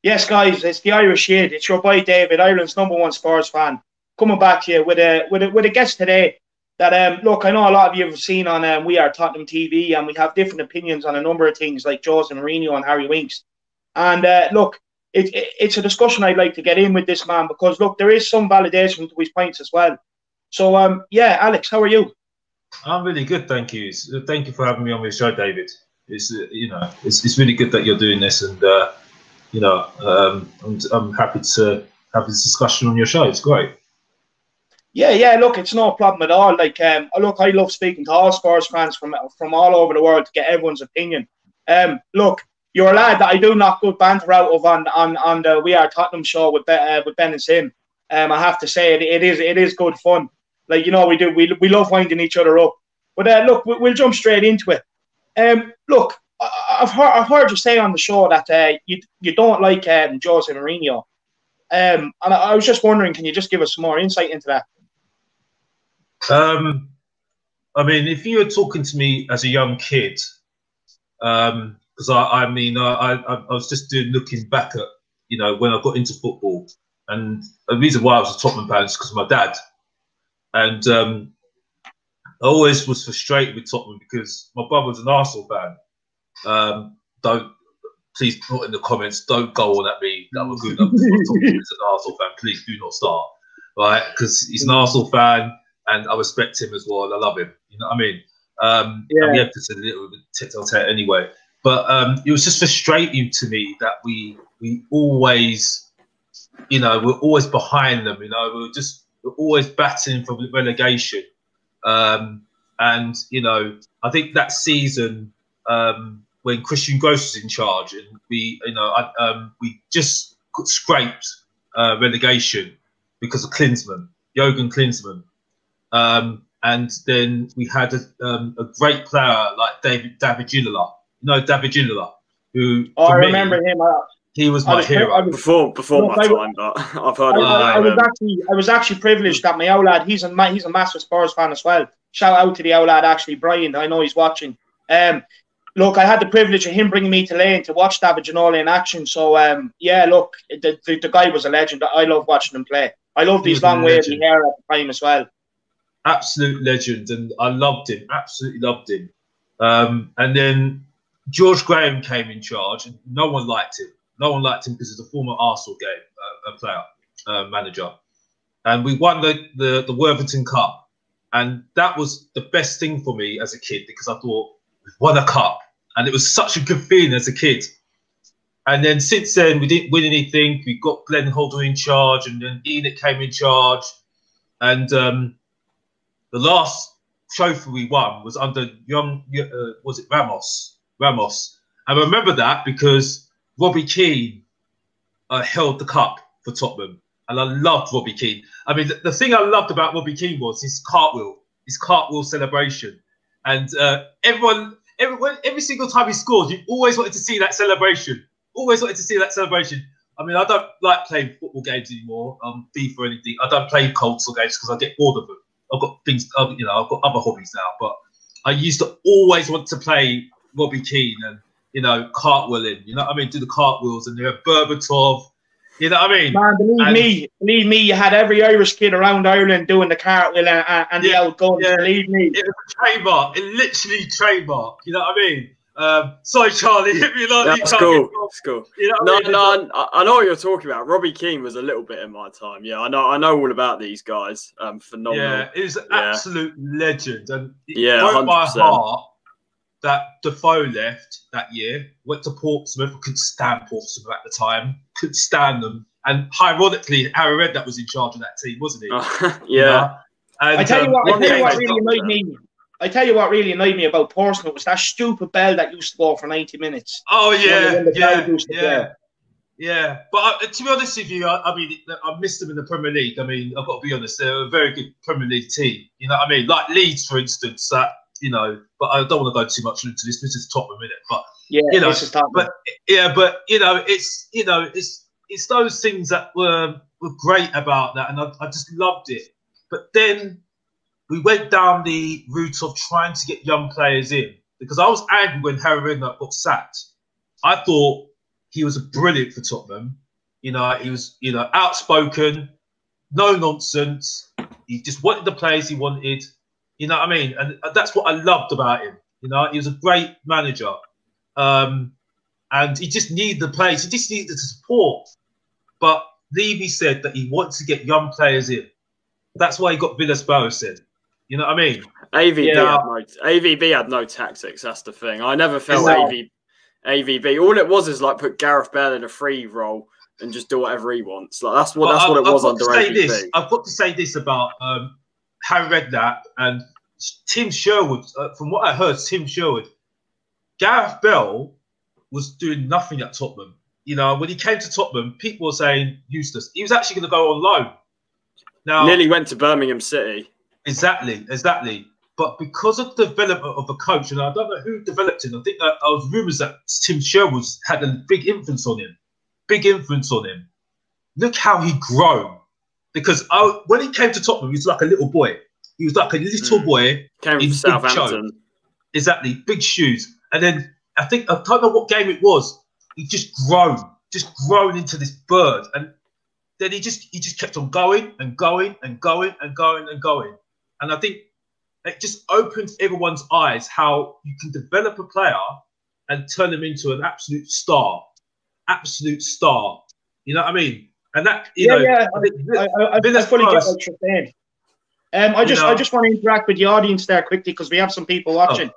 Yes, guys, it's the Irish Shade. It's your boy David, Ireland's #1 Spurs fan, coming back to you with a guest today. That look, I know a lot of you have seen on We Are Tottenham TV, and we have different opinions on a number of things like Jose Mourinho and Harry Winks. And look, it's a discussion I'd like to get in with this man because look, there is some validation to his points as well. So yeah, Alex, how are you? I'm really good, thank you. Thank you for having me on your show, David. It's it's really good that you're doing this, and I'm happy to have this discussion on your show. It's great. Yeah. Look, it's no problem at all. Like, look, I love speaking to all Spurs fans from all over the world to get everyone's opinion. Look, you're a lad that I do knock good banter out of on the We Are Tottenham show with Ben and Sim. I have to say it is good fun. Like, you know, we love winding each other up. But look, we'll jump straight into it. Look, I've heard you say on the show that you don't like Jose Mourinho. And I was just wondering, can you just give us some more insight into that? I mean, if you were talking to me as a young kid, because I was just looking back at, when I got into football, and the reason why I was a Tottenham fan is because of my dad, and I always was frustrated with Tottenham because my brother was an Arsenal fan. Please put in the comments, don't go on at me that I'm a good Tottenham is an Arsenal fan. Please do not start, right? Because he's an Arsenal fan, and I respect him as well. And I love him. You know what I mean? And we have to say a little bit tit-tat anyway. But it was just frustrating to me that we always, we're always behind them. We're always battling for relegation. And I think that season when Christian Gross was in charge, and we just scraped relegation because of Klinsmann, Jürgen Klinsmann. And then we had a great player like David Ginola. David Ginola, who I remember him. He was my hero before my time, but I've heard of him. I was actually privileged that my old lad, he's a massive Spurs fan as well. Shout out to the old lad, actually, Brian. I know he's watching. Look, I had the privilege of him bringing me to Lane to watch David Ginola in action. So yeah, look, the guy was a legend. I love watching him play. I loved his long wavy hair at the time as well. Absolute legend, and I loved him. Absolutely loved him. And then George Graham came in charge, and no one liked him. No one liked him because he's a former Arsenal manager. And we won the Worthington Cup. And that was the best thing for me as a kid because I thought, we've won a cup. And it was such a good feeling as a kid. And then since then, we didn't win anything. We got Glenn Hoddle in charge, and then Enoch came in charge. And the last trophy we won was under was it Ramos? I remember that because Robbie Keane held the cup for Tottenham, and I loved Robbie Keane. I mean, the thing I loved about Robbie Keane was his cartwheel celebration, and every single time he scored, you always wanted to see that celebration. Always wanted to see that celebration. I mean, I don't like playing football games anymore, FIFA or anything. I don't play console games because I get bored of them. I've got things, I've got other hobbies now, but I used to always want to play Robbie Keane and, cartwheeling, do the cartwheels, and Berbatov, you know what I mean? Man, believe me, you had every Irish kid around Ireland doing the cartwheel and the old guns, believe me. It was a trademark, literally trademark, you know what I mean? Sorry, Charlie. That's cool. That's cool. I know what you're talking about. Robbie Keane was a little bit in my time. Yeah, I know all about these guys. Phenomenal. Yeah, he was an absolute legend, and it broke my heart that Defoe left that year. Went to Portsmouth. Couldn't stand Portsmouth at the time. Couldn't stand them. And ironically, Harry Redknapp was in charge of that team, wasn't he? Yeah. And, I tell you what really annoyed me. I tell you what really annoyed me about Portsmouth was that stupid bell that used to go for 90 minutes. Oh, yeah. But to be honest with you, I missed them in the Premier League. I mean, I've got to be honest, they're a very good Premier League team. You know what I mean? Like Leeds, for instance, but I don't want to go too much into this. This is Tottenham, isn't it? But, this is Tottenham. It's those things that were great about that, and I just loved it. But then we went down the route of trying to get young players in because I was angry when Harry Redknapp got sacked. I thought he was brilliant for Tottenham. You know, he was, you know, outspoken, no nonsense. He just wanted the players he wanted. You know what I mean? And that's what I loved about him. You know, he was a great manager. And he just needed the players. He just needed the support. But Levy said that he wants to get young players in. That's why he got Villas-Boas in. You know what I mean? AVB had no tactics. That's the thing. I never felt AVB. All it was is like put Gareth Bale in a free role and just do whatever he wants. Like that's what it was under AVB. I've got to say this about Harry Redknapp and Tim Sherwood. From what I heard, Tim Sherwood, Gareth Bale was doing nothing at Tottenham. You know, when he came to Tottenham, people were saying useless. He was actually going to go on loan. Now, nearly went to Birmingham City. Exactly. But because of the development of the coach, and I don't know who developed him, I think that there was rumours that Tim Sherwood had a big influence on him. Look how he grown. Because when he came to Tottenham, he was like a little boy. He was like a little boy. Came from Southampton. Exactly, big shoes. And then I don't know what game it was. He just grown into this bird. And then he just kept on going and going and going and going and going. And I think it just opened everyone's eyes how you can develop a player and turn them into an absolute star. You know what I mean? And that, you know, I fully get what you're saying. I just want to interact with the audience there quickly because we have some people watching.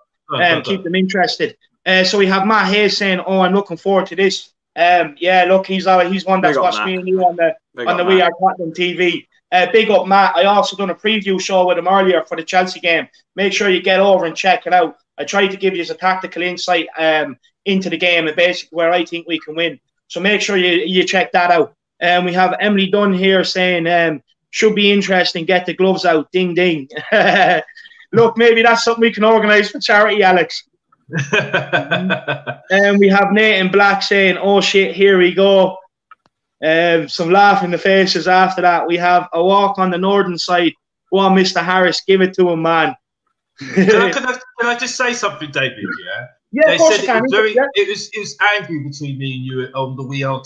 Keep them interested. So we have Matt Hayes saying, "Oh, I'm looking forward to this." Yeah, look, he's one that's watched me and you on the We Are Tottenham TV. Big up, Matt. I also done a preview show with him earlier for the Chelsea game. Make sure you get over and check it out. I tried to give you a tactical insight into the game and basically where I think we can win. So make sure you check that out. We have Emily Dunn here saying, should be interesting, get the gloves out, ding, ding. Look, maybe that's something we can organise for charity, Alex. And we have Nathan Black saying, oh shit, here we go. Some laugh in the faces after that. We have a walk on the northern side. Go on, Mr. Harris, give it to him, man. Can I just say something, David? Yeah. Yeah, they of course said you can. It was angry between me and you on the We Are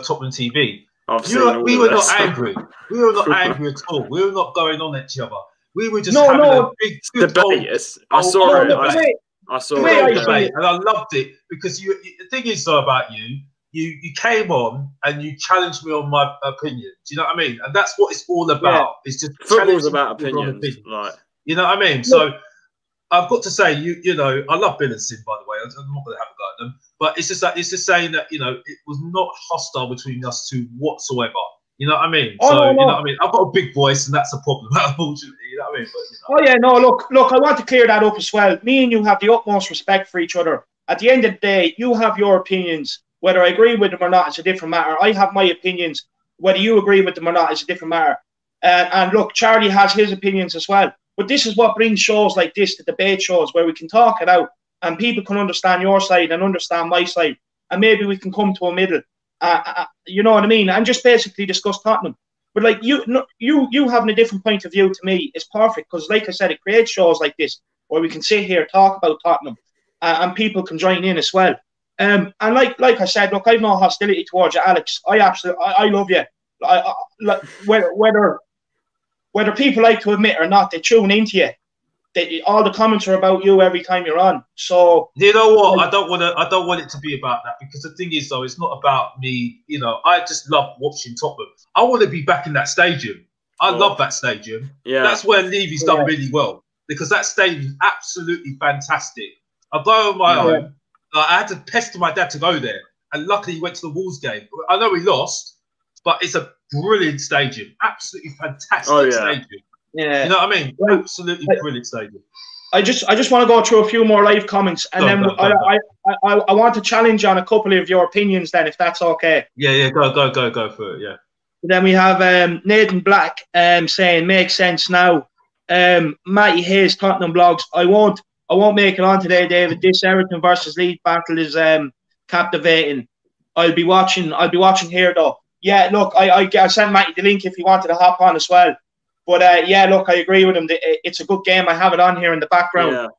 Tottenham TV. We were not angry. We were not angry at all. We were not going on at each other. We were just having a big debate. I saw it. I saw it, and I loved it because the thing is though about you came on and you challenged me on my opinion. Do you know what I mean? And that's what it's all about. Yeah. It's just football's about opinions. Right. You know what I mean? So I've got to say, you know, I love Bill and Sid, by the way. I'm not going to have a go at them, but it's just saying that, you know, it was not hostile between us two whatsoever. You know what I mean? You know what I mean? I've got a big voice, and that's a problem, unfortunately. You know what I mean? But, you know. Look, I want to clear that up as well. Me and you have the utmost respect for each other. At the end of the day, you have your opinions. Whether I agree with them or not, it's a different matter. I have my opinions. Whether you agree with them or not, it's a different matter. And look, Charlie has his opinions as well. But this is what brings shows like this, the debate shows, where we can talk it out and people can understand your side and understand my side. And maybe we can come to a middle. You know what I mean? And just basically discuss Tottenham. But like you having a different point of view to me is perfect because, like I said, it creates shows like this where we can sit here, talk about Tottenham, and people can join in as well. And like I said, look, I've no hostility towards you, Alex. I love you. Whether people like to admit or not, they tune into you. All the comments are about you every time you're on. So you know what? I don't want it to be about that because the thing is, though, it's not about me. You know, I just love watching Tottenham. I want to be back in that stadium. I love that stadium. Yeah, that's where Levy's done really well because that stadium is absolutely fantastic. I go on my own. I had to pester my dad to go there, and luckily he went to the Wolves game. I know we lost, but it's a brilliant stadium, absolutely fantastic stadium. Yeah, you know what I mean? Absolutely brilliant stadium. I just want to go through a few more live comments, and I want to challenge on a couple of your opinions, then, if that's okay. Yeah, go for it. Yeah. Then we have Nathan Black saying makes sense now. Matty Hayes, Tottenham blogs. I won't make it on today, David. This Everton versus Leeds battle is captivating. I'll be watching here though. Yeah, look, I sent Matty the link if he wanted to hop on as well. But yeah, look, I agree with him. It's a good game. I have it on here in the background.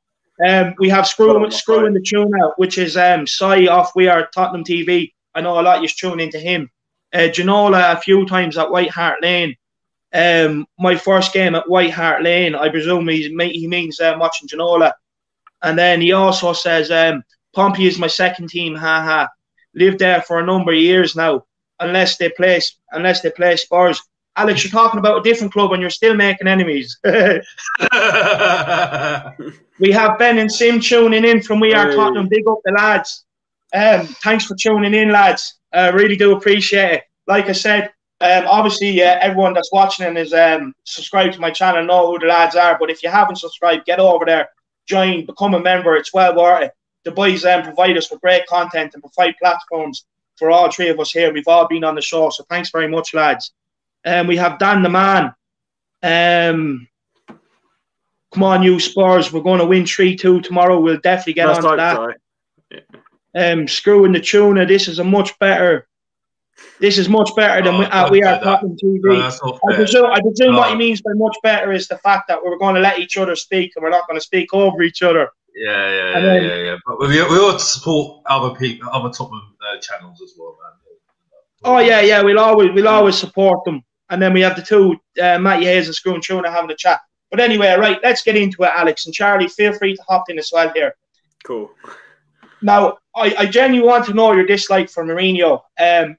We have Screw in the Tuna, which is Sai off We Are Tottenham TV. I know a lot of you tune into him. Ginola a few times at White Hart Lane. My first game at White Hart Lane, I presume he means watching Ginola. And then he also says, Pompey is my second team, haha. Lived there for a number of years now, unless they play Spurs. Alex, you're talking about a different club and you're still making enemies. We have Ben and Sim tuning in from We Are Tottenham. Big up the lads. Thanks for tuning in, lads. I really do appreciate it. Like I said, obviously everyone that's watching and is subscribed to my channel know who the lads are. But if you haven't subscribed, get over there, join, become a member. It's well worth it. The boys provide us with great content and provide platforms for all three of us here. We've all been on the show, so thanks very much, lads. We have Dan the Man. Come on, you Spurs. We're going to win 3-2 tomorrow. We'll definitely get on to that. Yeah. Screw in the Tuna. This is much better than We Are Tottenham TV. I presume what he means by much better is the fact that we're going to let each other speak and we're not going to speak over each other. Yeah. But we ought to support other people, other Tottenham channels as well, man. Oh yeah. We'll always support them. And then we have the two, Matty Hayes and Screw and Tuna having a chat. But anyway, right, let's get into it, Alex. And Charlie, feel free to hop in as well here. Cool. Now, I genuinely want to know your dislike for Mourinho.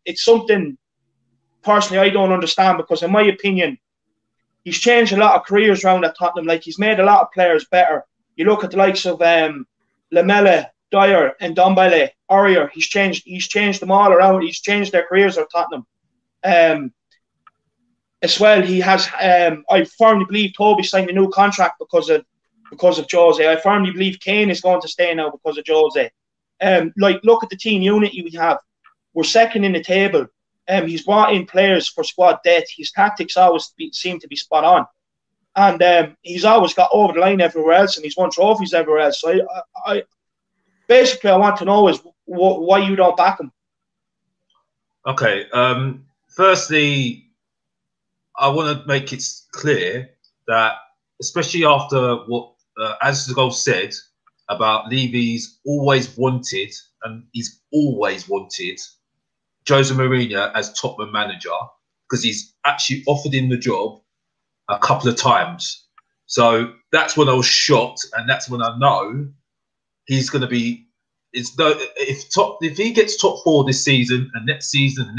It's something, personally, I don't understand because, in my opinion, he's changed a lot of careers around at Tottenham. Like, he's made a lot of players better. You look at the likes of Lamela, Dyer, and Dombele, Aurier. He's changed them all around. He's changed their careers at Tottenham. As well, he has. I firmly believe Toby signed a new contract because of Jose. I firmly believe Kane is going to stay now because of Jose. Look at the team unity we have. We're second in the table. He's brought in players for squad depth. His tactics always seem to be spot on, and he's always got over the line everywhere else, and he's won trophies everywhere else. So I basically I want to know is why you don't back him. Okay. Firstly, I want to make it clear that, especially after what Azegol said about Levy's always wanted, and he's always wanted, Jose Mourinho as Tottenham manager, because he's actually offered him the job a couple of times. So that's when I was shocked, and that's when I know he's going to be. If he gets top 4 this season, and next season,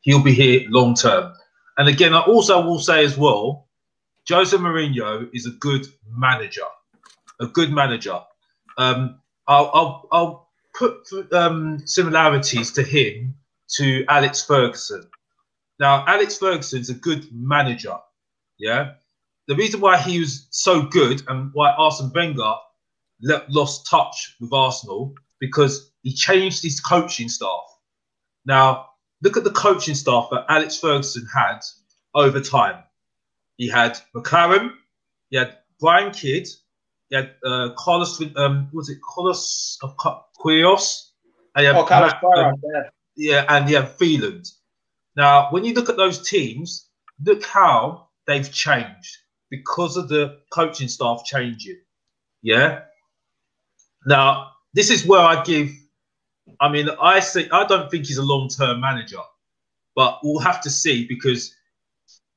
he'll be here long term. And again, I also will say as well, Jose Mourinho is a good manager. I'll put similarities to him to Alex Ferguson. Now, Alex Ferguson's a good manager. Yeah. The reason why he was so good and why Arsene Wenger lost touch with Arsenal, because he changed his coaching staff. Now, look at the coaching staff that Alex Ferguson had over time. He had McLaren, he had Brian Kidd, he had Carlos, Carlos Queiroz? And and he had Phelan. Now, when you look at those teams, look how they've changed because of the coaching staff changing. Yeah. Now, this is where I give. I mean, I don't think he's a long-term manager, but we'll have to see, because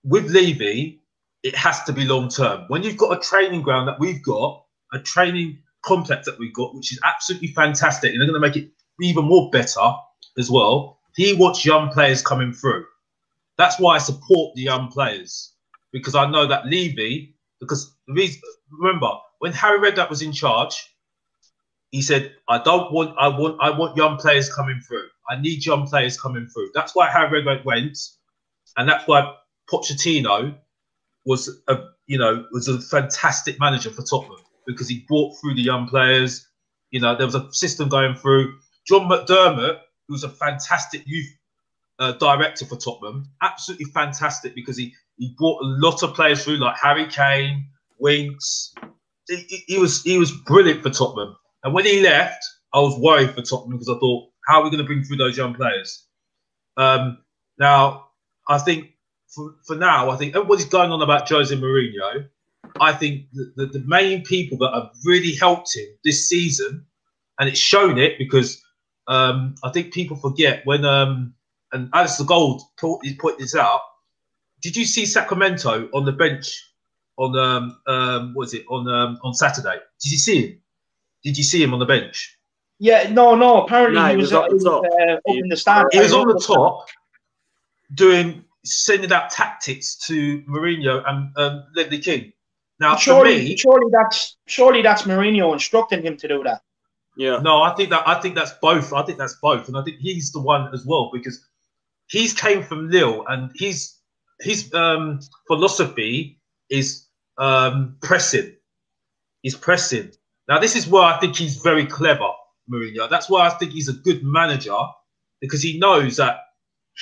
with Levy, it has to be long-term. When you've got a training ground that we've got, a training complex that we've got, which is absolutely fantastic, and they're going to make it even more better as well. He wants young players coming through. That's why I support the young players, because I know that Levy, because the reason, remember, when Harry Redknapp was in charge, he said, I want young players coming through. I need young players coming through. That's why Harry Redknapp went, and that's why Pochettino was a fantastic manager for Tottenham, because he brought through the young players. You know, there was a system going through. John McDermott, who was a fantastic youth director for Tottenham, absolutely fantastic, because he brought a lot of players through, like Harry Kane, Winks. He was brilliant for Tottenham. And when he left, I was worried for Tottenham, because I thought, how are we going to bring through those young players? Now, I think for now, I think everybody's going on about Jose Mourinho. I think the main people that have really helped him this season, and it's shown it because I think people forget when and Alistair Gold put this out. Did you see Sacramento on the bench on what was it on Saturday? Did you see him? Did you see him on the bench? Yeah, no. Apparently, No, he was up in the stand. He was on the top, sending out tactics to Mourinho and Ledley King. Now, surely that's Mourinho instructing him to do that. Yeah. No, I think that's both. I think that's both, and I think he's the one as well because he's came from Lille, and his philosophy is pressing. He's pressing. Now, this is where I think he's very clever, Mourinho. That's why I think he's a good manager because he knows that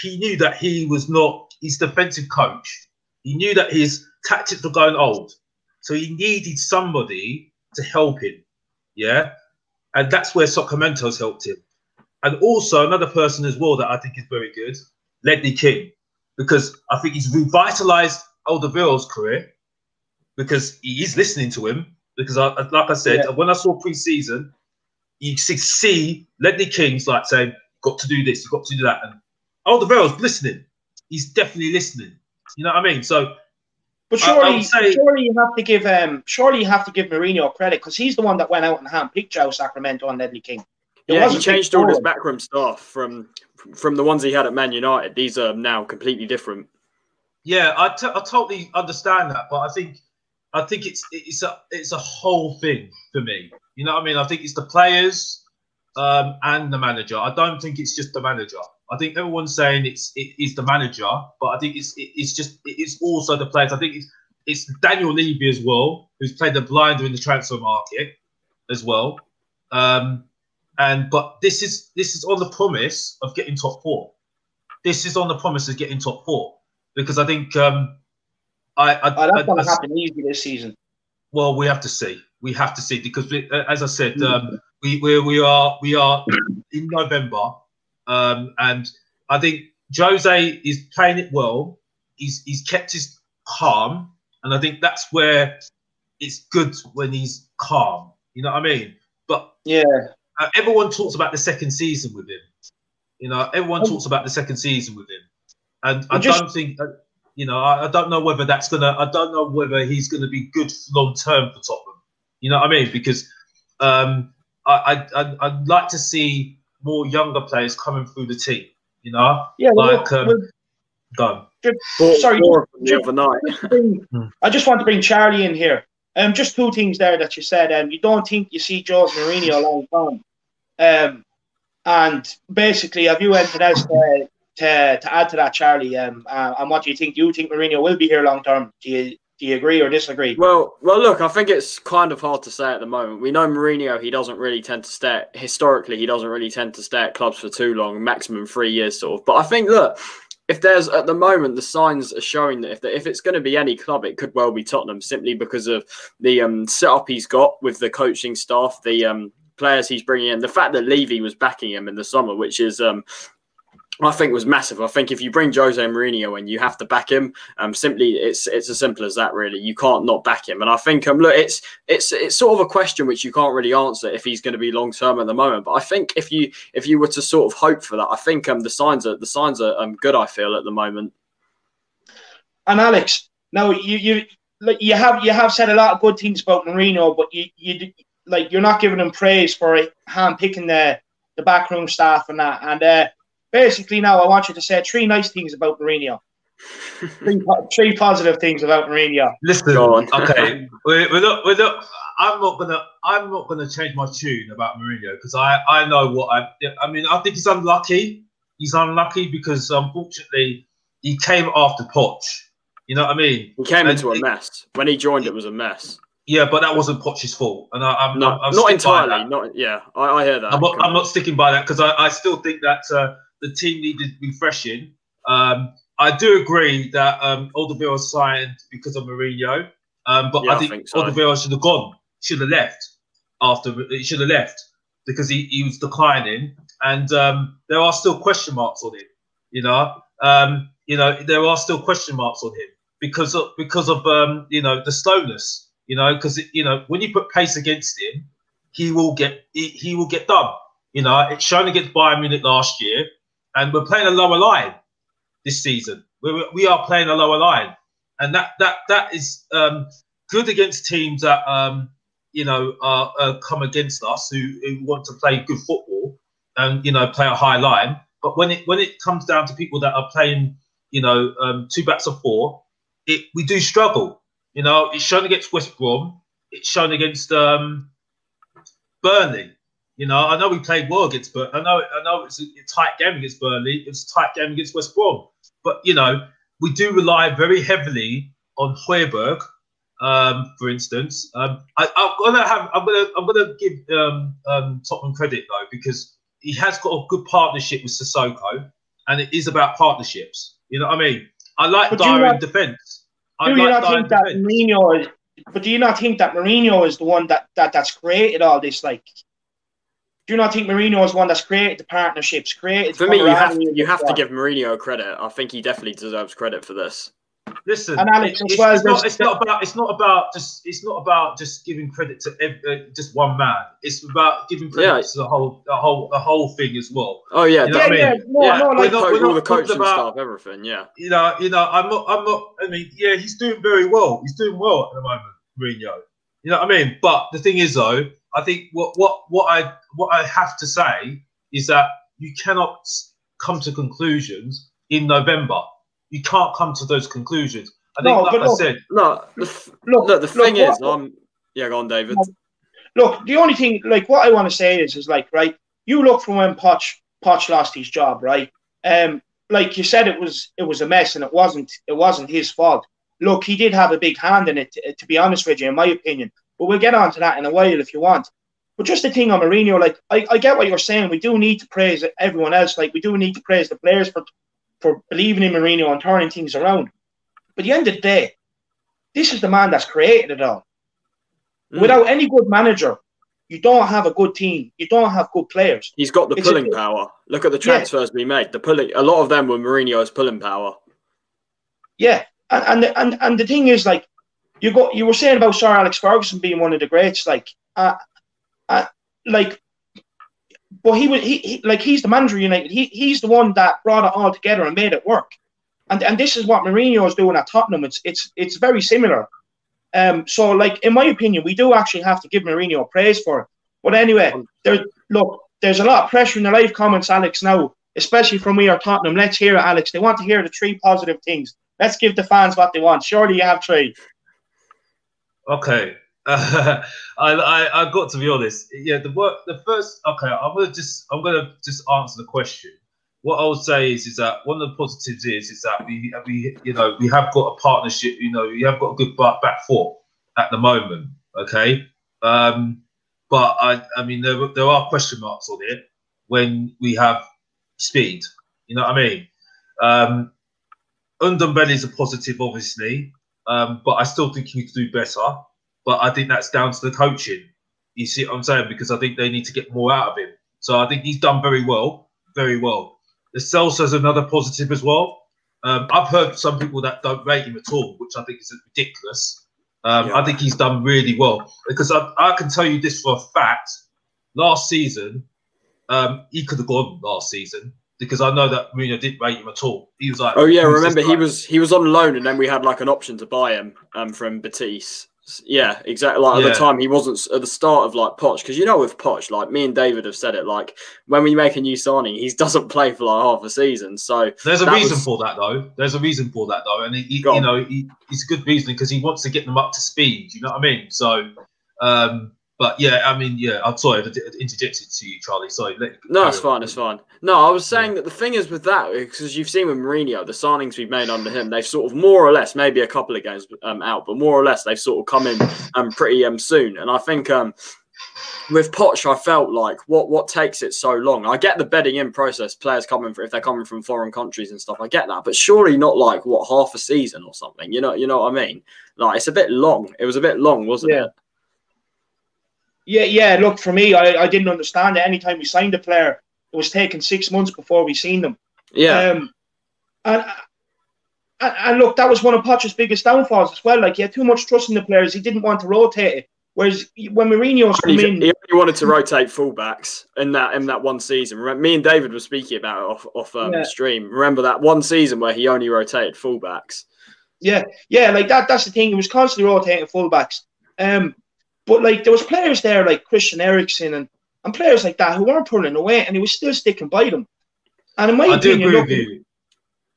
he knew that he was not his defensive coach. He knew that his tactics were going old, so he needed somebody to help him. Yeah, and that's where Sacramento's helped him, and also another person as well that I think is very good, Ledley King, because I think he's revitalised Alderweireld's career because he is listening to him. Because, like I said, when I saw pre-season, you see Ledley King's like saying, "Got to do this, you've got to do that," and Alderweireld's listening. He's definitely listening. You know what I mean? So, but surely you have to give Mourinho credit because he's the one that went out and handpicked Joe Sacramento and Ledley King. He changed all his backroom staff from the ones he had at Man United. These are now completely different. Yeah, I totally understand that, but I think it's a whole thing for me. You know what I mean? I think it's the players and the manager. I don't think it's just the manager. I think everyone's saying it is the manager, but I think it's also the players. I think it's Daniel Levy as well, who's played the blinder in the transfer market as well. But this is on the promise of getting top four. This is on the promise of getting top four because I think that's going to happen easy this season. Well, we have to see. We have to see because, as I said, we are in November, and I think Jose is playing it well. He's kept his calm, and I think that's where it's good when he's calm. You know what I mean? But yeah, everyone talks about the second season with him. You know, everyone talks about the second season with him, and I don't think. You know, I don't know whether I don't know whether he's gonna be good long term for Tottenham. You know what I mean? Because I'd like to see more younger players coming through the team. You know, yeah, go. Sorry, overnight. I just want to bring Charlie in here. Just two things there that you said. You don't think you see Jose Mourinho long term. And basically, have you anything else to add to that, Charlie? And what do you think? Do you think Mourinho will be here long term? Do you agree or disagree? Well, look, I think it's kind of hard to say at the moment. We know Mourinho, he doesn't really tend to stay at clubs for too long, maximum 3 years sort of. But I think, look, if there's at the moment the signs are showing that if it's going to be any club, it could well be Tottenham simply because of the setup he's got with the coaching staff, the players he's bringing in, the fact that Levy was backing him in the summer, which is I think was massive. I think if you bring Jose Mourinho in, you have to back him. Simply, it's as simple as that. Really, you can't not back him. And I think look, it's sort of a question which you can't really answer if he's going to be long term at the moment. But I think if you were to sort of hope for that, I think the signs are good. I feel at the moment. And Alex, now you have said a lot of good things about Mourinho, but you're not giving him praise for hand picking the backroom staff and that. And basically, now I want you to say three nice things about Mourinho. three positive things about Mourinho. Listen, okay, we're not. I'm not gonna change my tune about Mourinho because I know what I mean. I think he's unlucky. He's unlucky because unfortunately he came after Poch. You know what I mean? He came into a mess when he joined. It was a mess. Yeah, but that wasn't Poch's fault, and I'm not entirely. I hear that. I'm not sticking by that because I still think that the team needed refreshing. I do agree that Alderweireld signed because of Mourinho, but I think so. Alderweireld should have gone, should have left because he was declining, and there are still question marks on him. There are still question marks on him. because of you know, the slowness. You know, because you know, when you put pace against him, he will get done. You know, it's shown against Bayern Munich last year, and we're playing a lower line this season. We are playing a lower line, and that is good against teams that you know come against us who want to play good football and, you know, play a high line. But when it comes down to people that are playing, you know, two backs of four, we do struggle. You know, it's shown against West Brom. It's shown against Burnley. You know, I know we played well against Burnley. I know it's a tight game against Burnley. It's a tight game against West Brom. But, you know, we do rely very heavily on Højbjerg, for instance. I'm gonna give Tottenham credit though, because he has got a good partnership with Sissoko, and it is about partnerships. You know what I mean? I like Dyer in defence. Do you not think that Mourinho? But do you not think that Mourinho is the one that's created all this? Like, do you not think Mourinho is the one that's created the partnerships? Created for me, you have to give Mourinho credit. I think he definitely deserves credit for this. Listen, and Alex, it's not about just giving credit to just one man. It's about giving credit to the whole thing as well. Oh yeah, you know what I mean? Like all the coaching stuff, everything. Yeah, you know, I'm not. I mean, yeah, he's doing very well. He's doing well at the moment, Mourinho. You know what I mean? But the thing is, though, I think what I have to say is that you cannot come to conclusions in November. You can't come to those conclusions. I think, the thing is, yeah, go on, David. Look, the only thing, like, what I want to say is like, right, you look from when Poch lost his job, right? Like you said, it was a mess, and it wasn't his fault. Look, he did have a big hand in it, to be honest with you, in my opinion. But we'll get on to that in a while if you want. But just the thing on Mourinho, like, I get what you're saying. We do need to praise everyone else. Like, we do need to praise the players for believing in Mourinho and turning things around. But at the end of the day, this is the man that's created it all. Without any good manager, you don't have a good team. You don't have good players. He's got the pulling power. Look at the transfers we made. A lot of them were Mourinho's pulling power. Yeah, and the thing is, like, you were saying about Sir Alex Ferguson being one of the greats, like, but he's the manager of United. He's the one that brought it all together and made it work. And this is what Mourinho is doing at Tottenham. It's very similar. So, like, in my opinion, we do actually have to give Mourinho praise for it. But anyway, there's a lot of pressure in the live comments, Alex, now, especially from We Are Tottenham. Let's hear it, Alex. They want to hear the 3 positive things. Let's give the fans what they want. Surely you have 3. Okay. I got to be honest. Yeah, the first. Okay, I'm gonna just answer the question. What I would say is that one of the positives is that we have got a partnership. You know, we have got a good back four at the moment. Okay, but I mean there are question marks on it when we have speed. You know what I mean? Ndombele is a positive, obviously, but I still think he could do better. But I think that's down to the coaching. You see what I'm saying? Because I think they need to get more out of him. So I think he's done very well, very well. The Celso is another positive as well. I've heard some people that don't rate him at all, which I think is ridiculous. I think he's done really well. Because I can tell you this for a fact. Last season, he could have gone last season. Because I know that Mourinho didn't rate him at all. He was like, oh yeah, remember he was on loan, and then we had like an option to buy him from Betis. Yeah, exactly. Like at the time, he wasn't at the start of like Poch, because you know with Poch, like me and David have said it. Like when we make a new signing, he doesn't play for like half a season. So there's a reason for that, though. There's a reason for that, though, and he's a good reason because he wants to get them up to speed. You know what I mean? So, but yeah, I mean, yeah. I'm sorry, I interjected to you, Charlie. Sorry. No, it's fine. It's fine. No, I was saying that the thing is with that, because you've seen with Mourinho, the signings we've made under him, they've sort of more or less, maybe a couple of games out, but more or less they've sort of come in pretty soon. And I think with Poch, I felt like what takes it so long. I get the bedding in process, players if they're coming from foreign countries and stuff. I get that, but surely not like half a season or something. You know what I mean? Like it's a bit long. It was a bit long, wasn't it? Yeah. Look, for me, I didn't understand it. Anytime we signed a player, it was taking 6 months before we seen them. Yeah. And And look, that was one of Poch's biggest downfalls as well. Like, he had too much trust in the players. He didn't want to rotate it. Whereas when Mourinho's come in, he only wanted to rotate fullbacks in that one season. Remember, me and David were speaking about it off stream. Remember that one season where he only rotated fullbacks? Yeah, like that. That's the thing. He was constantly rotating fullbacks. But like there was players there like Christian Eriksen and players like that who weren't pulling away, and he was still sticking by them. And in my opinion,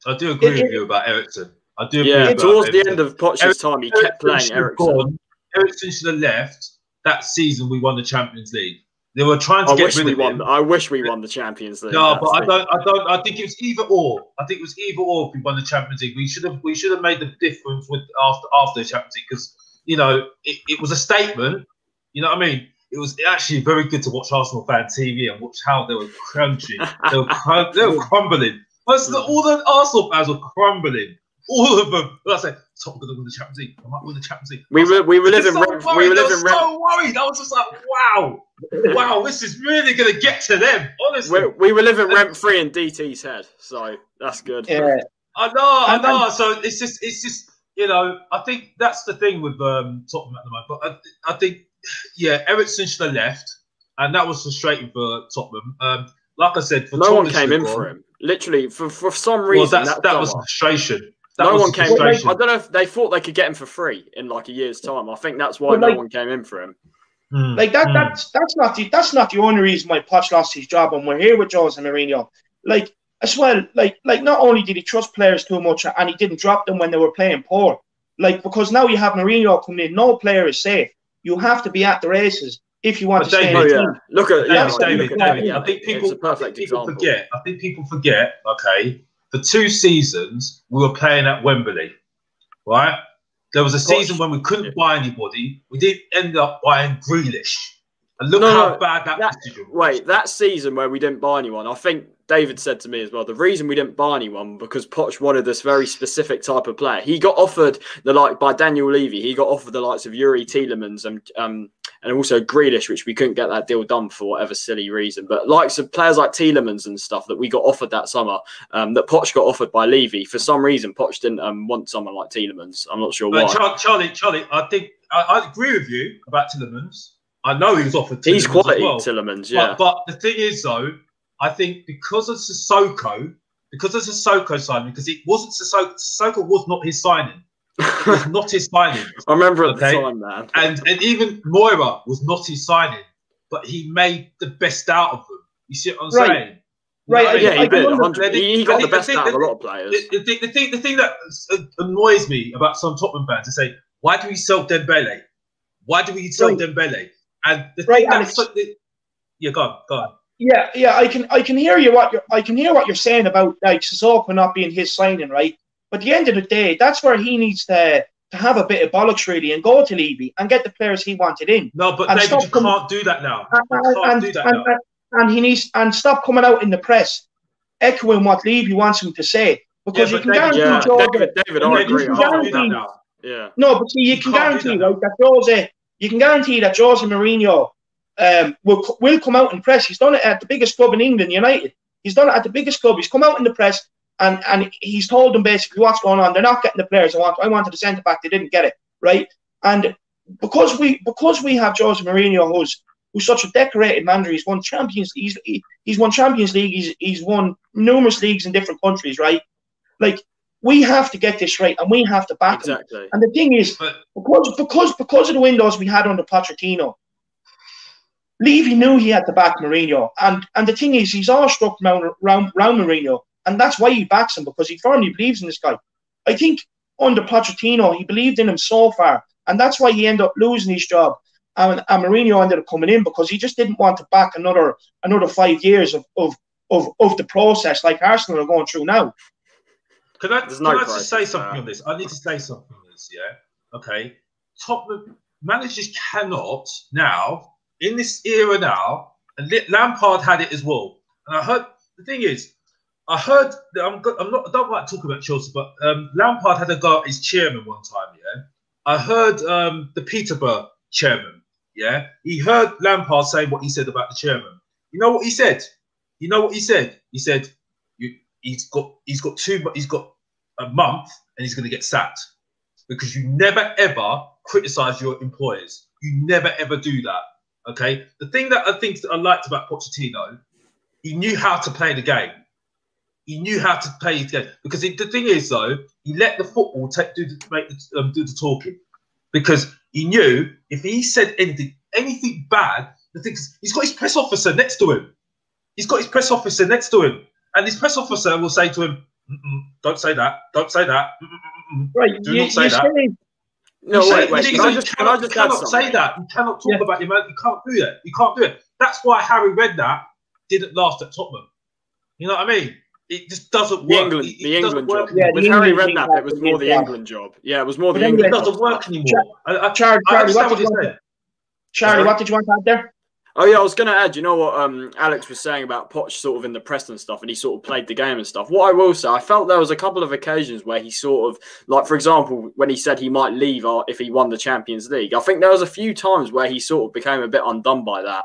I do agree with you about Eriksen. I do agree about towards Eriksen. the end of Poch's time, he kept playing Eriksen. Eriksen should have left that season. We won the Champions League. They were trying to get rid of him. I wish we won the Champions League. No, but I don't. I think it was either or. I think it was either or. If we won the Champions League, we should have made the difference with after the Champions League, because it was a statement. You know what I mean? It was actually very good to watch Arsenal fan TV and watch how they were crunching. They were crumbling. All the Arsenal fans were crumbling. All of them. I said, Tottenham going to win the Champions League. I might win the Champions League. We were living so worried. I was just like, wow, this is really going to get to them. Honestly, we were living rent free in DT's head, so that's good. Yeah, I know. So it's just I think that's the thing with Tottenham at the moment. But I think Eriksen should have left, and that was frustrating for Tottenham. Like I said, no one came in for him. Literally, for some reason, that was frustration. No one came in. I don't know if they thought they could get him for free in like a year's time. I think that's why no one came in for him. Like that's not the only reason why Poch lost his job, and we're here with Jose Mourinho. Like as well, like not only did he trust players too much and he didn't drop them when they were playing poor, like because now you have Mourinho coming in, no player is safe. You have to be at the races if you want to stay in the team. Look at David. I think people forget. Okay. For 2 seasons, we were playing at Wembley, right? There was a season when we couldn't buy anybody. We did end up buying Grealish. And look how bad that decision was. Wait, that season where we didn't buy anyone, I think David said to me as well, the reason we didn't buy anyone because Poch wanted this very specific type of player. He got offered by Daniel Levy, he got offered the likes of Yuri Tielemans and also Grealish, which we couldn't get that deal done for whatever silly reason. But likes of players like Tielemans and stuff that we got offered that summer, that Poch got offered by Levy. For some reason, Poch didn't want someone like Tielemans. I'm not sure why. Charlie, I think I agree with you about Tielemans. I know he was offered Tielemans. He's quality, as well. Tielemans, yeah. But the thing is, though, I think because of Sissoko signing, because it wasn't Sissoko was not his signing. It was not his signing. I remember at the time, man. And even Moira was not his signing, but he made the best out of them. You see what I'm saying? Right. Yeah, he did. He got the best out of a lot of players. The thing that annoys me about some Tottenham fans is say, why do we sell Dembele? Why do we sell Dembele? And the thing that's go on. Yeah, I can hear what you're saying about like Sissoko not being his signing, right? But at the end of the day, that's where he needs to have a bit of bollocks really and go to Levy and get the players he wanted in. No, but David, you can't do that now. And he needs and stop coming out in the press echoing what Levy wants him to say, because you can guarantee David, I agree. No, but see, you can guarantee that Jose Mourinho will come out in press. He's done it at the biggest club in England, United. He's done it at the biggest club. He's come out in the press and he's told them basically what's going on. They're not getting the players I wanted the centre back. They didn't get it, right? And because we have Jose Mourinho, who's such a decorated manager, he's won Champions. He's won Champions League. He's won numerous leagues in different countries, right? Like, we have to get this right, and we have to back him. And the thing is, because of the windows we had under Pochettino, Levy knew he had to back Mourinho, and the thing is, he's awestruck round Mourinho, and that's why he backs him, because he firmly believes in this guy. I think under Pochettino, he believed in him so far, and that's why he ended up losing his job, and Mourinho ended up coming in, because he just didn't want to back another 5 years of the process like Arsenal are going through now. Can I just say something on this? I need to say something on this, yeah? Okay. Tottenham managers cannot now, in this era now, and Lampard had it as well. And I heard, the thing is, I don't like talking about Chelsea, but Lampard had a go at his chairman one time, yeah? I heard the Peterborough chairman, yeah? He heard Lampard say what he said about the chairman. You know what he said? He said, he's got a month and he's going to get sacked, because you never ever criticize your employers. You never ever do that. Okay. The thing that I liked about Pochettino, he knew how to play the game. He knew how to play his game, because the thing is though, he let the football do the talking, because he knew if he said anything bad, the thing is, he's got his press officer next to him. He's got his press officer next to him, and his press officer will say to him, "Don't say that. Don't say that. Right? Do not say that." No, wait. Can I just cannot say that. You cannot talk about your man. You can't do that. You can't do it. That's why Harry Redknapp didn't last at Tottenham. You know what I mean? It just doesn't work. The England job. Yeah, with Harry Redknapp, it was more the England job. Yeah, it was more the England job. It doesn't work anymore. Charlie, what did you want to add there? Oh yeah, I was going to add, you know what Alex was saying about Poch sort of in the press and stuff, and he sort of played the game and stuff. What I will say, I felt there was a couple of occasions where he sort of, like for example, when he said he might leave if he won the Champions League, I think there was a few times where he sort of became a bit undone by that.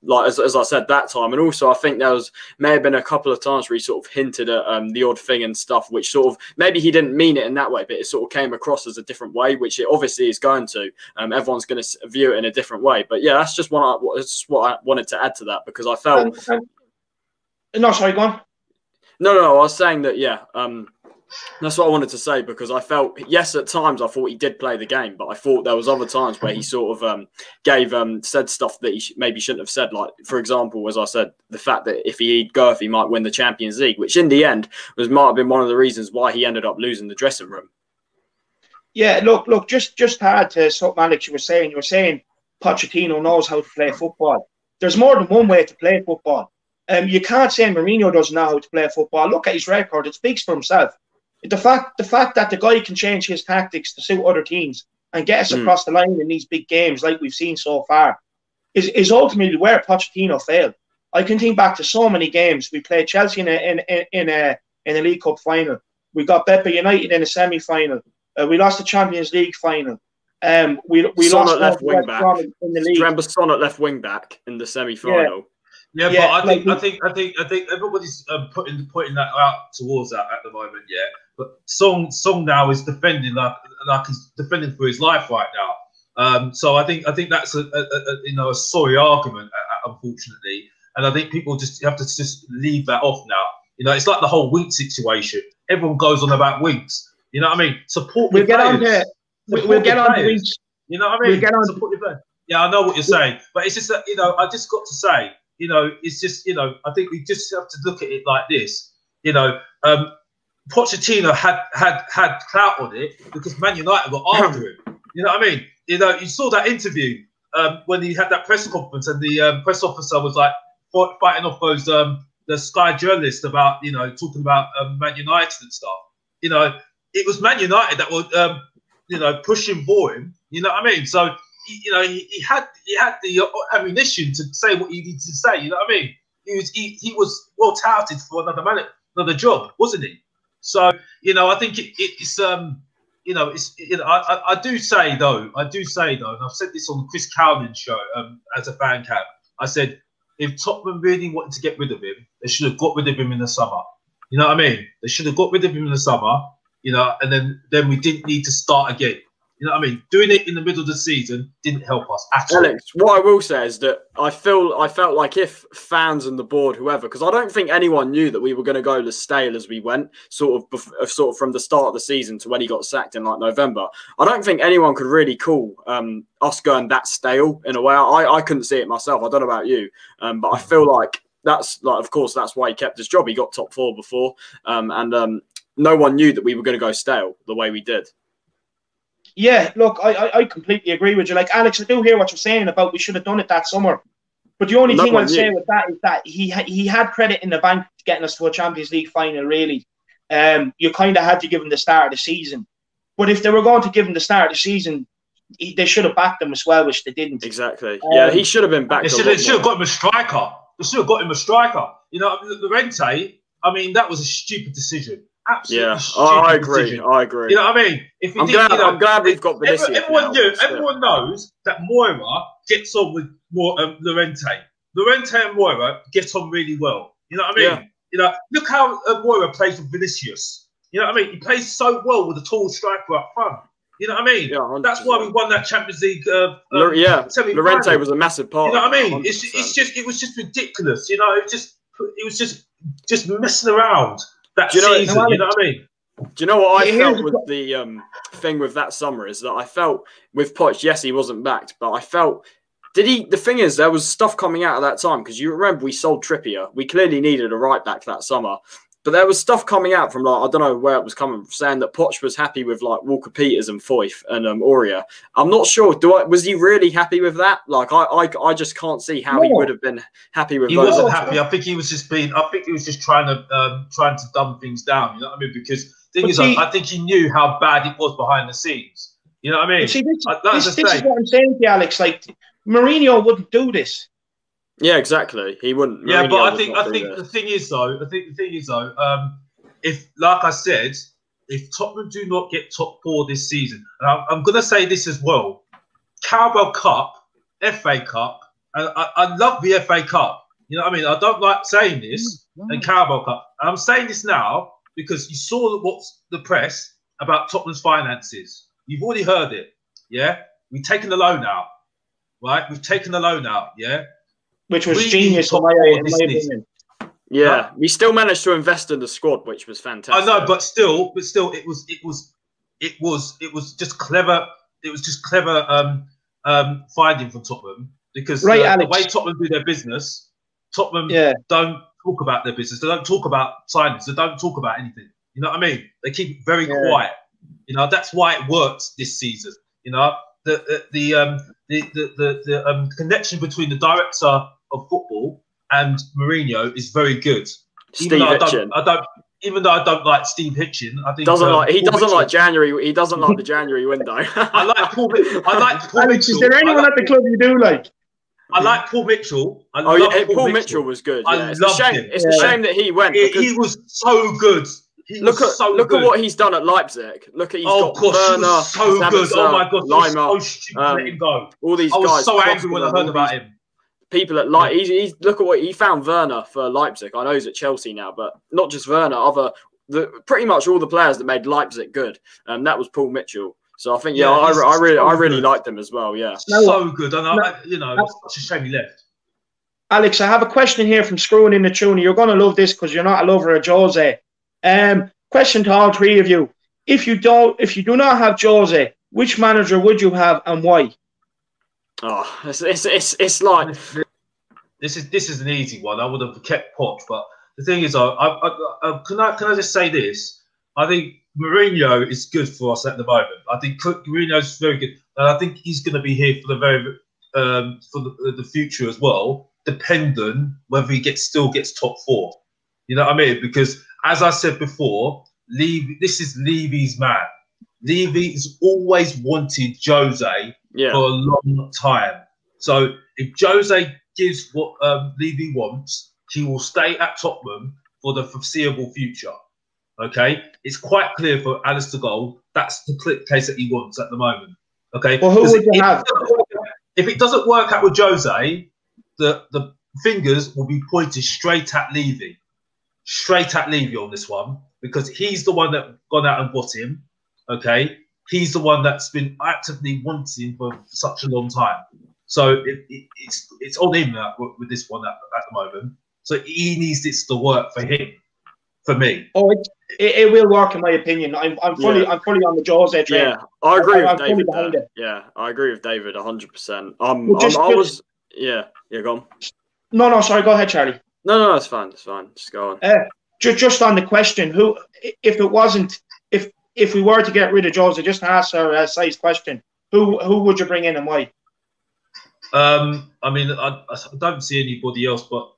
Like as I said that time, and also I think there may have been a couple of times where he sort of hinted at the odd thing and stuff, which sort of maybe he didn't mean it in that way, but it sort of came across as a different way, which it obviously is going to. Everyone's going to view it in a different way, but yeah, that's just what I wanted to add to that, because I felt. No, sorry, go on. No, I was saying that that's what I wanted to say, because I felt, yes, at times I thought he did play the game, but I thought there was other times where he sort of said stuff that he maybe shouldn't have said. Like, for example, as I said, the fact that if he might win the Champions League, which in the end might have been one of the reasons why he ended up losing the dressing room. Yeah, look, just to add to something Alex you were saying Pochettino knows how to play football. There's more than one way to play football. You can't say Mourinho doesn't know how to play football. Look at his record; it speaks for himself. The fact that the guy can change his tactics to suit other teams and get us across the line in these big games like we've seen so far is ultimately where Pochettino failed. I can think back to so many games. We played Chelsea in a League Cup final. We got Beppe United in a semi-final. We lost the Champions League final. We lost left wing back in the league. Remember Sonnet left wing back in the semi-final. Yeah, but I think everybody's putting that out towards that at the moment. Yeah, but Song now is defending like he's defending for his life right now. So I think that's a sorry argument, unfortunately, and I think people just have to just leave that off now. You know, it's like the whole Winks situation. Everyone goes on about Winks. You know what I mean? Support. We'll get on to Winks. You know what I mean? We'll get on. Support your players. Yeah, I know what you're saying, but it's just that I just got to say. It's just, I think we just have to look at it like this. Pochettino had clout on it because Man United were after him. You know what I mean? You saw that interview when he had that press conference and the press officer was like fighting off those the Sky journalists about, talking about Man United and stuff. It was Man United that were, pushing for him. You know what I mean? So. He had the ammunition to say what he needed to say. You know what I mean? He was well touted for another job, wasn't he? So I think it's I do say though, and I've said this on the Chris Cowden's show as a fan cam. I said if Tottenham really wanted to get rid of him, they should have got rid of him in the summer. You know what I mean? They should have got rid of him in the summer. And then we didn't need to start again. You know what I mean? Doing it in the middle of the season didn't help us at all. Alex, what I will say is that I felt like if fans and the board, whoever, because I don't think anyone knew that we were going to go as stale as we went, sort of from the start of the season to when he got sacked in like November. I don't think anyone could really call us going that stale in a way. I couldn't see it myself. I don't know about you, but I feel like of course, that's why he kept his job. He got top 4 before, and no one knew that we were going to go stale the way we did. Yeah, look, I completely agree with you. Like, Alex, I do hear what you're saying about we should have done it that summer. But the only thing I'll say with that is that he had credit in the bank getting us to a Champions League final, really. You kind of had to give him the start of the season. But if they were going to give him the start of the season, they should have backed him as well, which they didn't. Exactly. Yeah, he should have been backed. They should have got him a striker. Llorente, I mean, that was a stupid decision. Absolutely I agree. Decision. I agree. You know what I mean? I'm glad we've got Vinicius. Everyone knows that Moira gets on with Llorente. Llorente and Moira get on really well. You know what I mean? Yeah. Look how Moira plays with Vinicius. You know what I mean? He plays so well with a tall striker up front. You know what I mean? Yeah, 100%. That's why we won that Champions League. Lorente was a massive part. You know what I mean? It was just ridiculous. You know, it was just messing around that season. You know what I mean? Do you know what I felt with the thing with that summer is that I felt with Poch, yes, he wasn't backed, but I felt the thing is there was stuff coming out at that time because you remember we sold Trippier. We clearly needed a right back that summer. But there was stuff coming out from I don't know where it was coming from, saying that Poch was happy with Walker Peters and Foyth and Aurea. I'm not sure. Was he really happy with that? I just can't see how he would have been happy with. He wasn't happy. I think he was just trying to dumb things down. You know what I mean? Because I think he knew how bad it was behind the scenes. You know what I mean? See, this is what I'm saying to you, Alex. Like Mourinho wouldn't do this. Yeah, exactly. He wouldn't. Yeah, but I think the thing is though, if like I said, if Tottenham do not get top 4 this season, and I'm going to say this as well, Carabao Cup, FA Cup, and I love the FA Cup. You know what I mean? I don't like saying this, and Carabao Cup. And I'm saying this now because you saw what's the press about Tottenham's finances. You've already heard it. Yeah, we've taken the loan out, right? We've taken the loan out. Yeah. Which was genius in my opinion. Yeah, we still managed to invest in the squad, which was fantastic. I know, but still, it was just clever. It was just clever finding from Tottenham because the way Tottenham do their business, Tottenham don't talk about their business. They don't talk about signings. They don't talk about anything. You know what I mean? They keep it very quiet. You know, that's why it works this season. You know, the connection between the director of football and Mourinho is very good. Even though I don't like Steve Hitchin, I think he doesn't like January. He doesn't like the January window. I like Paul Mitchell. Alex, is there anyone at the club you do like? I like Paul Mitchell. Paul Mitchell was good. Yeah. It's a shame that he went. He was so good. Look at what he's done at Leipzig. Look at got Werner, so good. Oh my god, Lima, so stupid to let him go. All these guys. I was so angry when I heard about him. People at Leipzig, look at what he found. Werner for Leipzig. I know he's at Chelsea now, but not just Werner. Pretty much all the players that made Leipzig good. That was Paul Mitchell. So I think I really liked him as well. Yeah, so good. And it's such a shame he left. Alex, I have a question here from Screwing in the Tune. You're going to love this because you're not a lover of Jose. Question to all three of you: if you do not have Jose, which manager would you have and why? Oh, it's like this is an easy one. I would have kept Poch, but the thing is, can I just say this? I think Mourinho is good for us at the moment. I think Mourinho is very good, and I think he's going to be here for the future as well, dependent whether he still gets top 4. You know what I mean? Because as I said before, this is Levy's man. Levy has always wanted Jose for a long time. So if Jose gives what Levy wants, he will stay at Tottenham for the foreseeable future. Okay? It's quite clear for Alistair Gold, that's the case that he wants at the moment. Okay? Well, who would you have? If it doesn't work out with Jose, the fingers will be pointed straight at Levy. Straight at Levy on this one, because he's the one that gone out and got him. Okay, he's the one that's been actively wanting for such a long time. So it's on him with this one at the moment. So he needs this to work for him, for me. Oh, it will work in my opinion. I'm fully on the Jose train. Yeah, I agree with David there. Yeah, I agree with David 100%. Yeah, go on. No, sorry, go ahead, Charlie. No, it's fine. Just go on. Just on the question, if we were to get rid of Jose, just to ask our size question, who would you bring in and why? I mean, I don't see anybody else but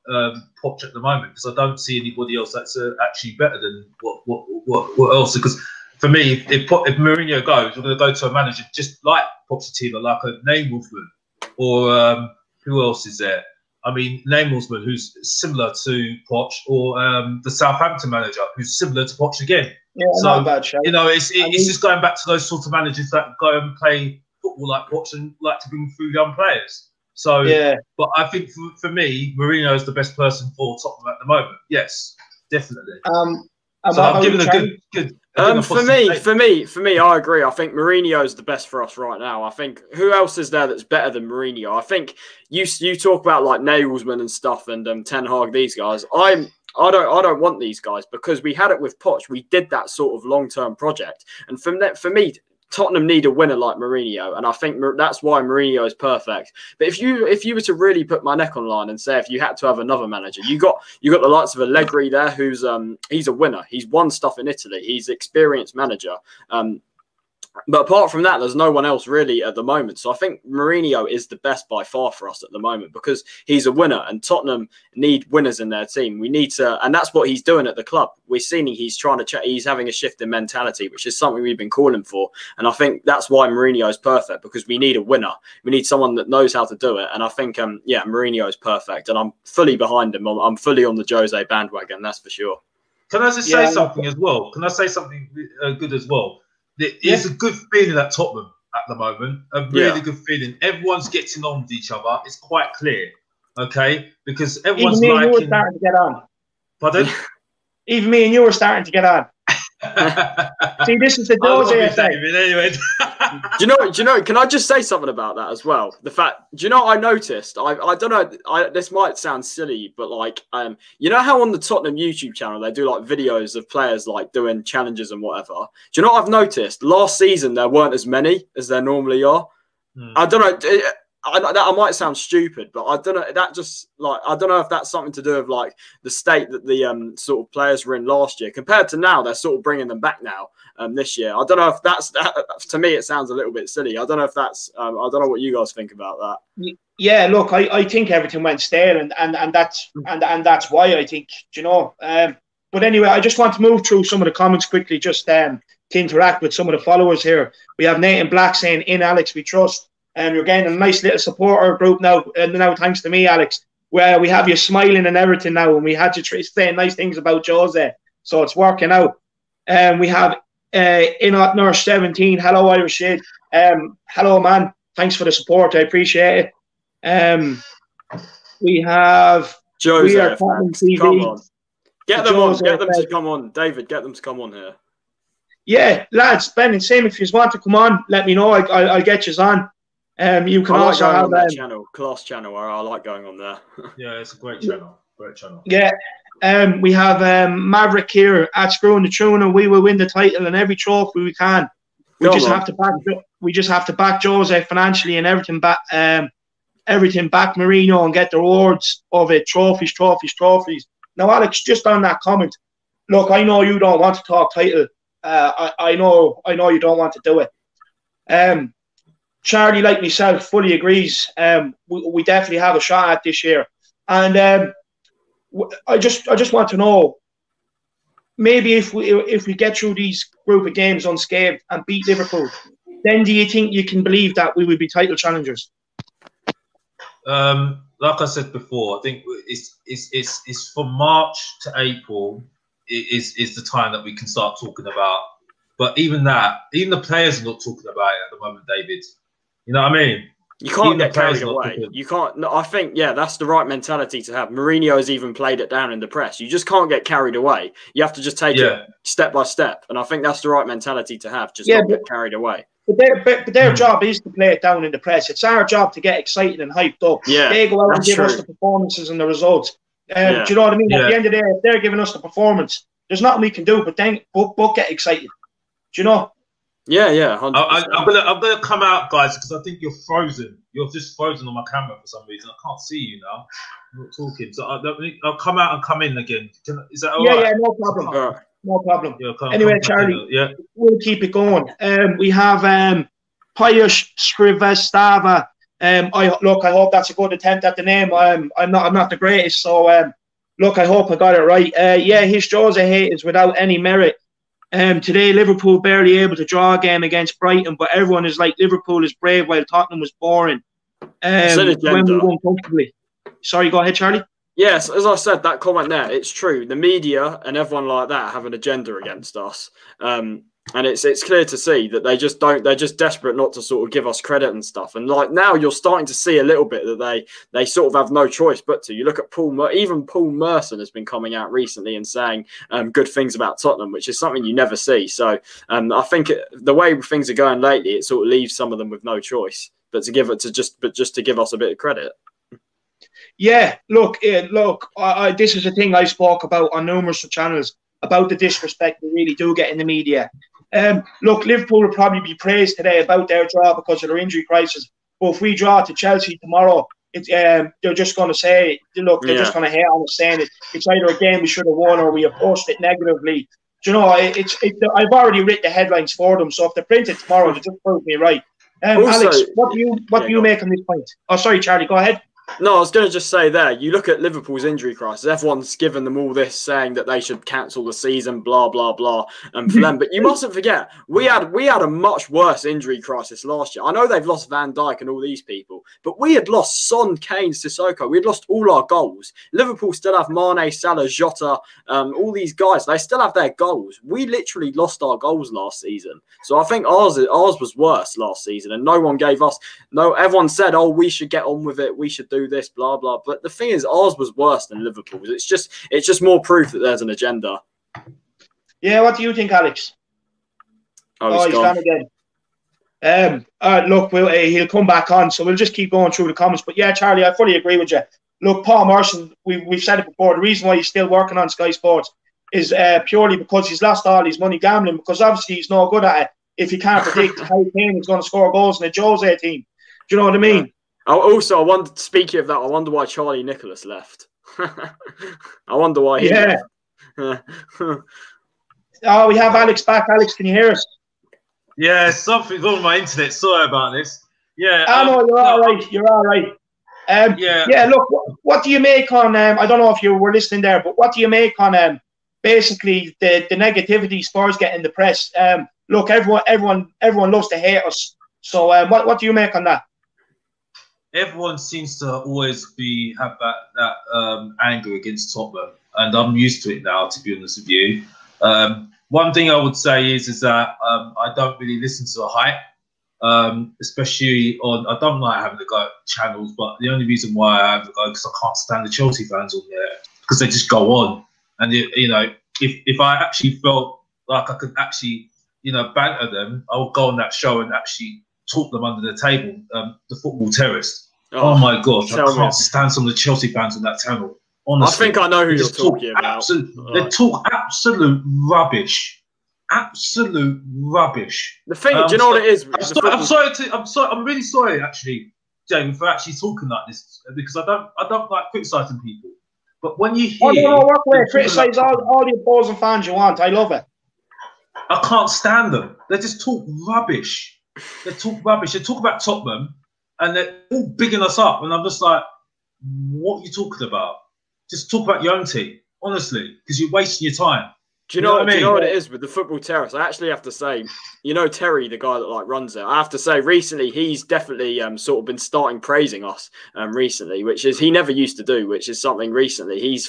Poch at the moment, because I don't see anybody else that's actually better than what else. Because for me, if Mourinho goes, we're going to go to a manager just like Pochettino, like a Nagelsmann, or who else is there? I mean, Nagelsmann, who's similar to Poch, or the Southampton manager, who's similar to Poch again. Yeah, so, not a bad show. You know, it's just going back to those sorts of managers that go and play football like Poch and like to bring through young players. So, but I think for me, Mourinho is the best person for Tottenham at the moment. Yes, definitely. And So what I'm about giving you, a Charlie? good. For me, I agree. I think Mourinho is the best for us right now. I think who else is there that's better than Mourinho? I think you talk about like Nagelsmann and stuff and Ten Hag, these guys. I don't want these guys because we had it with Poch. We did that sort of long-term project, and for me, Tottenham need a winner like Mourinho, and I think that's why Mourinho is perfect. But if you were to really put my neck on line and say if you had to have another manager, you got the likes of Allegri there, who's he's a winner. He's won stuff in Italy. He's an experienced manager. But apart from that, there's no one else really at the moment. So I think Mourinho is the best by far for us at the moment because he's a winner and Tottenham need winners in their team. We need to, and that's what he's doing at the club. We're seeing he's trying to he's having a shift in mentality, which is something we've been calling for. And I think that's why Mourinho is perfect because we need a winner. We need someone that knows how to do it. And I think, Mourinho is perfect. And I'm fully behind him. I'm fully on the Jose bandwagon, that's for sure. Can I just say something as well? Can I say something good as well? It's a good feeling at Tottenham at the moment. A really good feeling. Everyone's getting on with each other. It's quite clear, okay? Because everyone's Even me and you were liking. starting to get on. Pardon? Even me and you were starting to get on. See, this is the Jose effect. Anyway. Do you know? Can I just say something about that as well? The fact, do you know what I noticed? I don't know. This might sound silly, but like, you know how on the Tottenham YouTube channel they do like videos of players like doing challenges and whatever. Do you know what I've noticed? Last season there weren't as many as there normally are. I don't know. I might sound stupid, but I don't know. That just like I don't know if that's something to do with like the state that the sort of players were in last year compared to now. They're sort of bringing them back now this year. I don't know if that's to me. It sounds a little bit silly. I don't know if that's. I don't know what you guys think about that. Yeah, look, I think everything went stale, and that's why I think you know. But anyway, I just want to move through some of the comments quickly, just to interact with some of the followers here. We have Nathan Black saying, "In Alex, we trust." You're getting a nice little supporter group now. Now, thanks to me, Alex, where we have you smiling and everything now, and we had you saying nice things about Jose, so it's working out. We have Inot Nurse 17. Hello, Irish Shade. Hello, man. Thanks for the support. I appreciate it. We have Jose. We are Tottenham TV. Come on, get them on. Get them to come on, David. Get them to come on here. Yeah, lads. Ben, same if you want to come on, let me know. I'll get you on. You can also have on that channel, class channel. I like going on there. Yeah, it's a great channel. Great channel. Yeah. We have Maverick here at Screwing the Tuna. We will win the title and every trophy we can. We just have to back Jose financially and everything back Mourinho and get the rewards of it. Trophies. Now, Alex, just on that comment, look, I know you don't want to talk title. I know you don't want to do it. Charlie, like myself, fully agrees. We definitely have a shot at this year, and I just want to know, maybe if we get through these group of games unscathed and beat Liverpool, then do you think you can believe that we will be title challengers? Like I said before, I think it's from March to April is the time that we can start talking about. But even the players are not talking about it at the moment, David. You know what I mean? You can't get carried away. You can't. No, I think, that's the right mentality to have. Mourinho has even played it down in the press. You just can't get carried away. You have to just take it step by step. And I think that's the right mentality to have. Just not get carried away. But their job is to play it down in the press. It's our job to get excited and hyped up. Yeah, they go out and give us the performances and the results. Do you know what I mean? At the end of the day, if they're giving us the performance, there's nothing we can do but get excited. Do you know? Yeah, 100%. I'm gonna come out, guys, because I think you're frozen. You're just frozen on my camera for some reason. I can't see you now. I'm not talking, so I'll come out and come in again. Is that all right? Yeah, no problem. No problem. Yeah, anyway, Charlie, we'll keep it going. We have Poch Srivastava. I hope that's a good attempt at the name. I'm not the greatest, so I hope I got it right. His Jose hate is without any merit. Today, Liverpool barely able to draw a game against Brighton, but everyone is like Liverpool is brave while Tottenham was boring. When we won comfortably. Sorry, go ahead, Charlie. Yes, as I said, that comment there, it's true. The media and everyone like that have an agenda against us. And it's clear to see that they just don't. They're just desperate not to sort of give us credit and stuff. And like now, you're starting to see a little bit that they sort of have no choice but to. You look at even Paul Merson has been coming out recently and saying good things about Tottenham, which is something you never see. So I think the way things are going lately, it sort of leaves some of them with no choice but to give us a bit of credit. Yeah, look. This is a thing I spoke about on numerous channels about the disrespect they really do get in the media. Look, Liverpool will probably be praised today about their draw because of their injury crisis. But if we draw to Chelsea tomorrow, they're just going to say, look, they're just going to hate on us, saying it's either a game we should have won or we approached it negatively. Do you know, I've already written the headlines for them, so if they're printed tomorrow, they just prove me right. Also, Alex, what do you make on this point? Oh, sorry, Charlie, go ahead. No, I was going to just say there, you look at Liverpool's injury crisis, everyone's given them all this saying that they should cancel the season, blah, blah, blah, and for them. But you mustn't forget, we had a much worse injury crisis last year. I know they've lost Van Dijk and all these people, but we had lost Son, Kane, Sissoko. We had lost all our goals. Liverpool still have Mane, Salah, Jota, all these guys. They still have their goals. We literally lost our goals last season. So I think ours was worse last season, and everyone said, oh, we should get on with it. We should do this, blah blah. But the thing is, ours was worse than Liverpool's. It's just more proof that there's an agenda. Yeah, what do you think, Alex? Oh, he's gone again. Look, he'll come back on, so we'll just keep going through the comments. But yeah, Charlie, I fully agree with you. Look, Paul Merson, we've said it before. The reason why he's still working on Sky Sports is purely because he's lost all his money gambling. Because obviously he's no good at it if he can't predict how Kane is going to score goals in a Jose team. Do you know what I mean? Also, speaking of that, I wonder why Charlie Nicholas left. I wonder why he left. Oh, we have Alex back. Alex, can you hear us? Yeah, something's on my internet. Sorry about this. Yeah. No, you're all right. You're all right. Yeah. Look, what do you make on? I don't know if you were listening there, but what do you make on basically the negativity Spurs get in the press? Look, everyone loves to hate us. So, what do you make on that? Everyone seems to always have that anger against Tottenham, and I'm used to it now, to be honest with you. One thing I would say is that I don't really listen to the hype, especially on. I don't like having to go at channels, but the only reason why I have to go because I can't stand the Chelsea fans on there because they just go on. And if I actually felt like I could actually banter them, I would go on that show and actually talk them under the table. The Football Terrace. Oh my gosh, I can't stand some of the Chelsea fans on that channel. Honestly, I think I know who you're talking about. They talk absolute rubbish. Absolute rubbish. The thing, do you know what it is? I'm really sorry, actually, Jamie, for actually talking like this because I don't like criticising people. But when you hear, criticise all the opposing fans you want. I love it. I can't stand them. They just talk rubbish. They talk rubbish. They talk about Tottenham, and they're all bigging us up. And I'm just like, what are you talking about? Just talk about your own team, honestly, because you're wasting your time. Do you know what I mean? Do you know what it is with the Football Terrace? I actually have to say, Terry, the guy that runs it. I have to say, recently he's definitely sort of been starting praising us recently, which is he never used to do, which is something recently he's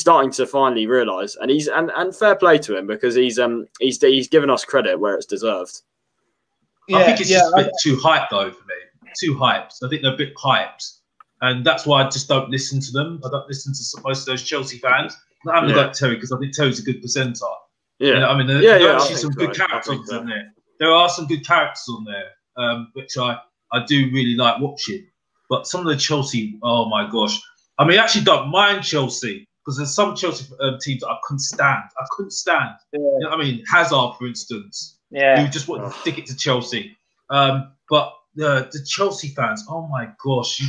starting to finally realise, and fair play to him because he's given us credit where it's deserved. Yeah, I think it's just a bit too hyped though for me. Too hyped. I think they're a bit hyped. And that's why I just don't listen to them. I don't listen to most of those Chelsea fans. Not having to go to Terry because I think Terry's a good presenter. Yeah. There are actually some good characters on there. There are some good characters on there, which I do really like watching. But some of the Chelsea, oh my gosh. I mean, I actually don't mind Chelsea because there's some Chelsea teams that I couldn't stand. Yeah. You know what I mean? Hazard, for instance. Yeah. Who just wanted to stick it to Chelsea. But the Chelsea fans, oh my gosh.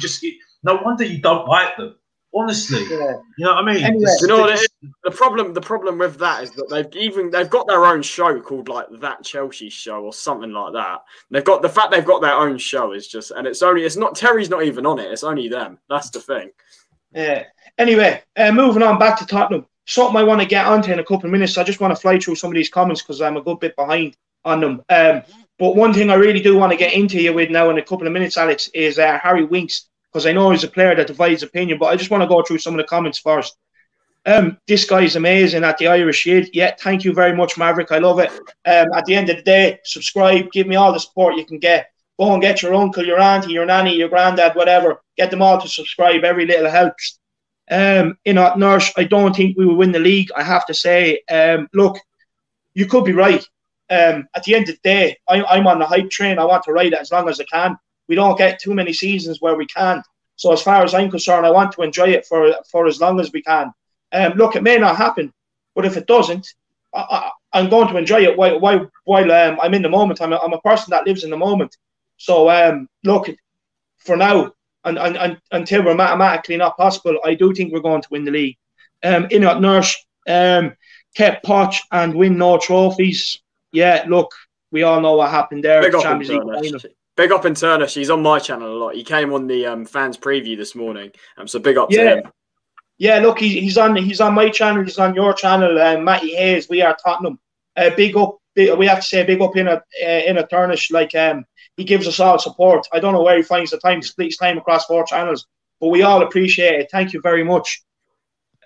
No wonder you don't like them. Honestly, you know what I mean? Anyway, you know what it is? The problem with that is that they've got their own show called like That Chelsea Show or something like that. They've got their own show is just, and it's not Terry's not even on it. It's only them. That's the thing. Yeah. Anyway, moving on back to Tottenham. Something I want to get onto in a couple of minutes. I just want to fly through some of these comments because I'm a good bit behind on them. But one thing I really do want to get into you with now in a couple of minutes, Alex, is Harry Winks. Because I know he's a player that divides opinion, but I just want to go through some of the comments first. This guy's amazing at the Irish Shield. Yeah, thank you very much, Maverick. I love it. At the end of the day, subscribe. Give me all the support you can get. Go and get your uncle, your auntie, your nanny, your granddad, whatever. Get them all to subscribe. Every little helps. Nurse, I don't think we will win the league. I have to say, look, you could be right. At the end of the day, I'm on the hype train. I want to ride it as long as I can. We don't get too many seasons where we can't. So as far as I'm concerned, I want to enjoy it for as long as we can. Look, it may not happen, but if it doesn't, I'm going to enjoy it while I'm in the moment. I'm a person that lives in the moment. So, look, for now, until we're mathematically not possible, I do think we're going to win the league. Nurse kept poch and win no trophies. Yeah, look, we all know what happened there. Big up in Turner. He's on my channel a lot. He came on the fans preview this morning. So big up to him. Yeah, look, he's on my channel. He's on your channel. Matty Hayes, we are Tottenham. Big up. We have to say big up in a Turnish. Like he gives us all support. I don't know where he finds the time to split his time across 4 channels, but we all appreciate it. Thank you very much.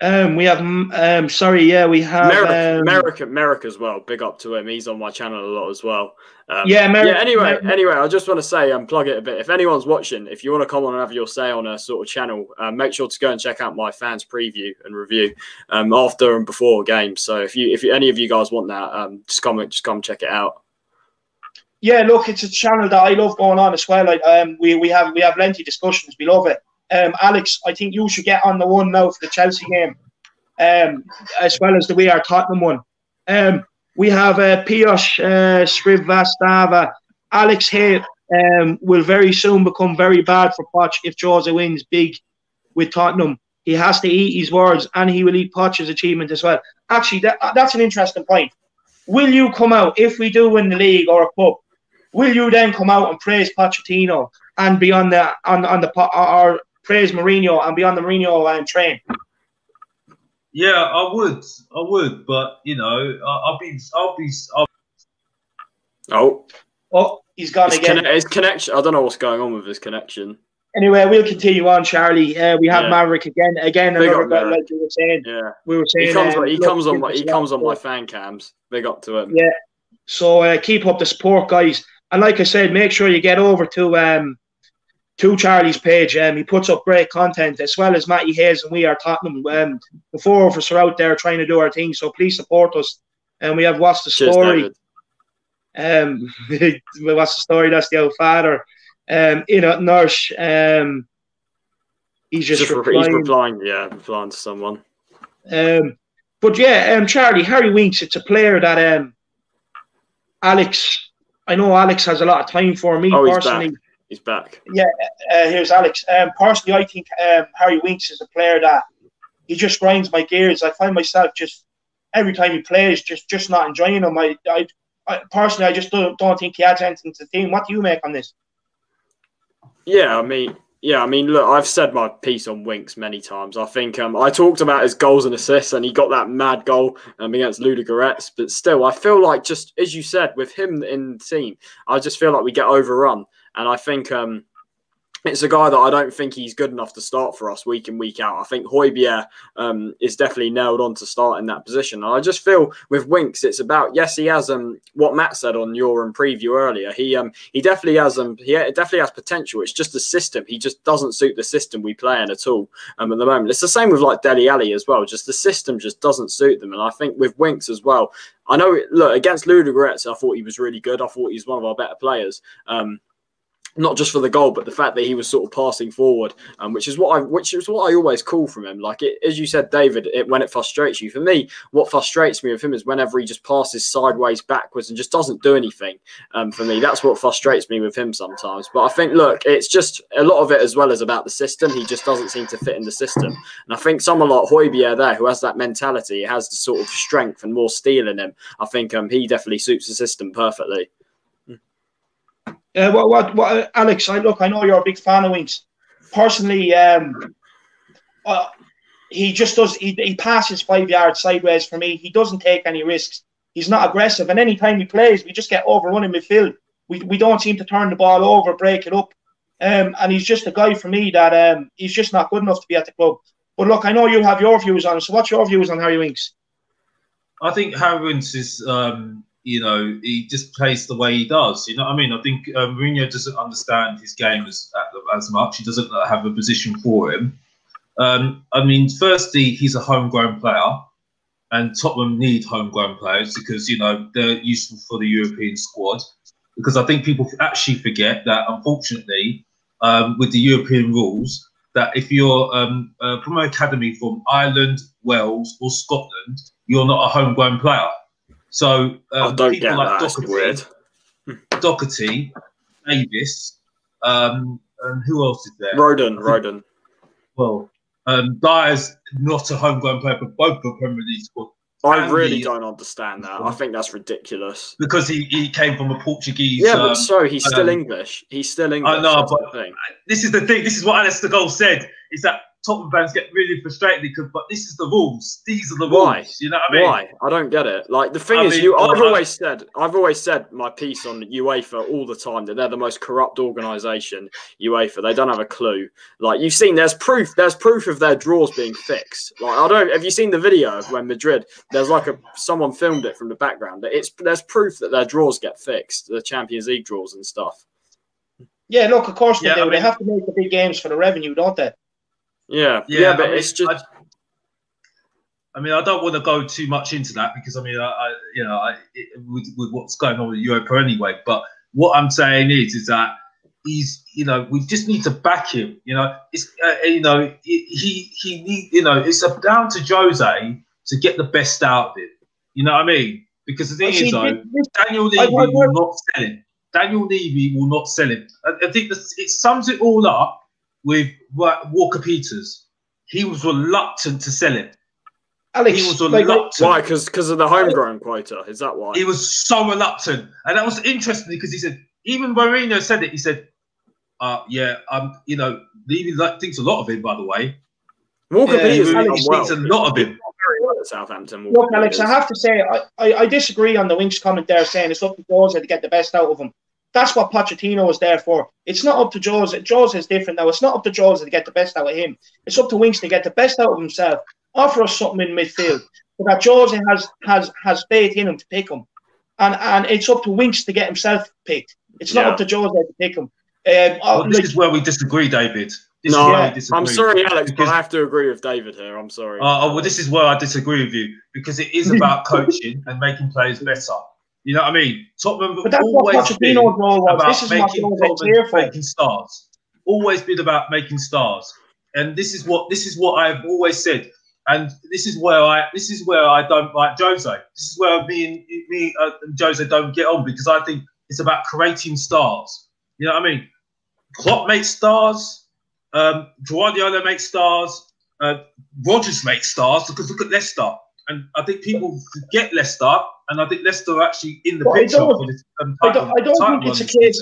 We have we have Merrick as well. Big up to him. He's on my channel a lot as well. Anyway, I just want to say, plug it a bit. If anyone's watching, if you want to come on and have your say on a sort of channel, make sure to go and check out my fans preview and review after and before games. So if any of you guys want that, just come check it out. Yeah, look, it's a channel that I love going on as well. Like we have lengthy discussions. We love it. Alex, I think you should get on the one now for the Chelsea game, as well as the We Are Tottenham one. We have Poch Srivastava. Alex Hay will very soon become very bad for Poch if Jose wins big with Tottenham. He has to eat his words, and he will eat Poch's achievement as well. Actually, that's an interesting point. Will you come out, if we do win the league or a cup, will you then come out and praise Pochettino and be on the or praise Mourinho and be on the Mourinho train? Yeah, I would, but you know, I'll be. Oh, he's gone again. His connection. I don't know what's going on with his connection. Anyway, we'll continue on, Charlie. We have Maverick again. Another guy, like you were saying. Yeah, we were saying he comes on my fan cams. Big up to him. Yeah. So keep up the support, guys. And like I said, make sure you get over to Charlie's page. He puts up great content, as well as Matty Hayes and We Are Tottenham. The 4 of us are out there trying to do our thing, so please support us. And we have What's the Story. What's the story? That's the old father. Nurse. He's just replying to someone. But yeah, Charlie, Harry Winks, it's a player that Alex. I know Alex has a lot of time for me personally. He's back. Yeah, here's Alex. Personally, I think Harry Winks is a player that he just grinds my gears. I find myself just every time he plays, just not enjoying him. I personally, I just don't think he adds anything to the team. What do you make on this? Yeah, I mean, look, I've said my piece on Winks many times. I think I talked about his goals and assists, and he got that mad goal against Ludogorets. But still, I feel like, just as you said, with him in the team, I just feel like we get overrun. And I think it's a guy that I don't think he's good enough to start for us week in, week out. I think Højbjerg is definitely nailed on to start in that position. And I just feel with Winks, it's about, yes, he has what Matt said on your preview earlier. He definitely has potential. It's just the system. He just doesn't suit the system we play in at all at the moment. It's the same with like Dele Alli as well. Just the system just doesn't suit them. And I think with Winks as well, I know, look, against Ludogorets, I thought he was really good. I thought he was one of our better players. Not just for the goal, but the fact that he was sort of passing forward, which is what I always call from him. Like as you said, David, when it frustrates you. For me, what frustrates me with him is whenever he just passes sideways, backwards, and just doesn't do anything. For me, that's what frustrates me with him sometimes. But I think, look, it's just a lot of it as well as about the system. He just doesn't seem to fit in the system. And I think someone like Højbjerg there, who has that mentality, has the sort of strength and more steel in him. I think he definitely suits the system perfectly. Alex, I know you're a big fan of Winks. Personally, he just does. He passes 5 yards sideways for me. He doesn't take any risks. He's not aggressive, and anytime he plays, we just get overrun in midfield. We don't seem to turn the ball over, break it up, and he's just a guy for me that he's just not good enough to be at the club. But look, I know you have your views on it. So what's your views on Harry Winks? I think Harry Winks is, you know, he just plays the way he does. You know what I mean? I think Mourinho doesn't understand his game as much. He doesn't have a position for him. I mean, firstly, he's a homegrown player, and Tottenham need homegrown players because, you know, they're useful for the European squad. Because I think people actually forget that, unfortunately, with the European rules, that if you're from an academy from Ireland, Wales, or Scotland, you're not a homegrown player. So people like Doherty, Davis, and who else is there? Roden. Well, Dyer's not a homegrown player for both the Premier League squad. I really don't understand that. I think that's ridiculous. Because he came from a Portuguese... Yeah, but so he's still English. He's still English. I know, but this is the thing. This is what Alistair Gold said, is that Tottenham fans get really frustrated because, but this is the rules. These are the rules. You know what I mean? Why? I don't get it. Like, the thing is, I've always said my piece on UEFA all the time that they're the most corrupt organisation, UEFA. They don't have a clue. Like, you've seen, there's proof of their draws being fixed. Like, have you seen the video of when Madrid, there's like someone filmed it from the background. There's proof that their draws get fixed, the Champions League draws and stuff. Yeah, look, of course they do. They have to make the big games for the revenue, don't they? Yeah, but I mean, it's just. I mean, I don't want to go too much into that because I mean, with what's going on with Europa anyway. But what I'm saying is that he's, you know, we just need to back him. You know, it's, you know, he need, you know, it's down to Jose to get the best out of it. You know what I mean? Because the thing is, though, Daniel Levy will not sell him. Daniel Levy will not sell him. I think it sums it all up with Walker Peters. He was reluctant to sell him. Alex, he was reluctant. Why? Because of the homegrown quota? Is that why? He was so reluctant. And that was interesting because he said, even Mourinho said it, he said, you know, Levy thinks a lot of him, by the way. Walker Peters thinks a lot of him. Very well at Southampton. Look, Alex, I have to say, I disagree on the Winks comment there saying it's up to Jose to get the best out of him. That's what Pochettino is there for. It's not up to Jose. Jose is different now. It's not up to Jose to get the best out of him. It's up to Winks to get the best out of himself. Offer us something in midfield so that Jose has faith in him to pick him. And it's up to Winks to get himself picked. It's not up to Jose to pick him. This is where we disagree, David. I'm sorry, Alex, but I have to agree with David here. I'm sorry. Well, this is where I disagree with you because it is about coaching and making players better. You know what I mean? Tottenham have always been about making stars. Always been about making stars, and this is what I've always said. And this is where I don't like Jose. This is where me and Jose don't get on because I think it's about creating stars. You know what I mean? Klopp makes stars. Guardiola makes stars. Rodgers makes stars because look at Leicester. And I think people forget Leicester, and I think Leicester are actually in the picture for this. I don't think it's a case.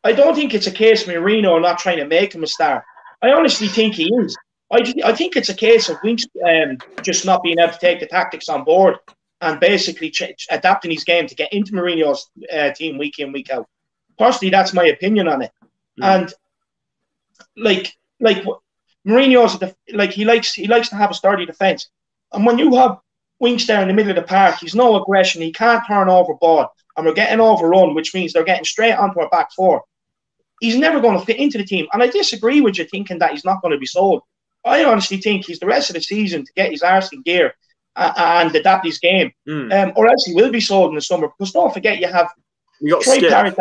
I don't think it's a case of Mourinho not trying to make him a star. I honestly think he is. I think it's a case of Winks just not being able to take the tactics on board and basically adapting his game to get into Mourinho's team week in, week out. Personally, that's my opinion on it. And like Mourinho's he likes to have a sturdy defence. And when you have Winks there in the middle of the park, he's no aggression. He can't turn over ball. And we're getting overrun, which means they're getting straight onto our back four. He's never going to fit into the team. And I disagree with you thinking that he's not going to be sold. I honestly think he's the rest of the season to get his arse in gear and adapt his game. Or else he will be sold in the summer. Because don't forget, you have Troy Parrott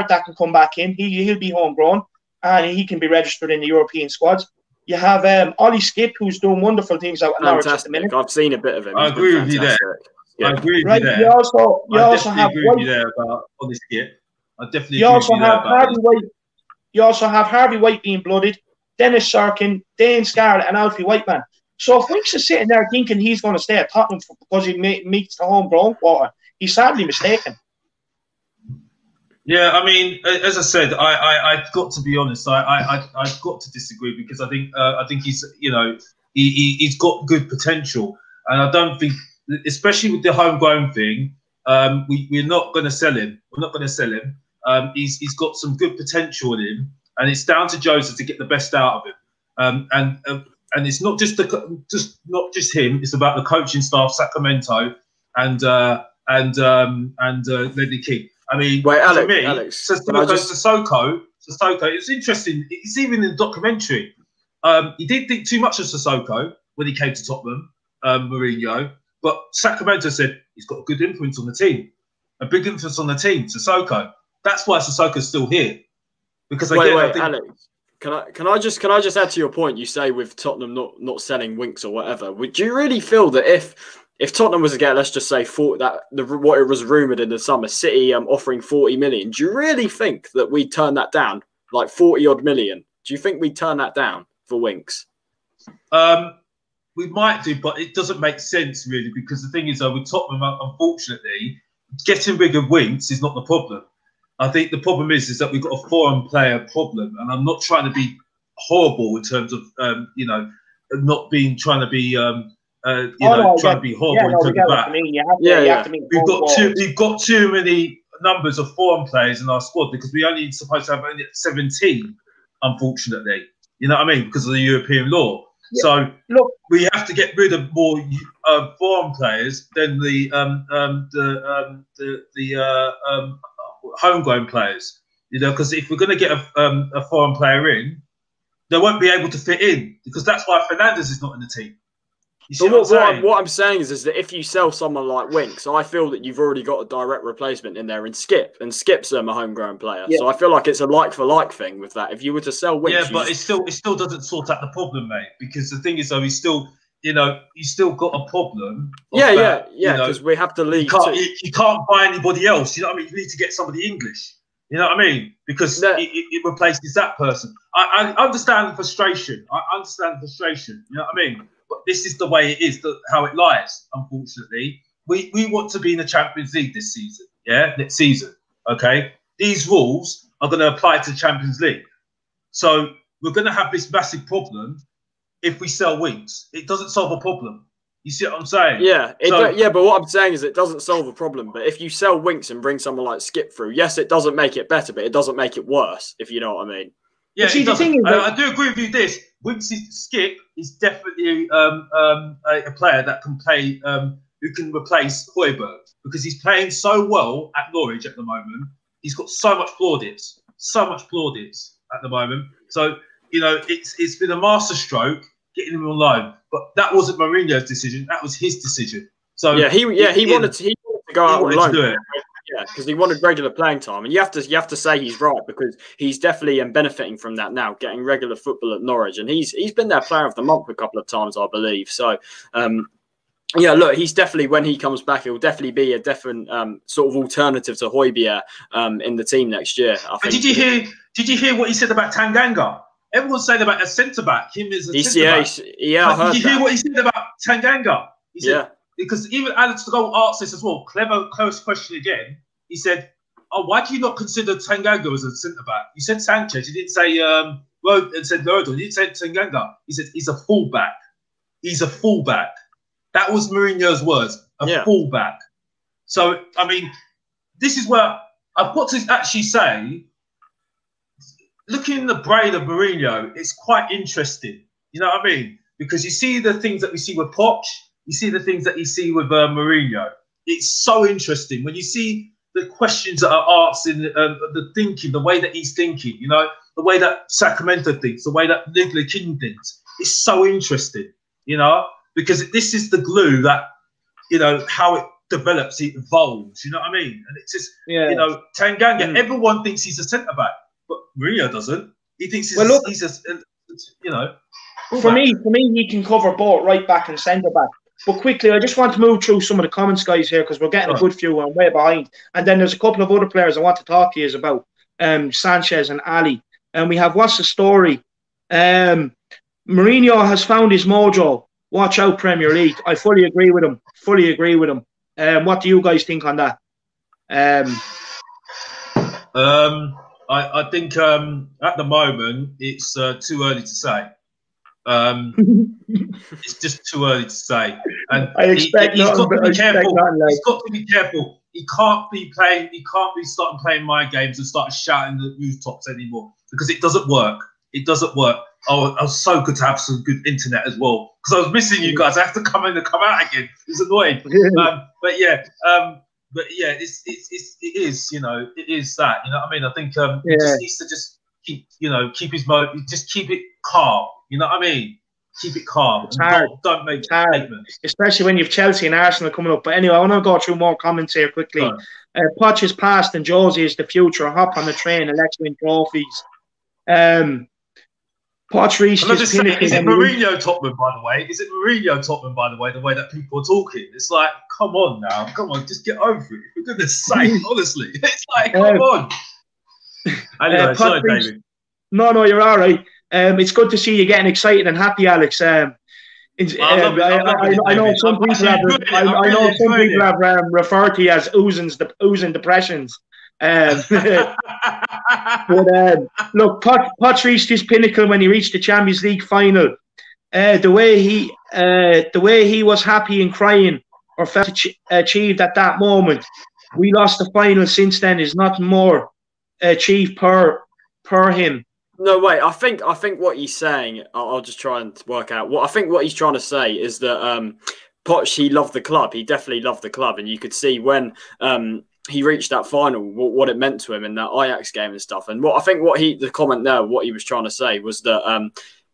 that can come back in. He'll be homegrown. And he can be registered in the European squads. You have Ollie Skip, who's doing wonderful things out in Norwich at the minute. I've seen a bit of him. I agree with you there. I agree with you there. You also have White there about Ollie Skip. I definitely agree with you there about Harvey White. You also have Harvey White being blooded, Dennis Sirkin, Dane Scarlett, and Alfie Whiteman. So if Winks is sitting there thinking he's going to stay at Tottenham because he meets the homegrown quarter, he's sadly mistaken. Yeah, I mean, as I said, I've got to be honest. I've got to disagree because I think he's, you know, he's got good potential, and I don't think, especially with the homegrown thing, we're not going to sell him. We're not going to sell him. He's got some good potential in him, and it's down to Jose to get the best out of him. And and it's not just not just him. It's about the coaching staff, Sacramento, and Ledley King. I mean, wait, for me, Sissoko. Sissoko. It's interesting. It's even in the documentary. He didn't think too much of Sissoko when he came to Tottenham, Mourinho. But Sacramento said he's got a good influence on the team, a big influence on the team. Sissoko. That's why Sissoko's still here. Because Alex, can I just add to your point? You say with Tottenham not selling Winks or whatever. Would you really feel that if Tottenham was to get, let's just say, what it was rumoured in the summer, City offering 40 million, do you really think that we'd turn that down, like 40 odd million? Do you think we'd turn that down for Winks? We might do, but it doesn't make sense really, because the thing is, with Tottenham, unfortunately, getting rid of Winks is not the problem. I think the problem is that we've got a foreign player problem, and I'm not trying to be horrible in terms of trying to be horrible in terms of that. We've got too many numbers of foreign players in our squad, because we only supposed to have only 17, unfortunately. You know what I mean? Because of the European law. Yeah. So look, we have to get rid of more foreign players than the homegrown players. You know, because if we're going to get a foreign player in, they won't be able to fit in, because that's why Fernandes is not in the team. But what I'm saying is that if you sell someone like Winks, I feel that you've already got a direct replacement in there in Skip, and Skip's a homegrown player. Yeah. So I feel like it's a like-for-like thing with that. If you were to sell Winks... Yeah, but it still doesn't sort out the problem, mate, because the thing is, though, he's still got a problem. Yeah, because we have to leave. You can't buy anybody else, you know what I mean? You need to get somebody English, you know what I mean? Because it replaces that person. I understand the frustration. You know what I mean? But this is the way it is, how it lies, unfortunately. We want to be in the Champions League this season, next season, okay? These rules are going to apply to the Champions League. So we're going to have this massive problem if we sell Winks. It doesn't solve a problem. You see what I'm saying? Yeah, but what I'm saying is it doesn't solve a problem. But if you sell Winks and bring someone like Skip through, yes, it doesn't make it better, but it doesn't make it worse, if you know what I mean. Yeah, the thing is, I do agree with you. Skip is definitely a player that can play, who can replace Højbjerg, because he's playing so well at Norwich at the moment. He's got so much plaudits at the moment. So you know, it's been a masterstroke getting him on loan, but that wasn't Mourinho's decision. That was his decision. So he wanted to go out on loan. Yeah, because he wanted regular playing time, and you have to say he's right, because he's definitely benefiting from that now, getting regular football at Norwich, and he's been their player of the month a couple of times, I believe. So, yeah, look, he's definitely, when he comes back, he'll definitely be a different sort of alternative to Højbjerg in the team next year. But did you hear what he said about Tanganga? Everyone's saying about a centre back, him as a centre back. Yeah, I heard did you hear what he said about Tanganga? He said, because even Alex to go ask this as well, close question again. He said, "Oh, why do you not consider Tanganga as a centre back? You said Sanchez. You didn't say Rodon. You didn't say Tanganga. He said he's a fullback. He's a fullback. That was Mourinho's words. A fullback. So I mean, this is where I've got to actually say, looking in the brain of Mourinho, it's quite interesting. You know what I mean? Because you see the things that we see with Poch. You see the things that you see with Mourinho. It's so interesting when you see the questions that are asked in the thinking, the way that he's thinking, you know, the way that Sacramento thinks, the way that Ledley King thinks. It's so interesting, you know, because this is the glue that, you know, how it develops, it evolves, you know what I mean? And it's just, you know, Tanganga, everyone thinks he's a centre-back, but Mourinho doesn't. He thinks he's a, you know. For me, he can cover both right back and centre back. But quickly, I just want to move through some of the comments, guys, here, because we're getting a good few and way behind. And then there's a couple of other players I want to talk to you about, Sanchez and Ali. And we have, what's the story? Mourinho has found his mojo. Watch out, Premier League. I fully agree with him. What do you guys think on that? I think at the moment it's too early to say. It's just too early to say, and he's got to be careful. He's got to be careful. He can't be starting playing my games and start shouting the rooftops anymore, because it doesn't work. It doesn't work. oh, it was so good to have some good internet as well, because I was missing you guys. I have to come in and come out again. It's annoying. But yeah, it is, you know, it is that, you know what I mean? I think he just needs to just keep, you know, keep his just keep it calm. You know what I mean? Keep it calm. It's hard. Don't make statements. Especially when you've Chelsea and Arsenal coming up. But anyway, I want to go through more comments here quickly. Poch is past and Josie is the future. Hop on the train and let's win trophies. Poch reached his pinnacle. Is it Mourinho Tottenham, by the way? Is it Mourinho Tottenham, by the way, the way that people are talking? It's like, come on now. Come on, just get over it. For goodness sake, honestly. It's like, come on. Anyway, sorry, David. No, you're all right. It's good to see you getting excited and happy, Alex. I know some people have referred to you as oozing depressions. But look, Poch reached his pinnacle when he reached the Champions League final. The way he was happy and crying or felt achieved at that moment. We lost the final since then. Is nothing more achieved per him. No, wait. I think what he's saying. I'll just try and work out what I think. What he's trying to say is that Poch, he loved the club. He definitely loved the club, and you could see when he reached that final what it meant to him in that Ajax game and stuff. And what the comment there, what he was trying to say was that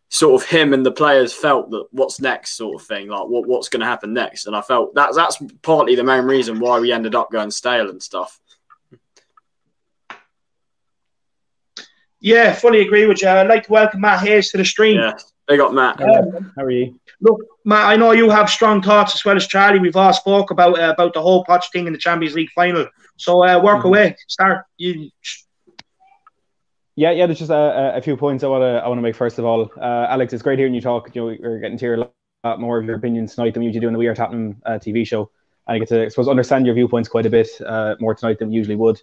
sort of him and the players felt that what's next sort of thing, like what's going to happen next. And I felt that's partly the main reason why we ended up going stale and stuff. Yeah, fully agree with you. I'd like to welcome Matt Hayes to the stream. Yeah, they got Matt. How are you? Look, Matt, I know you have strong thoughts as well as Charlie. We've all spoke about the whole Poch thing in the Champions League final. So work away. Start. Yeah. There's just a few points I want to make. First of all, Alex, it's great hearing you talk. You know, we're getting to hear a lot more of your opinions tonight than we usually do in the We Are Tottenham TV show. And I get to, I suppose, understand your viewpoints quite a bit more tonight than we usually would.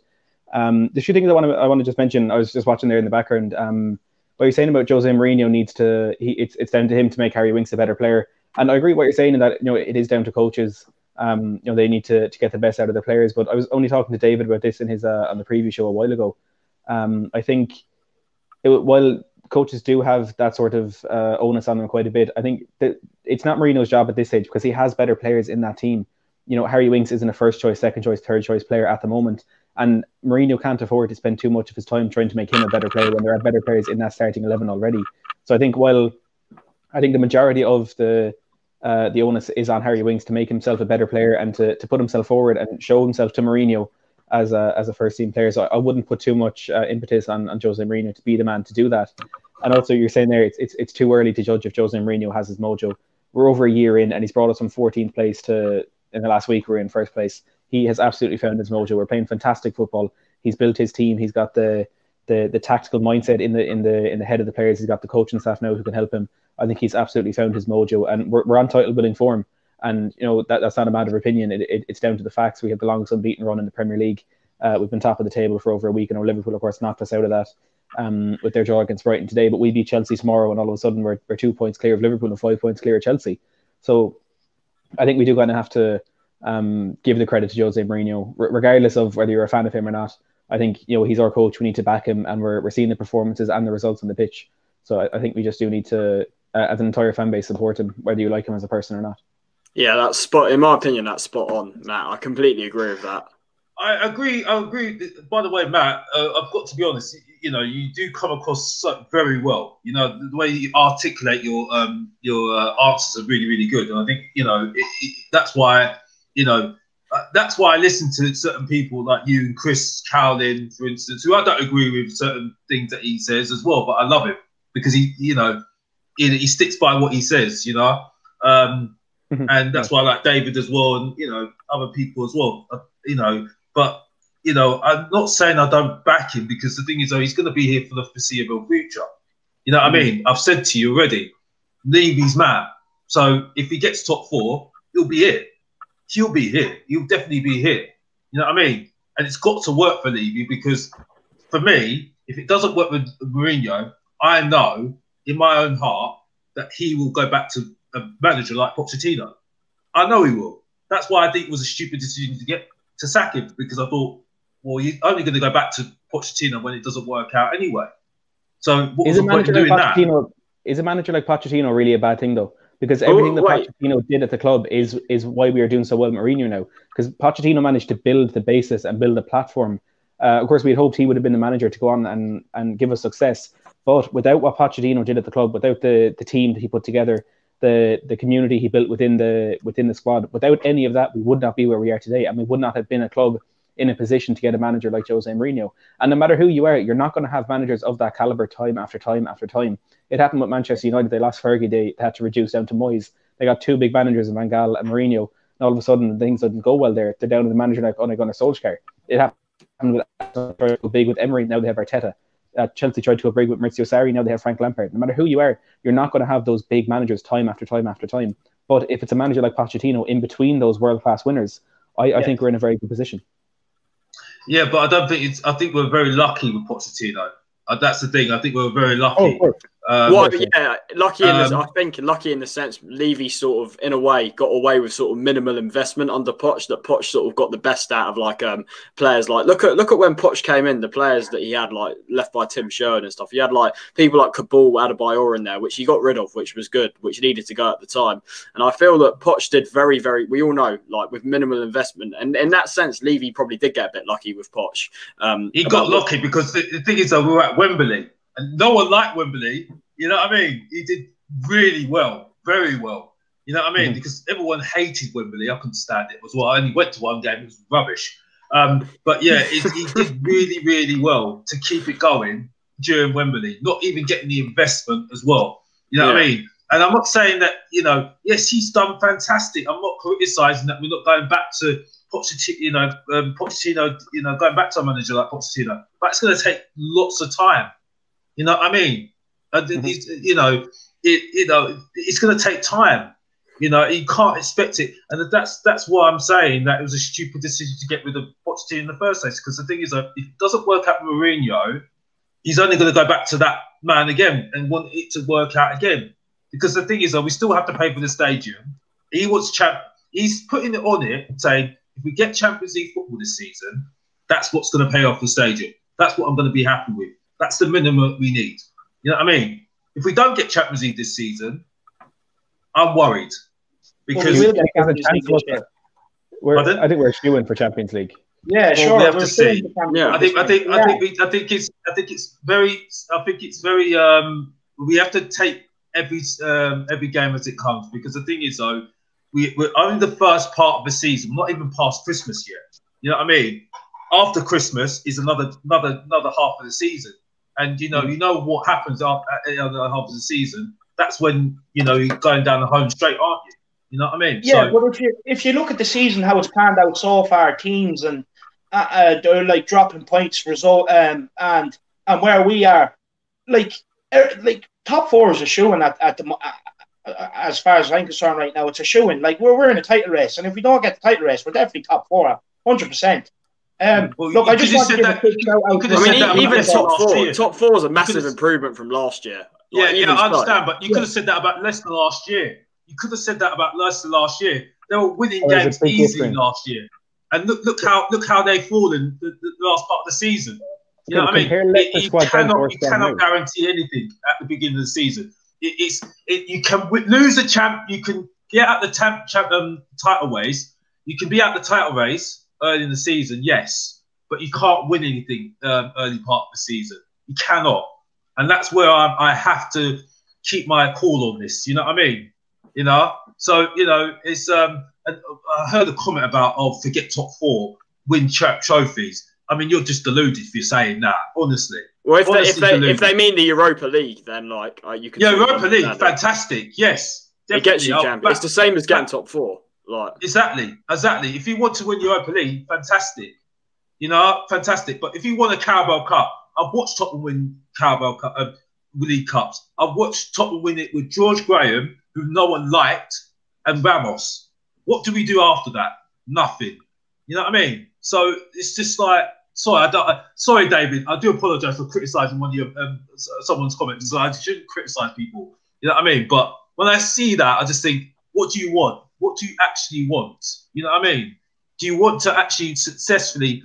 The few things I want to just mention. I was just watching there in the background. What you're saying about Jose Mourinho it's down to him to make Harry Winks a better player. And I agree with what you're saying in that, you know, it is down to coaches. You know, they need to get the best out of their players. But I was only talking to David about this in his on the preview show a while ago. I think while coaches do have that sort of onus on them quite a bit, I think that it's not Mourinho's job at this stage because he has better players in that team. You know, Harry Winks isn't a first choice, second choice, third choice player at the moment. And Mourinho can't afford to spend too much of his time trying to make him a better player when there are better players in that starting 11 already. So I think the majority of the onus is on Harry Winks to make himself a better player and to put himself forward and show himself to Mourinho as a first team player. So I wouldn't put too much impetus on Jose Mourinho to be the man to do that. And also you're saying there it's too early to judge if Jose Mourinho has his mojo. We're over a year in and he's brought us from 14th place to in the last week we're in first place. He has absolutely found his mojo. We're playing fantastic football. He's built his team. He's got the tactical mindset in the head of the players. He's got the coaching staff now who can help him. I think he's absolutely found his mojo, and we're on title building form. And you know that's not a matter of opinion. It's down to the facts. We have the longest unbeaten run in the Premier League. We've been top of the table for over a week, and our Liverpool, of course, knocked us out of that with their draw against Brighton today. But we beat Chelsea tomorrow, and all of a sudden we're 2 points clear of Liverpool and 5 points clear of Chelsea. So I think we do kind of have to give the credit to Jose Mourinho, regardless of whether you're a fan of him or not. I think, you know, he's our coach. We need to back him, and we're seeing the performances and the results on the pitch. So I think we just do need to, as an entire fan base, support him, whether you like him as a person or not. Yeah, that's spot. In my opinion, that's spot on, Matt. I completely agree with that. I agree. By the way, Matt, I've got to be honest. You know, you do come across very well. You know, the way you articulate your answers are really, really good. And I think, you know, that's why. You know, that's why I listen to certain people like you and Chris Cowlin, for instance, who I don't agree with certain things that he says as well, but I love him because he sticks by what he says, you know, and that's why I like David as well, and you know other people as well, you know. But you know, I'm not saying I don't back him because the thing is, though, he's going to be here for the foreseeable future. You know what I mean? I've said to you already, Levy's man. So if he gets top 4, he'll be here. He'll be here. He'll definitely be here. You know what I mean? And it's got to work for Levy because, for me, if it doesn't work with Mourinho, I know in my own heart that he will go back to a manager like Pochettino. I know he will. That's why I think it was a stupid decision to sack him, because I thought, well, you're only going to go back to Pochettino when it doesn't work out anyway. So what was the point in doing that? Is a manager like Pochettino really a bad thing though? Because everything that Pochettino did at the club is why we are doing so well with Mourinho now. Because Pochettino managed to build the basis and build a platform. Of course, we had hoped he would have been the manager to go on and give us success. But without what Pochettino did at the club, without the team that he put together, the community he built within the squad, without any of that, we would not be where we are today, and we would not have been a club in a position to get a manager like Jose Mourinho. And no matter who you are, you're not going to have managers of that caliber time after time after time. It happened with Manchester United. They lost Fergie. They had to reduce down to Moyes. They got two big managers in Van Gaal and Mourinho. And all of a sudden, things didn't go well there. They're down to the manager like Ole Gunnar Solskjaer. It happened with big with Emery. Now they have Arteta. Chelsea tried to go big with Maurizio Sarri. Now they have Frank Lampard. No matter who you are, you're not going to have those big managers time after time after time. But if it's a manager like Pochettino in between those world-class winners, I think we're in a very good position. Yeah, but I don't think it's. I think we're very lucky with Pochettino. That's the thing. I think we're very lucky. Lucky in this, I think lucky in the sense Levy sort of in a way got away with sort of minimal investment under Poch. That Poch sort of got the best out of like players like look at when Poch came in, the players that he had like left by Tim Sherwood and stuff. He had like people like Kabul, Adebayor in there, which he got rid of, which was good, which needed to go at the time. And I feel that Poch did very, very. We all know like with minimal investment, and in that sense, Levy probably did get a bit lucky with Poch. He got lucky because the thing is that we were at Wembley. And no one liked Wembley, you know what I mean? He did really well, very well. You know what I mean? Because everyone hated Wembley. I couldn't stand it as well. I only went to one game. It was rubbish. But yeah, he did really, really well to keep it going during Wembley, not even getting the investment as well. You know what I mean? And I'm not saying that, you know, yes, he's done fantastic. I'm not criticising that we're not going back to Pochettino, going back to a manager like Pochettino. But it's going to take lots of time. You know what I mean? It's going to take time. You know, you can't expect it. And that's why I'm saying that it was a stupid decision to get rid of Pochettino in the first place. Because the thing is, if it doesn't work out with Mourinho, he's only going to go back to that man again and want it to work out again. Because the thing is, we still have to pay for the stadium. He wants He's putting it on it, saying, if we get Champions League football this season, that's what's going to pay off the stadium. That's what I'm going to be happy with. That's the minimum we need. You know what I mean? If we don't get Champions League this season, I'm worried. Because I think we're shooing for Champions League. Yeah, sure. We have to see. Yeah, I think it's very. We have to take every game as it comes, because the thing is though, we're only the first part of the season. We're not even past Christmas yet. You know what I mean? After Christmas is another half of the season. And you know what happens after the other half of the season. That's when you're going down the home straight, aren't you? You know what I mean? Yeah, but if you look at the season, how it's panned out so far, teams and they're like dropping points result and where we are, like top four is a shoo-in at the as far as I'm concerned right now. It's a shoo-in. Like we're in a title race, and if we don't get the title race, we're definitely top four, 100%. Look, I just want to give a quick shout out. I mean, even top four is a massive improvement from last year. Like, yeah, I understand, but you could have said that about Leicester last year. You could have said that about Leicester last year. They were winning games easily last year, and look how they've fallen the last part of the season. You know what I mean? You cannot guarantee anything at the beginning of the season. You can lose a champ. You can get out the title race. You can be out the title race early in the season, yes, but you can't win anything early part of the season. You cannot, and that's where I have to keep my call on this. You know what I mean? So it's. I heard a comment about forget top four, win trophies. I mean, you're just deluded if you're saying that. Honestly. Well, if they mean the Europa League, then you can. Yeah, Europa League, fantastic. Yes, definitely. It gets you champion. It's the same as getting top four. Exactly. If you want to win Europa League, fantastic. Fantastic. But if you want a Carabao Cup, I've watched Tottenham win Carabao Cup, League Cups. I've watched Tottenham win it with George Graham, who no one liked, and Ramos. What do we do after that? Nothing. You know what I mean? So it's just like, sorry, David. I do apologise for criticising one of your someone's comments. I shouldn't criticise people. You know what I mean? But when I see that, I just think, what do you want? What do you actually want? You know what I mean? Do you want to actually successfully,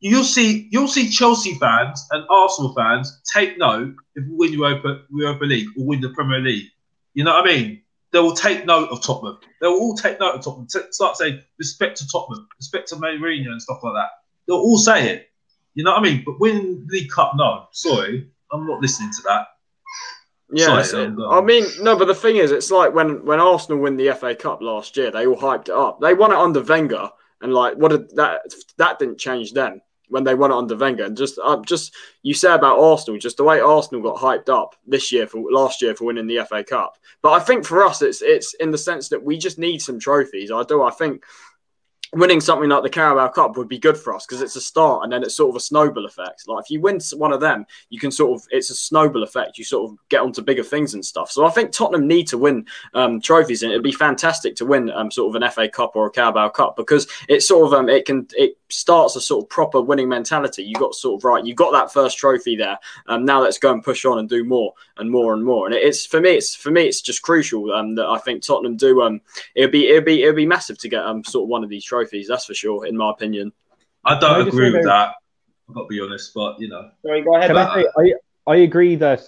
you'll see Chelsea fans and Arsenal fans take note if we win Europa League or win the Premier League. You know what I mean? They will take note of Tottenham. They will all take note of Tottenham. Start saying respect to Tottenham, respect to Mourinho and stuff like that. They'll all say it. You know what I mean? But win League Cup, no. Sorry, I'm not listening to that. Yeah, I mean, no, but the thing is, it's like when Arsenal win the FA Cup last year, they all hyped it up. They won it under Wenger, and like, what did that didn't change then when they won it under Wenger. And just you say about Arsenal, just the way Arsenal got hyped up last year for winning the FA Cup. But I think for us, it's in the sense that we just need some trophies. I think winning something like the Carabao Cup would be good for us because it's a start and then it's sort of a snowball effect. Like if you win one of them, you can it's a snowball effect. You sort of get onto bigger things and stuff. So I think Tottenham need to win trophies, and it'd be fantastic to win sort of an FA Cup or a Carabao Cup because it's sort of it starts a sort of proper winning mentality. You got sort of you got that first trophy there. Now let's go and push on and do more and more and more. And it's for me it's just crucial that I think Tottenham do. It'd be massive to get sort of one of these trophies. That's for sure, in my opinion. I don't agree with that. I've got to be honest, but you know. Sorry, go ahead. I agree that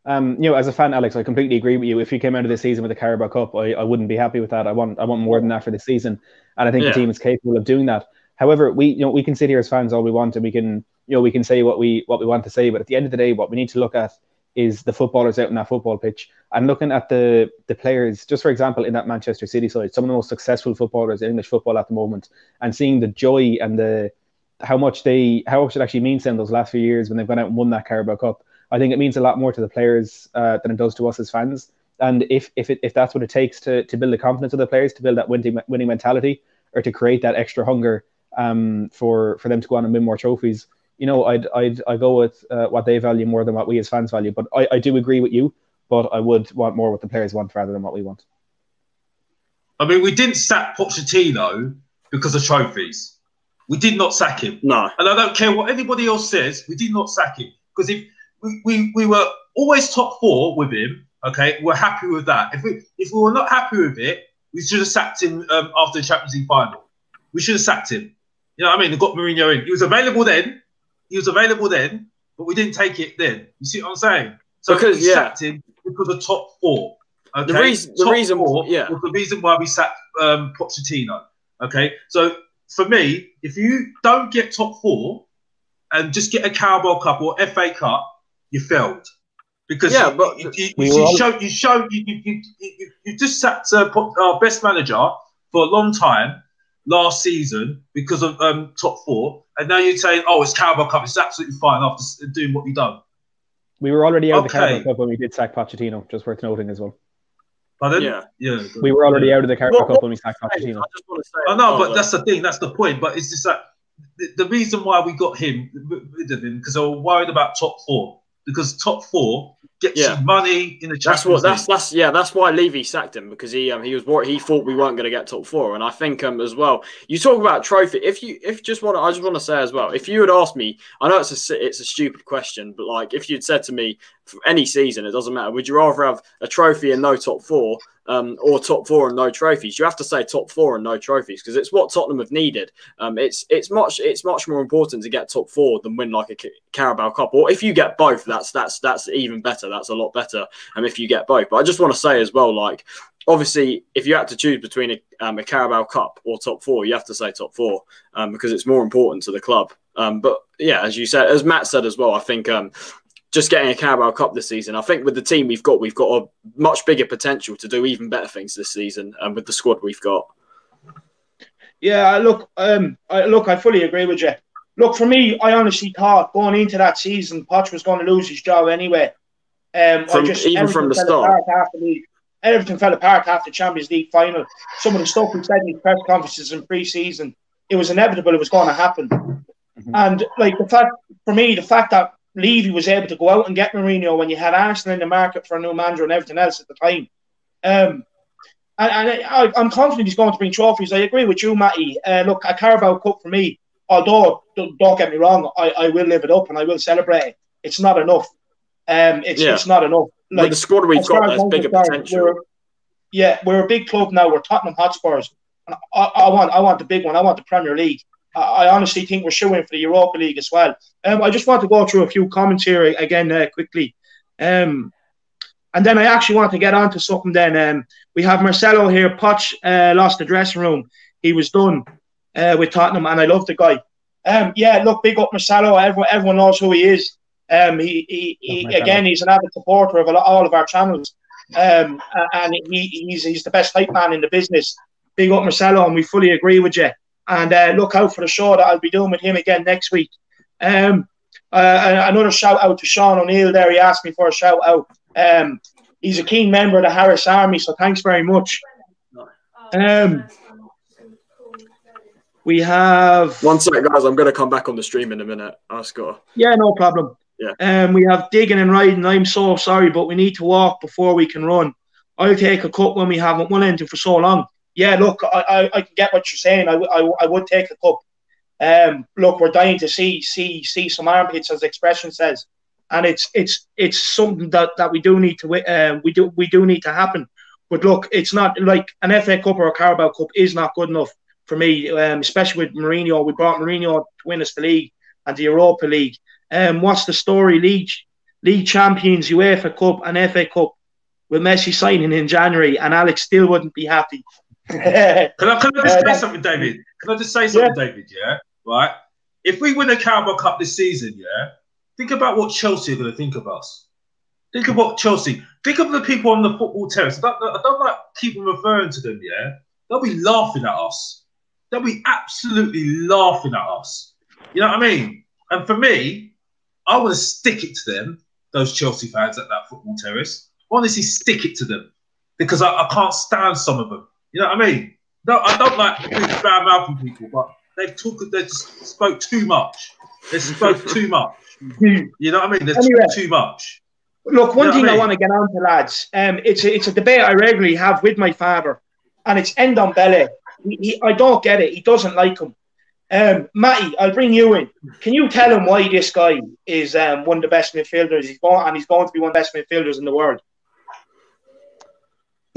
as a fan, Alex, I completely agree with you. If you came out of this season with the Carabao Cup, I wouldn't be happy with that. I want more than that for this season, and I think the team is capable of doing that. However, we can sit here as fans all we want, and we can say what we want to say. But at the end of the day, what we need to look at is the footballers out on that football pitch, and looking at the players. Just for example, in that Manchester City side, some of the most successful footballers in English football at the moment, and seeing the joy and how much it actually means to them those last few years when they've gone out and won that Carabao Cup. I think it means a lot more to the players than it does to us as fans. And if that's what it takes to build the confidence of the players, to build that winning mentality, or to create that extra hunger for them to go on and win more trophies, I'd go with what they value more than what we as fans value. But I do agree with you, but I would want more what the players want rather than what we want. I mean, we didn't sack Pochettino because of trophies. We did not sack him. No. And I don't care what anybody else says, we did not sack him. Because if we were always top four with him, okay, we're happy with that. If we were not happy with it, we should have sacked him after the Champions League final. We should have sacked him. You know what I mean? They got Mourinho in. He was available then, but we didn't take it then. You see what I'm saying? So we sacked him because of top four. Okay? The reason was the reason why we sacked Pochettino. Okay? So for me, if you don't get top four and just get a Carabao Cup or FA Cup, you failed. Because you just sacked our best manager for a long time last season because of top four, and now you're saying, "Oh, it's Carabao Cup; it's absolutely fine after doing what we've done." We were already out of the Carabao Cup when we did sack Pochettino. Just worth noting as well. Pardon? Yeah. We were already out of the Carabao Cup when we sacked Pochettino. I know, but that's the thing. That's the point. But it's just that the reason why we got rid of him because they were worried about top four. Because top four gets you money in the Champions League. That's why Levy sacked him, because he was worried. He thought we weren't going to get top four, and I think as well. You talk about trophy. I just want to say as well. If you had asked me, I know it's a stupid question, but like if you'd said to me for any season, it doesn't matter. Would you rather have a trophy and no top four? Or top four and no trophies? You have to say top four and no trophies because it's what Tottenham have needed. It's much more important to get top four than win like a Carabao Cup. Or if you get both, that's even better. That's a lot better. If you get both, but I just want to say as well, like obviously, if you had to choose between a Carabao Cup or top four, you have to say top four because it's more important to the club. But yeah, as you said, as Matt said as well, I think. Just getting a Carabao Cup this season, I think with the team we've got a much bigger potential to do even better things this season, with the squad we've got. Yeah, look, I fully agree with you. Look, for me, I honestly thought going into that season, Poch was going to lose his job anyway. From the start, everything fell apart after the Champions League final. Some of the stuff we said in the press conferences in pre-season, it was inevitable. It was going to happen, and like the fact that Levy was able to go out and get Mourinho when you had Arsenal in the market for a new manager and everything else at the time. I'm confident he's going to bring trophies. I agree with you, Matty. Look, a Carabao Cup for me, although, don't get me wrong, I will live it up and I will celebrate it. It's not enough. It's not enough. Like, with the squad we've got, there's bigger potential. We're a big club now. We're Tottenham Hotspurs. And I want the big one. I want the Premier League. I honestly think we're shooing for the Europa League as well. I just want to go through a few comments here again quickly. And then I actually want to get on to something then. We have Marcelo here. Poch lost the dressing room. He was done with Tottenham, and I love the guy. Yeah, look, big up Marcelo. Everyone knows who he is. He again, he's an avid supporter of all of our channels. And he's the best hype man in the business. Big up Marcelo, and we fully agree with you. And look out for the show that I'll be doing with him again next week. Another shout out to Sean O'Neill there. He asked me for a shout out. He's a keen member of the Harris Army, so thanks very much. We have... One sec, guys. I'm going to come back on the stream in a minute. Yeah, no problem. Yeah. We have digging and riding. I'm so sorry, but we need to walk before we can run. I'll take a cup when we haven't won anything for so long. Yeah, look, I can get what you're saying. I would take a cup. Look, we're dying to see some armpits, as the expression says, and it's something that we do need to we do need to happen. But look, it's not like an FA Cup or a Carabao Cup is not good enough for me, especially with Mourinho. We brought Mourinho to win us the league and the Europa League. What's the story? League champions, UEFA Cup and FA Cup, with Messi signing in January, and Alex still wouldn't be happy. Can I just say something, David? Can I just say something, David? Yeah, right. If we win a Carabao Cup this season, yeah, think about what Chelsea are going to think of us. Think about Chelsea. Think of the people on the football terrace. I don't like keep referring to them. Yeah, they'll be laughing at us. They'll be absolutely laughing at us. You know what I mean? And for me, I want to stick it to them. Those Chelsea fans at that football terrace. Honestly, stick it to them because I can't stand some of them. You know what I mean? No, I don't like bad mouthing people, but they just spoke too much. They spoke too much. You know what I mean? They talk too much. Look, one thing I want to get on to, lads. It's a debate I regularly have with my father, and it's Ndombele. I don't get it. He doesn't like him. Matty, I'll bring you in. Can you tell him why this guy is one of the best midfielders? He's going to be one of the best midfielders in the world.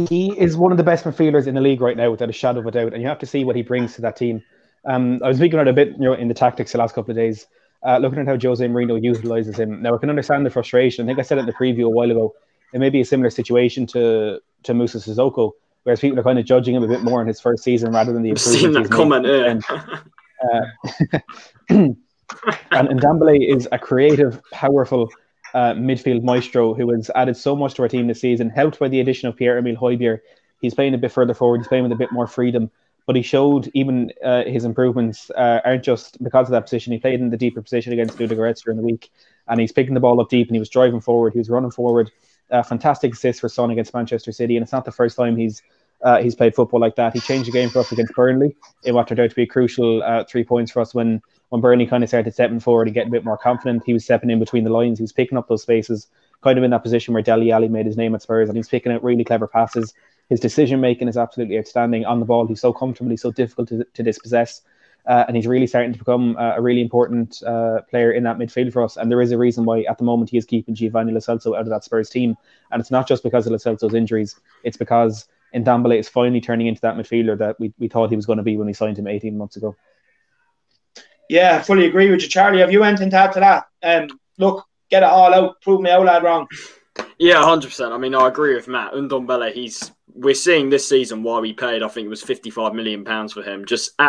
He is one of the best midfielders in the league right now, without a shadow of a doubt. And you have to see what he brings to that team. I was speaking about it a bit, in the tactics the last couple of days, looking at how Jose Mourinho utilises him. Now, I can understand the frustration. I think I said it in the preview a while ago. It may be a similar situation to Moussa Sissoko, whereas people are kind of judging him a bit more in his first season rather than the improvements he's made. And Ndombele is a creative, powerful midfield maestro who has added so much to our team this season, helped by the addition of Pierre-Emile Højbjerg. He's playing a bit further forward, he's playing with a bit more freedom, but he showed even his improvements aren't just because of that position. He played in the deeper position against Ludogorets during the week, and he's picking the ball up deep, and he was driving forward, he was running forward. Fantastic assist for Son against Manchester City, and it's not the first time he's played football like that. He changed the game for us against Burnley in what turned out to be a crucial 3 points for us when Burnley kind of started stepping forward and getting a bit more confident. He was stepping in between the lines. He was picking up those spaces, kind of in that position where Dele Alli made his name at Spurs, and he's picking out really clever passes. His decision-making is absolutely outstanding on the ball. He's so comfortable. He's so difficult to dispossess. And he's really starting to become a really important player in that midfield for us. And there is a reason why, at the moment, he is keeping Giovanni Lo Celso out of that Spurs team. And it's not just because of Lo Celso's injuries. It's because Ndombele is finally turning into that midfielder that we thought he was going to be when we signed him 18 months ago. Yeah, I fully agree with you, Charlie. Have you anything to add to that? Look, get it all out. Prove me out, lad, wrong. Yeah, 100%. I mean, I agree with Matt. Ndombele, we're seeing this season why we paid, I think it was £55 million for him.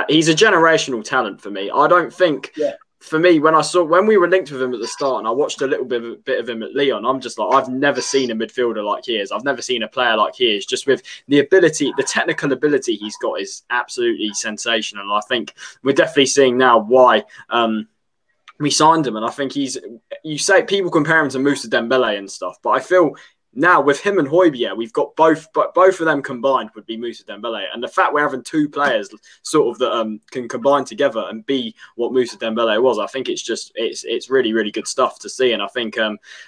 He's a generational talent for me. I don't think, for me, when we were linked with him at the start and I watched a little bit of him at Lyon, I'm just like, I've never seen a midfielder like he is. I've never seen a player like he is. Just with the ability, the technical ability he's got is absolutely sensational. I think we're definitely seeing now why we signed him. And I think you say people compare him to Moussa Dembele and stuff, but I feel now with him and Højbjerg, we've got both of them combined would be Moussa Dembele. And the fact we're having two players sort of that can combine together and be what Moussa Dembele was, I think it's really, really good stuff to see. And I think,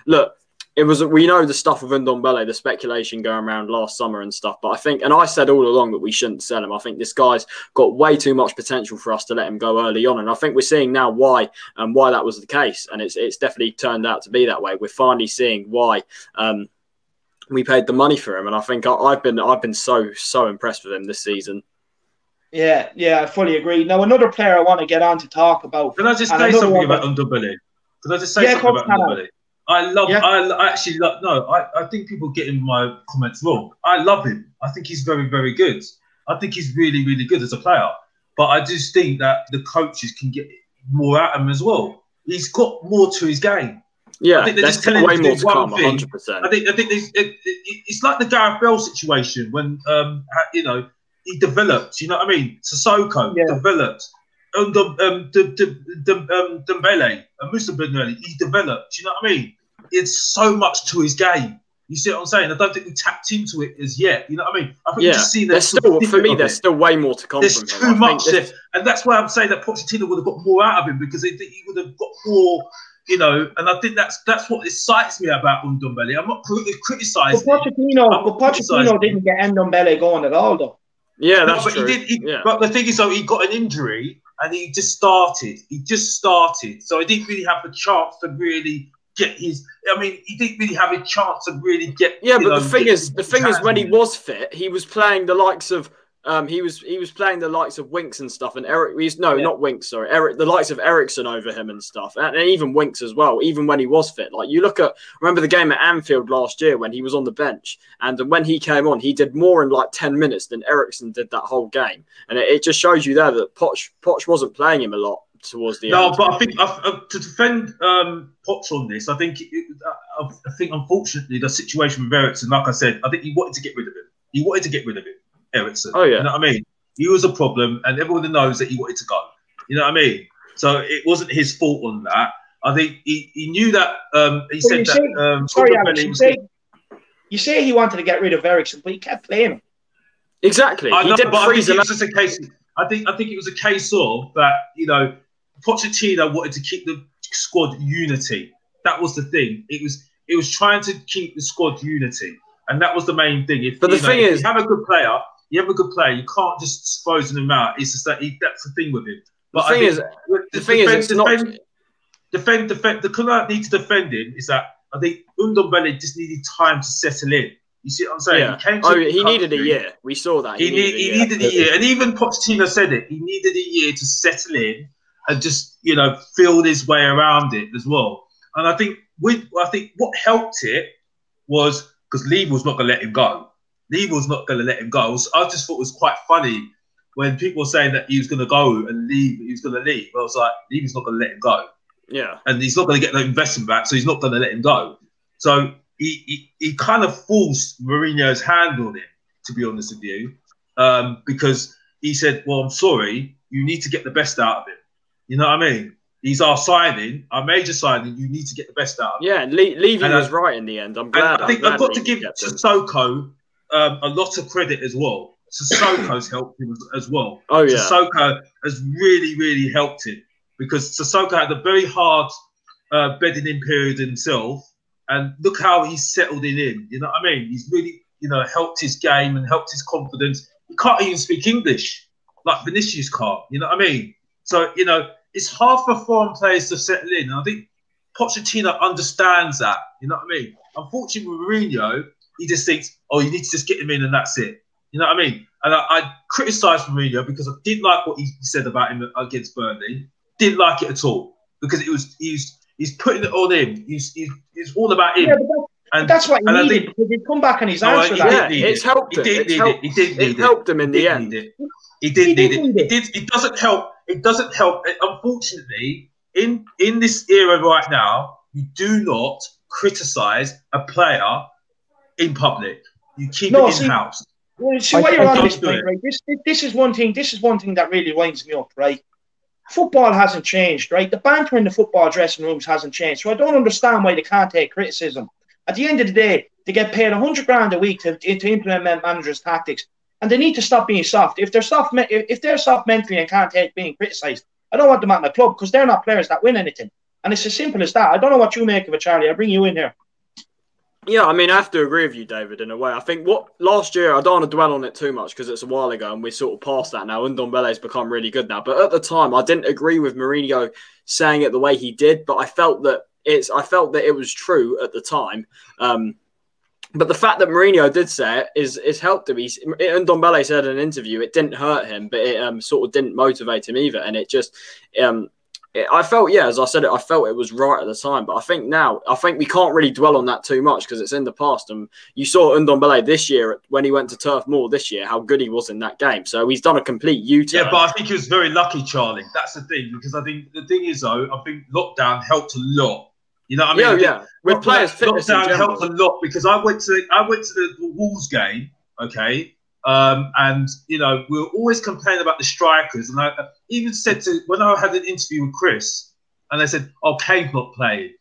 look, we know the stuff with Ndombele, the speculation going around last summer and stuff, but I think, and I said all along that we shouldn't sell him. I think this guy's got way too much potential for us to let him go early on, and I think we're seeing now why that was the case, and it's definitely turned out to be that way. We're finally seeing why we paid the money for him, and I think I've been so impressed with him this season. Yeah, I fully agree. Now, another player I want to get on to talk about. Can I just say something about Ndombele? Can I just say something about Ndombele? I actually love. No, I think people are getting my comments wrong. I love him. I think he's very, very good. I think he's really, really good as a player. But I just think that the coaches can get more out of him as well. He's got more to his game. Yeah, I think they're just telling him to do one thing. 100%. I think it's like the Gareth Bale situation when he developed. You know what I mean? Sissoko developed. Dembele, Musa Benelli, he developed. You know what I mean? It's so much to his game. You see what I'm saying? I don't think we tapped into it as yet. You know what I mean? I think we've just seen that. For me, there's still way more to come. There's too much there, and that's why I'm saying that Pochettino would have got more out of him because he would have got more. You know, and I think that's what excites me about Ndombele. I'm not criticising. But Pochettino didn't get Ndombele going at all, though. Yeah, that's true. But the thing is, though, he got an injury and he just started. So he didn't really have a chance to really get his. I mean, he didn't really have a chance to really get. Yeah, but the thing is, when he was fit, he was playing the likes of. He was playing the likes of Winks and stuff, and not Winks, sorry, the likes of Ericsson over him and stuff, and even Winks as well. Even when he was fit, like you remember the game at Anfield last year when he was on the bench, and when he came on, he did more in like 10 minutes than Ericsson did that whole game, and it just shows you there that Poch wasn't playing him a lot towards the end. No, but I think to defend Poch on this, I think unfortunately the situation with Ericsson, like I said, I think he wanted to get rid of him. Ericsson. Oh yeah, you know what I mean. He was a problem, and everyone knows that he wanted to go. You know what I mean. So it wasn't his fault on that. I think he knew that. He said that. Sorry, Alex. You say he wanted to get rid of Ericsson, but he kept playing him. Exactly. I think it was just a case. I think it was a case of that. You know, Pochettino wanted to keep the squad unity. That was the thing. It was trying to keep the squad unity, and that was the main thing. If you have a good player. You have a good player. You can't just dispose him out. It's just that that's the thing with him. But the club need to defend him. Is that I think Ndombele just needed time to settle in. You see what I'm saying? Yeah. He needed a year. We saw that. He needed a year, and even Pochettino said it. He needed a year to settle in and just feel his way around it as well. And I think what helped it was because Lee was not going to let him go. Lee was not going to let him go. I just thought it was quite funny when people were saying that he was going to go and leave. He was going to leave. I was like, Lee was not going to let him go. Yeah. And he's not going to get the investment back, so he's not going to let him go. So he kind of forced Mourinho's hand on him, to be honest with you, because he said, well, I'm sorry, you need to get the best out of him. You know what I mean? He's our signing, our major signing. You need to get the best out of him. Yeah, Levy was right in the end. I'm glad. I think I've got to give Sissoko a lot of credit as well. Sissoko's helped him as well. Oh yeah, Sissoko has really, really helped him because Sissoko had a very hard bedding in period himself, and look how he's settled in. You know what I mean? He's really, helped his game and helped his confidence. He can't even speak English like Vinicius can't. You know what I mean? So it's hard for foreign players to settle in. And I think Pochettino understands that. You know what I mean? Unfortunately, with Mourinho, he just thinks, oh, you need to just get him in and that's it. You know what I mean? And I criticised Mourinho because I didn't like what he said about him against Burnley. Didn't like it at all because he's putting it on him. He's all about him. Yeah, that's what he needed because he'd come back and he's answered that. It's helped him. It helped him in the end. He did need it. It doesn't help. It doesn't help. Unfortunately, in this era right now, you do not criticise a player in public. You keep it in house. See why you're on this point, right? This is one thing. This is one thing that really winds me up, right? Football hasn't changed, right? The banter in the football dressing rooms hasn't changed. So I don't understand why they can't take criticism. At the end of the day, they get paid $100,000 a week to implement managers' tactics, and they need to stop being soft. If they're soft mentally and can't take being criticised, I don't want them at my club because they're not players that win anything. And it's as simple as that. I don't know what you make of it, Charlie. I'll bring you in here. Yeah, I mean, I have to agree with you, David, in a way. I think last year, I don't want to dwell on it too much because it's a while ago and we're sort of past that now. Ndombele's become really good now. But at the time, I didn't agree with Mourinho saying it the way he did, but I felt that it was true at the time. But the fact that Mourinho did say it is helped him. And Ndombele said in an interview it didn't hurt him, but it sort of didn't motivate him either. And it just, I felt, as I said it, I felt it was right at the time. But I think we can't really dwell on that too much because it's in the past. And you saw Ndombele this year when he went to Turf Moor this year, how good he was in that game. So he's done a complete U-turn. Yeah, but I think he was very lucky, Charlie. That's the thing, because I think the thing is, though, I think lockdown helped a lot. You know what I mean? Yeah. With players' fitness in general. Lockdown helped a lot because I went to the Wolves game, okay, and we were always complaining about the strikers, and I even said when I had an interview with Chris, and they said, "Oh, Kane's not playing,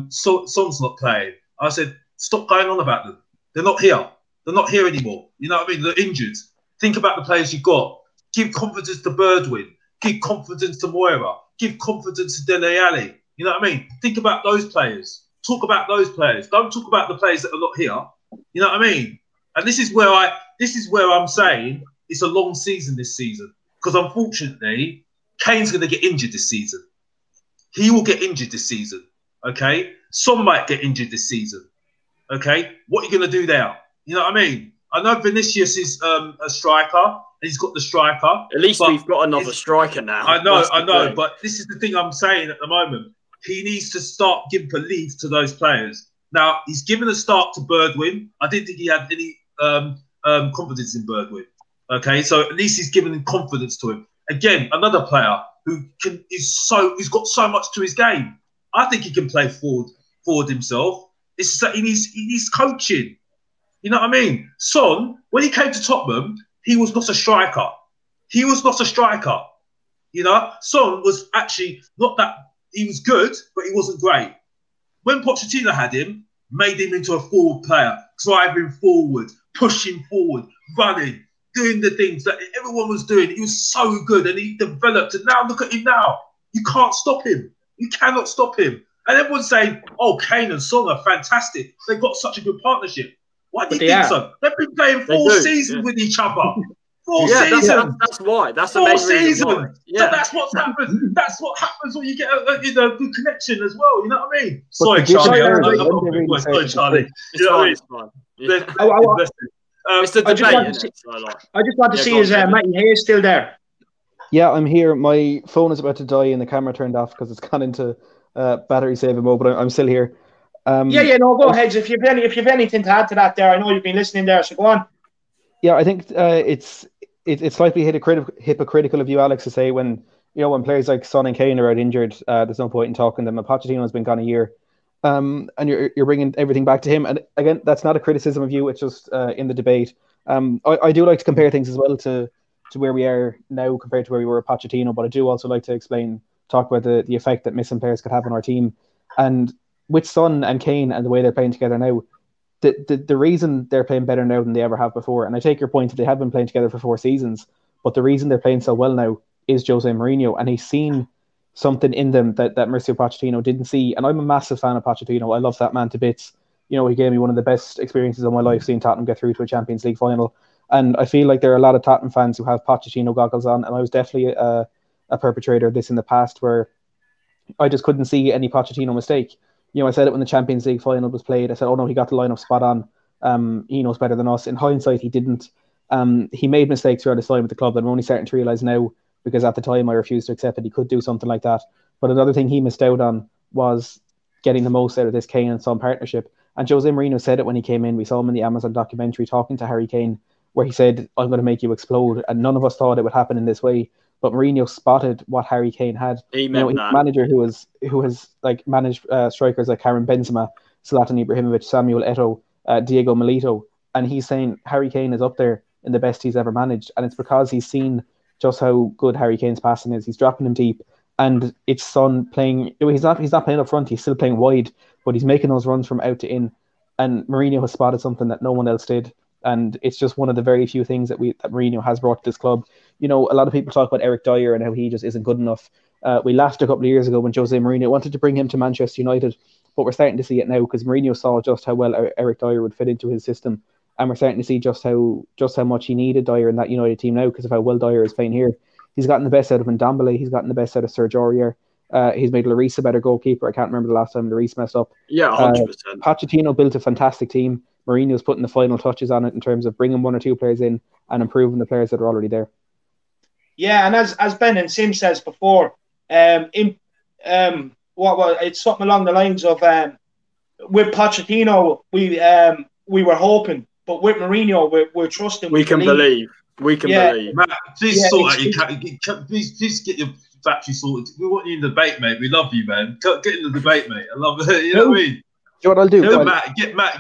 Son's not playing." I said, "Stop going on about them. They're not here. They're not here anymore. You know what I mean? They're injured. Think about the players you've got. Give confidence to Birdwin. Give confidence to Moira. Give confidence to Dele Alli. You know what I mean? Think about those players. Talk about those players. Don't talk about the players that are not here. You know what I mean? And this is where I'm saying it's a long season this season. Because unfortunately, Kane's going to get injured this season. He will get injured this season. Okay? Son might get injured this season. Okay? What are you going to do there? You know what I mean? I know Vinicius is a striker. He's got the striker. At least we've got another striker now. I know. But this is the thing I'm saying at the moment. He needs to start giving belief to those players. Now, he's given a start to Birdwin. I didn't think he had any confidence in Birdwin. Okay, so at least he's given confidence to him. Again, another player he's got so much to his game. I think he can play forward himself. It's just that he needs coaching. You know what I mean? Son, when he came to Tottenham, he was not a striker. You know, Son was actually not that. He was good, but he wasn't great. When Pochettino had him, made him into a forward player, driving forward, pushing forward, running, doing the things that everyone was doing. He was so good, and he developed. And now look at him now. You can't stop him. You cannot stop him. And everyone's saying, "Oh, Kane and Son are fantastic. They've got such a good partnership." Why do you think so? They've been playing four seasons with each other. Four seasons. That's why. That's the 4 main seasons. reason. So that's what's happened. That's what happens when you get a good connection as well. You know what I mean? Sorry, Charlie. Sorry, Charlie. It's fine. It's the debate. I just want to see is Matty Hayes still there? Yeah, I'm here. My phone is about to die and the camera turned off because it's gone into battery saving mode, but I'm still here. No, go ahead. If you've anything to add to that there, I know you've been listening there, so go on. Yeah, I think it's slightly hypocritical of you, Alex, to say when players like Son and Kane are out injured, there's no point in talking to them. Pochettino's been gone a year, and you're bringing everything back to him. And again, that's not a criticism of you. It's just in the debate. I do like to compare things as well to where we are now compared to where we were at Pochettino. But I do also like to talk about the effect that missing players could have on our team. And with Son and Kane and the way they're playing together now, the reason they're playing better now than they ever have before, and I take your point that they have been playing together for 4 seasons, but the reason they're playing so well now is Jose Mourinho, and he's seen something in them that Mauricio Pochettino didn't see. And I'm a massive fan of Pochettino. I love that man to bits. He gave me one of the best experiences of my life seeing Tottenham get through to a Champions League final. And I feel like there are a lot of Tottenham fans who have Pochettino goggles on, and I was definitely a perpetrator of this in the past where I just couldn't see any Pochettino mistake. I said it when the Champions League final was played. I said, "Oh no, he got the lineup spot on. He knows better than us." In hindsight, he didn't. He made mistakes throughout his time with the club, and I'm only starting to realise now, because at the time I refused to accept that he could do something like that. But another thing he missed out on was getting the most out of this Kane and Son partnership. And Jose Mourinho said it when he came in. We saw him in the Amazon documentary talking to Harry Kane, where he said, "I'm going to make you explode." And none of us thought it would happen in this way. But Mourinho spotted what Harry Kane had. He's a manager who has like managed strikers like Karim Benzema, Zlatan Ibrahimovic, Samuel Eto'o, Diego Milito, and he's saying Harry Kane is up there in the best he's ever managed, and it's because he's seen just how good Harry Kane's passing is. He's dropping him deep, and it's Son playing. He's not playing up front. He's still playing wide, but he's making those runs from out to in. And Mourinho has spotted something that no one else did. And it's just one of the very few things that Mourinho has brought to this club. A lot of people talk about Eric Dyer and how he just isn't good enough. We laughed a couple of years ago when Jose Mourinho wanted to bring him to Manchester United, but we're starting to see it now because Mourinho saw just how well Eric Dyer would fit into his system, and we're starting to see just how much he needed Dyer in that United team now because of how well Dyer is playing here. He's gotten the best out of Ndombele, he's gotten the best out of Serge Aurier. He's made Lloris a better goalkeeper. I can't remember the last time Lloris messed up. Yeah, 100%. Pochettino built a fantastic team. Mourinho's putting the final touches on it in terms of bringing 1 or 2 players in and improving the players that are already there. Yeah, and as Ben and Sim says before, it's something along the lines of with Pochettino, we were hoping, but with Mourinho, we're trusting. We can believe. We can believe. Matt, please please get your battery sorted. We want you in the debate, mate. We love you, man. Get in the debate, mate. I love it. You know what I mean? You know what I'll do? No,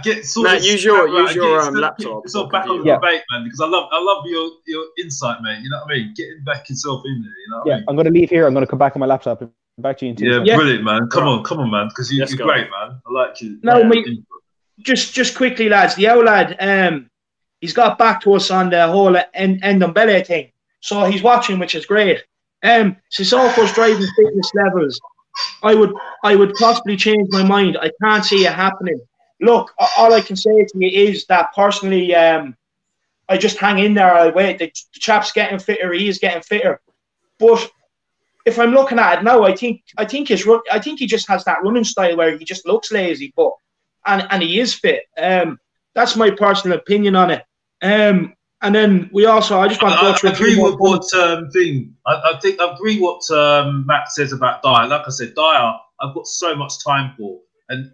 get sorted. Matt, use your laptop. It's all back on the debate, man, because I love your insight, mate. You know what I mean? Getting back yourself in there. You know what I mean? I'm going to leave here. I'm going to come back on my laptop. Back to you in 2 seconds. Brilliant, man. Come on, man, because you're great, man. I like you. No, just quickly, lads. The old lad, he's got back to us on the whole Ndombele thing, so he's watching, which is great. Sissoko's driving fitness levels, I would possibly change my mind. I can't see it happening. Look, all I can say to you is that personally, I just hang in there. I wait. The chap's getting fitter. He is getting fitter. But if I'm looking at it now, I think he just has that running style where he just looks lazy, but and he is fit. That's my personal opinion on it. And then we also, I just want to go through. I agree with what I agree what Matt says about Dyer. Like I said, Dyer, I've got so much time for, and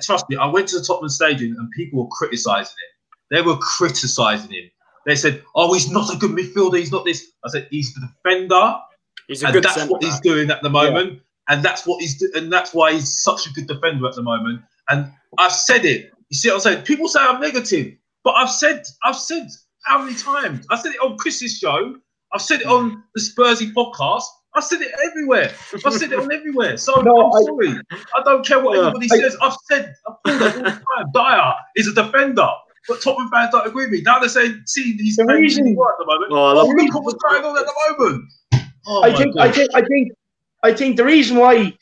trust me, I went to the Tottenham Stadium and people were criticising him. They were criticising him. They said, "Oh, he's not a good midfielder. He's not this." I said, "He's the defender. He's a good that's what he's doing at the moment, and that's what and that's why he's such a good defender at the moment." And I've said it. You see what I'm saying? People say I'm negative, but I've said how many times? I said it on Chris's show. I've said it on the Spursy podcast. I said it everywhere. I've said it on everywhere. So I'm sorry. I don't care what anybody says. I've called it all the time. Dyer is a defender. But Tottenham fans don't agree with me. Now they're saying, see, he's playing really well at the moment. Look at what's going on at the moment. I think the reason why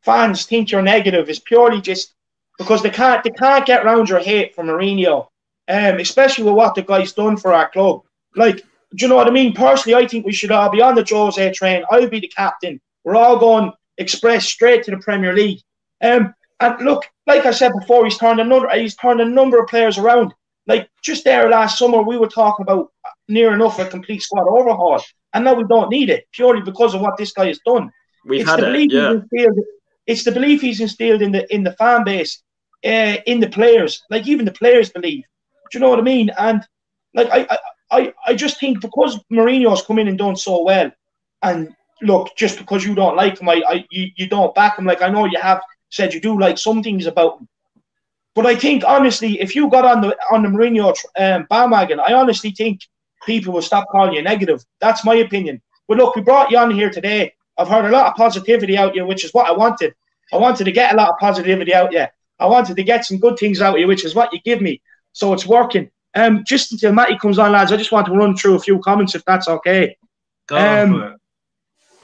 fans think you're negative is purely just because they can't get around your hate for Mourinho. Especially with what the guy's done for our club. Like, do you know what I mean? Personally, I think we should all be on the Jose train. I'll be the captain. We're all going express straight to the Premier League. And look, like I said before, he's turned a number of players around. Like, just there last summer, we were talking about near enough a complete squad overhaul. And now we don't need it, purely because of what this guy has done. It's the belief he's instilled in the fan base, in the players. Like, even the players believe. Do you know what I mean? And like I just think because Mourinho's come in and done so well, and look, just because you don't like him, you don't back him. Like, I know you have said you do like some things about him, but I think honestly, if you got on the Mourinho bandwagon, I honestly think people will stop calling you negative. That's my opinion. But look, we brought you on here today. I've heard a lot of positivity out you, which is what I wanted. I wanted to get a lot of positivity out you. I wanted to get some good things out of you, which is what you give me. So it's working. Just until Matty comes on, lads, I just want to run through a few comments, if that's okay.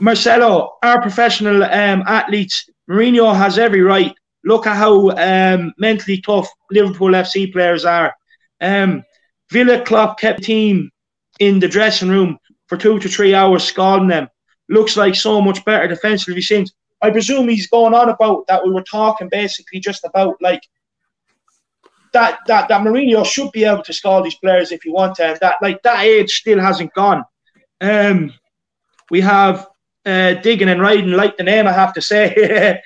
Marcelo, our professional athletes, Mourinho has every right. Look at how mentally tough Liverpool FC players are. Villa Klopp kept the team in the dressing room for 2 to 3 hours, scalding them. Looks like so much better defensively since. I presume he's going on about that. We were talking basically just about like that Mourinho should be able to scald these players if he wants to, and that age still hasn't gone. We have Digging and Riding, like the name, I have to say.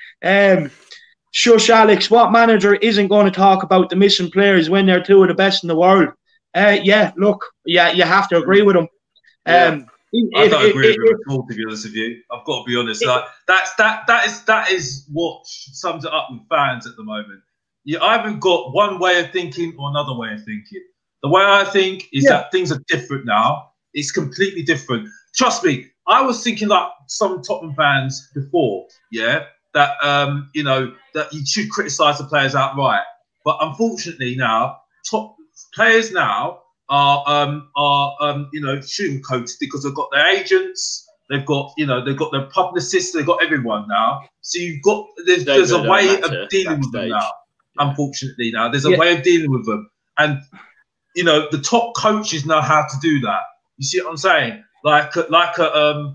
Shush Alex, what manager isn't going to talk about the missing players when they're 2 of the best in the world? Look, you have to agree with him. I don't agree with him at all, to be honest with you. I've got to be honest. Like, that is what sums it up with fans at the moment. You either got one way of thinking or another way of thinking. The way I think is that things are different now. It's completely different. Trust me, I was thinking like some Tottenham fans before, that that you should criticise the players outright. But unfortunately now, top players now are sugarcoated because they've got their agents, they've got their publicists, they've got everyone now. So you've got there's a way of dealing with them now. Unfortunately, now there's a way of dealing with them, and the top coaches know how to do that. You see what I'm saying? Like a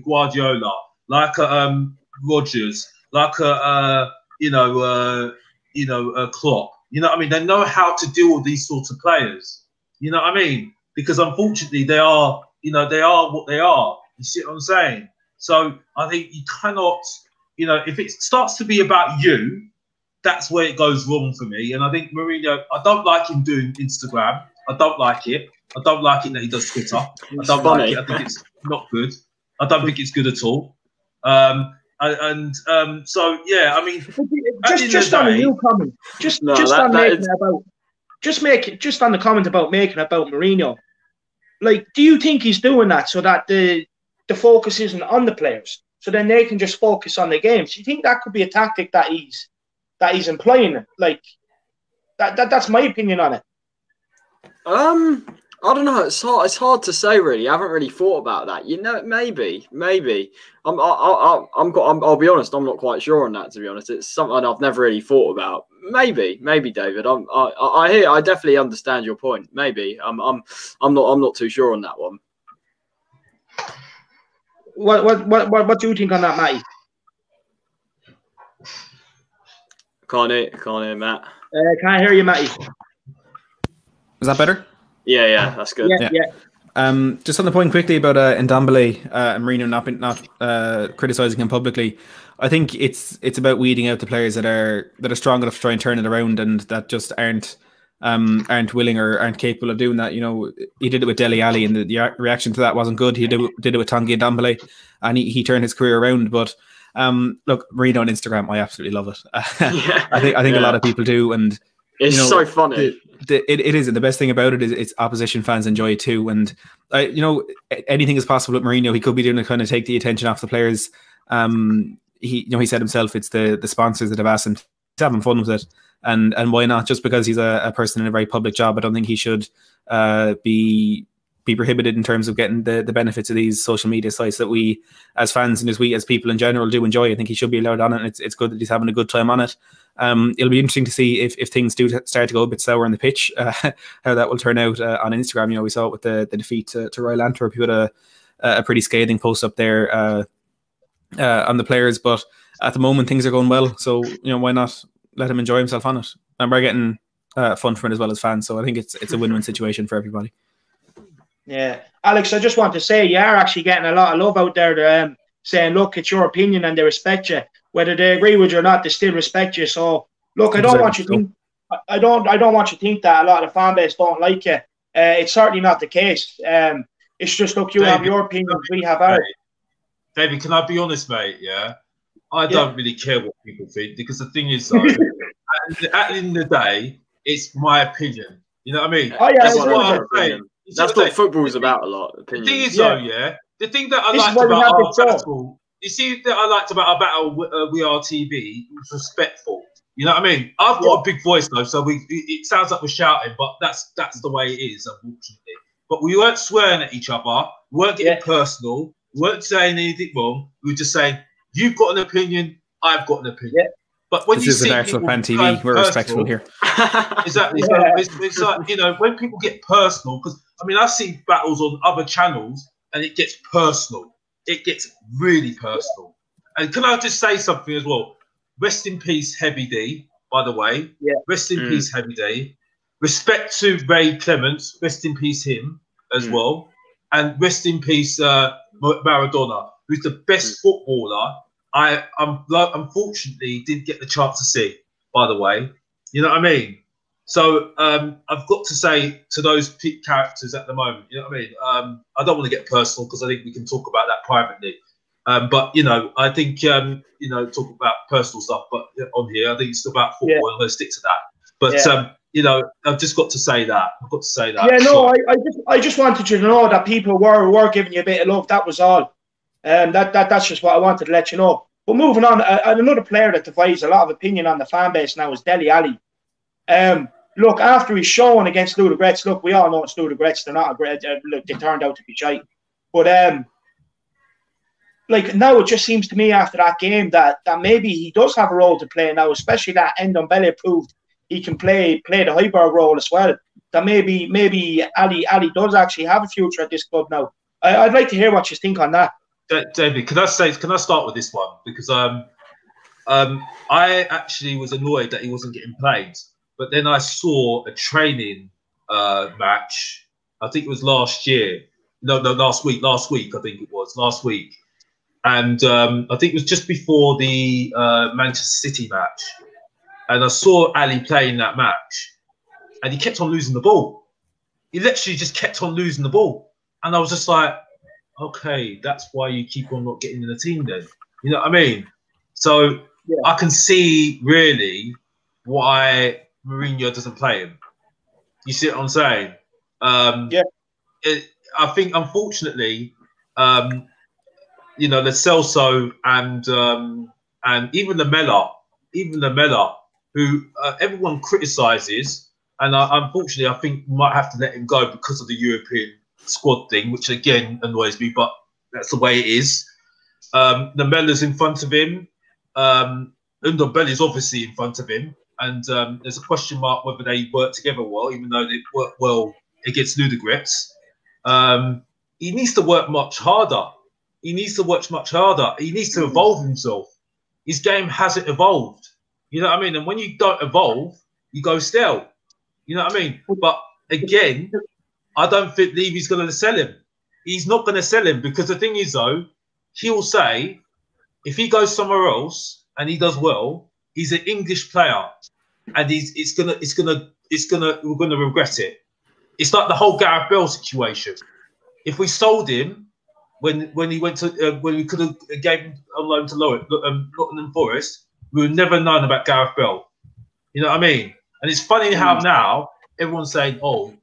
Guardiola, like a Rodgers, like a Klopp. You know what I mean? They know how to deal with these sorts of players. You know what I mean? Because unfortunately, they are what they are. You see what I'm saying? So I think you cannot, if it starts to be about you, that's where it goes wrong for me. And I think Mourinho, I don't like him doing Instagram. I don't like it. I don't like it that he does Twitter. I don't like it. I think it's not good. I don't think it's good at all. So yeah, I mean, just on a new comment, just on the comment about making about Mourinho. Like, do you think he's doing that so that the focus isn't on the players, so then they can just focus on the games? Do you think that could be a tactic that he's employing? Like, that's my opinion on it. I don't know. It's hard to say, really. I haven't really thought about that. Maybe. I'll be honest. I'm not quite sure on that. To be honest, it's something I've never really thought about. Maybe, David. I definitely understand your point. Maybe. I'm not too sure on that one. What do you think on that, Matty? Can't hear Matt. Can't hear you, Matty. Is that better? Yeah, that's good. Yeah. Just on the point quickly about Ndombele and Mourinho not criticising him publicly, I think it's about weeding out the players that are strong enough to try and turn it around and that just aren't willing or aren't capable of doing that. He did it with Dele Alli, and the reaction to that wasn't good. He did it with Tanguy Ndombele, and he turned his career around. But look, Mourinho on Instagram, I absolutely love it. I think a lot of people do, and it's so funny. It is, and the best thing about it is it's opposition fans enjoy it too. And anything is possible with Mourinho. He could be doing to kind of take the attention off the players. He said himself it's the sponsors that have asked him. He's having fun with it, and why not? Just because he's a person in a very public job, I don't think he should be prohibited in terms of getting the benefits of these social media sites that we as fans and as people in general do enjoy. I think he should be allowed on it, and it's good that he's having a good time on it. It'll be interesting to see if things do start to go a bit sour on the pitch, how that will turn out on Instagram. We saw it with the defeat to Royal Antwerp. He put a pretty scathing post up there on the players, but at the moment things are going well, so why not let him enjoy himself on it? And we're getting fun from it as well as fans, so I think it's a win-win situation for everybody. Yeah, Alex, I just want to say you are actually getting a lot of love out there, saying, look, it's your opinion and they respect you. Whether they agree with you or not, they still respect you. So, look, I don't want you to think that a lot of the fan base don't like you. It's certainly not the case. It's just, look, you David, have your opinion, we have ours. David, can I be honest, mate? Yeah, I don't really care what people think, because the thing is, though, at the end of the day, it's my opinion. You know what I mean? Oh, yeah, that's what I'm saying. That's what football's about a lot. Opinions. The thing is, though, the thing that I liked about our battle, you see, that I liked about our battle, We Are TV, was respectful. You know what I mean? I've got a big voice though, so it sounds like we're shouting, but that's the way it is, unfortunately. But we weren't swearing at each other, we weren't getting personal, we weren't saying anything wrong. We were just saying, you've got an opinion, I've got an opinion. Yeah. But when this is an actual fan TV, we're respectful here. Exactly. So it's like, when people get personal, because I mean, I see battles on other channels and it gets personal. It gets really personal. And can I just say something as well? Rest in peace, Heavy D, by the way. Yeah. Rest in peace, Heavy D. Respect to Ray Clements. Rest in peace, him as well. And rest in peace, Maradona, who's the best footballer I unfortunately didn't get the chance to see, by the way. You know what I mean? So I've got to say to those peak characters at the moment, you know what I mean? I don't want to get personal because I think we can talk about that privately. But, I think, talk about personal stuff, but on here, I think it's still about football. Yeah. I'm going to stick to that. But, I've just got to say that. I've got to say that. Yeah, no, I just wanted you to know that people were giving you a bit of love. That was all. That's just what I wanted to let you know. But moving on, another player that divides a lot of opinion on the fan base now is Dele Alli. Look, after his showing against Ludogorets, look, we all know it's Ludogorets. They're not a great. Look, they turned out to be shite. But now it just seems to me after that game that maybe he does have a role to play now, especially that Ndombele proved he can play the Højbjerg role as well. That maybe Ali does actually have a future at this club now. I'd like to hear what you think on that. David, can I start with this one? Because I actually was annoyed that he wasn't getting played, but then I saw a training match. I think it was last year. No, last week. I think it was last week, and I think it was just before the Manchester City match. And I saw Ali playing that match, and he kept on losing the ball. He literally just kept on losing the ball, and I was just like, okay, that's why you keep on not getting in the team then. You know what I mean? So yeah. I can see really why Mourinho doesn't play him. You see what I'm saying? Yeah. I think, unfortunately, you know, the Celso and even the Lamella, who everyone criticises, and unfortunately, I think we might have to let him go because of the European squad thing, which again annoys me, but that's the way it is. Lamella's in front of him. Ndombele's obviously in front of him, and there's a question mark whether they work together well, even though they work well against Ludogorets. He needs to work much harder. He needs to evolve himself. His game hasn't evolved. You know what I mean? And when you don't evolve, you go stale. You know what I mean? But again, I don't think Levy's going to sell him. He's not going to sell him because the thing is, though, he'll say if he goes somewhere else and he does well, he's an English player, and we're gonna regret it. It's like the whole Gareth Bale situation. If we sold him when he went to when we could have gave him on loan to Nottingham Forest, we would never known about Gareth Bale. You know what I mean? And it's funny how now everyone's saying, "Oh,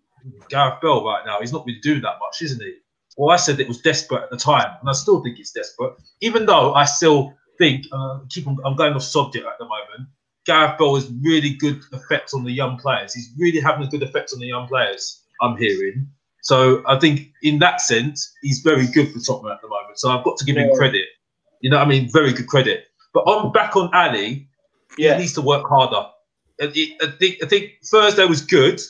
Gareth Bale right now, he's not really doing that much, isn't he?" Well, I said it was desperate at the time, and I still think it's desperate, even though I still think I'm going off subject at the moment. Gareth Bale has really good effects on the young players. He's really having a good effect on the young players, I'm hearing. So I think in that sense, he's very good for Tottenham at the moment. So I've got to give him credit. You know what I mean? Very good credit. But back on Ali, he needs to work harder. I think Thursday was good,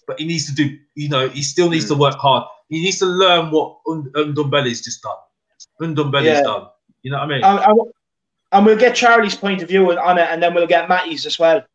but he needs to do, you know, he still needs to work hard. He needs to learn what Ndombele's just done. Ndombele's done. You know what I mean? And we'll get Charlie's point of view on it, and then we'll get Matty's as well.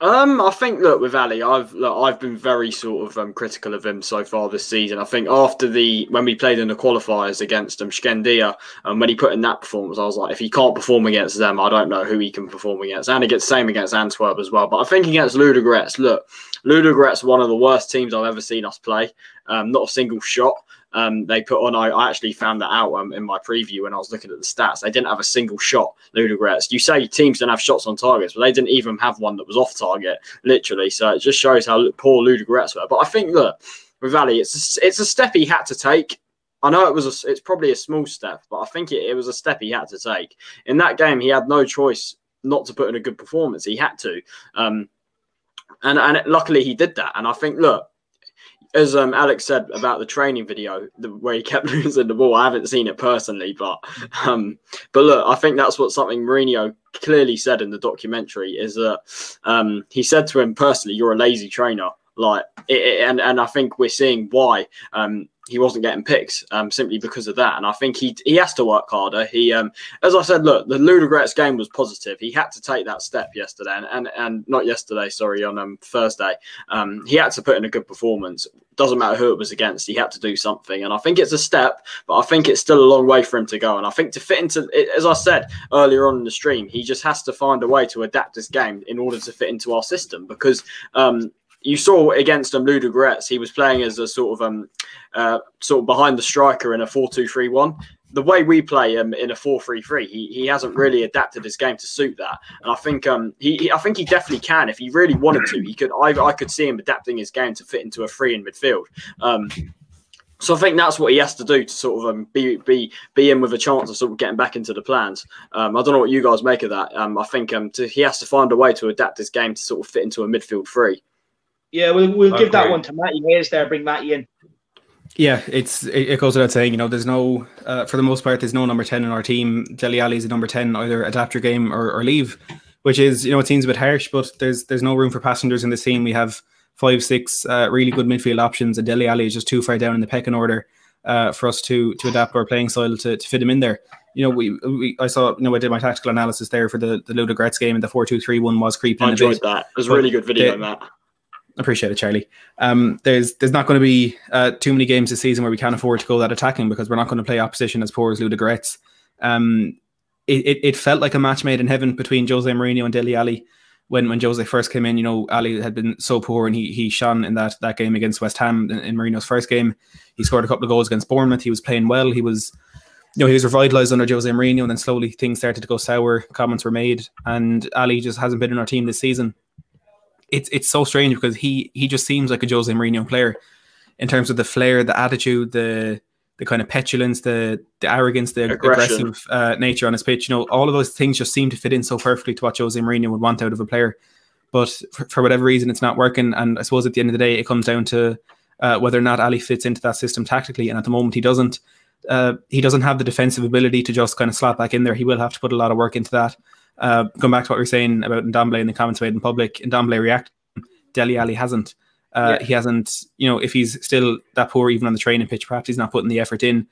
I think, look, with Ali, I've been very sort of critical of him so far this season. I think after when we played in the qualifiers against Skandia, when he put in that performance, I was like, if he can't perform against them, I don't know who he can perform against. And he gets the same against Antwerp as well. But I think against Ludogorets, look, Ludogorets are one of the worst teams I've ever seen us play. Not a single shot. They put on, I actually found that out in my preview when I was looking at the stats. They didn't have a single shot, Ludogorets. You say teams don't have shots on targets, but they didn't even have one that was off target, literally. So it just shows how poor Ludogorets were. But I think, look, with Ali, it's a step he had to take. I know it's probably a small step, but I think it was a step he had to take. In that game, he had no choice not to put in a good performance. He had to. And luckily he did that. And I think, look, as Alex said about the training video where he kept losing the ball, I haven't seen it personally, but look, I think that's something Mourinho clearly said in the documentary is that he said to him personally, "You're a lazy trainer." And I think we're seeing why he wasn't getting picked simply because of that. And I think he has to work harder. As I said, look, the Ludogorets game was positive. He had to take that step yesterday, and not yesterday, sorry, on Thursday. He had to put in a good performance. Doesn't matter who it was against. He had to do something. And I think it's a step, but I think it's still a long way for him to go. And I think to fit into, as I said earlier on in the stream, he just has to find a way to adapt his game in order to fit into our system because you saw against Ludogorets, he was playing as a sort of behind the striker in a 4-2-3-1. The way we play in a 4-3-3, he hasn't really adapted his game to suit that. And I think I think he definitely can if he really wanted to. He could. I could see him adapting his game to fit into a 3 in midfield. So I think that's what he has to do to sort of be in with a chance of sort of getting back into the plans. I don't know what you guys make of that. I think he has to find a way to adapt his game to sort of fit into a midfield 3. Yeah, we'll give that one to Matty Hayes there. Bring Matty in. Yeah, it goes without saying, you know, there's no, for the most part, there's no number 10 in our team. Dele Alli is a number 10, either adapt your game or leave, which is, you know, it seems a bit harsh, but there's no room for passengers in this team. We have 5, 6 really good midfield options, and Dele Alli is just too far down in the pecking order. for us to adapt our playing style to fit him in there. You know, I saw, I did my tactical analysis there for the Ludogorets game, and the 4-2-3-1 was creeping. I enjoyed that. It was a really good video, Matt. Appreciate it, Charlie. There's not going to be too many games this season where we can't afford to go that attacking, because we're not going to play opposition as poor as Ludogorets. It felt like a match made in heaven between Jose Mourinho and Dele Alli when Jose first came in. Ali had been so poor, and he shone in that game against West Ham in Mourinho's first game. He scored a couple of goals against Bournemouth. He was playing well. He was revitalised under Jose Mourinho, and then slowly things started to go sour. Comments were made, and Ali just hasn't been in our team this season. It's so strange, because he just seems like a Jose Mourinho player in terms of the flair, the attitude, the kind of petulance, the arrogance, the aggressive nature on his pitch. All of those things just seem to fit in so perfectly to what Jose Mourinho would want out of a player. But for whatever reason, it's not working. And I suppose at the end of the day, it comes down to whether or not Ali fits into that system tactically. And at the moment, he doesn't. He doesn't have the defensive ability to just kind of slot back in there. He will have to put a lot of work into that. Going back to what we were saying about Ndombele and the comments made in public, Ndombele reacted. Dele Alli hasn't. He hasn't, if he's still that poor even on the training pitch, perhaps he's not putting the effort in.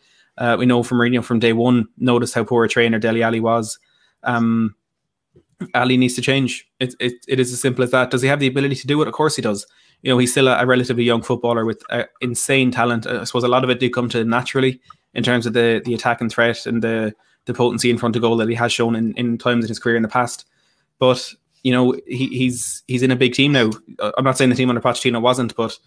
We know from Mourinho from day one, noticed how poor a trainer Dele Alli was. Ali needs to change. It is as simple as that. Does he have the ability to do it? Of course he does. He's still a relatively young footballer with insane talent. I suppose a lot of it did come to him naturally in terms of the attack and threat and the potency in front of goal that he has shown in times in his career in the past. But he's in a big team now. I'm not saying the team under Pochettino wasn't, but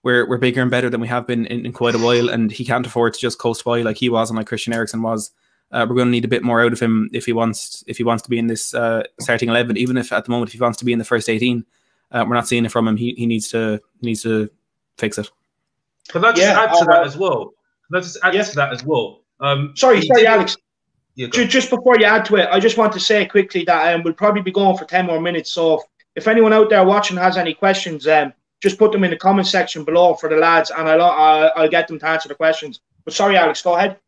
we're bigger and better than we have been in quite a while, and he can't afford to just coast by like he was and like Christian Eriksen was. We're going to need a bit more out of him if he wants to be in this starting 11. Even if at the moment if he wants to be in the first 18, we're not seeing it from him. He needs to fix it. Can I just add to that as well? Sorry, Alex. Yeah, just before you add to it, I just want to say quickly that we'll probably be going for 10 more minutes. So if anyone out there watching has any questions, just put them in the comment section below for the lads, and I'll get them to answer the questions. But sorry, Alex, go ahead.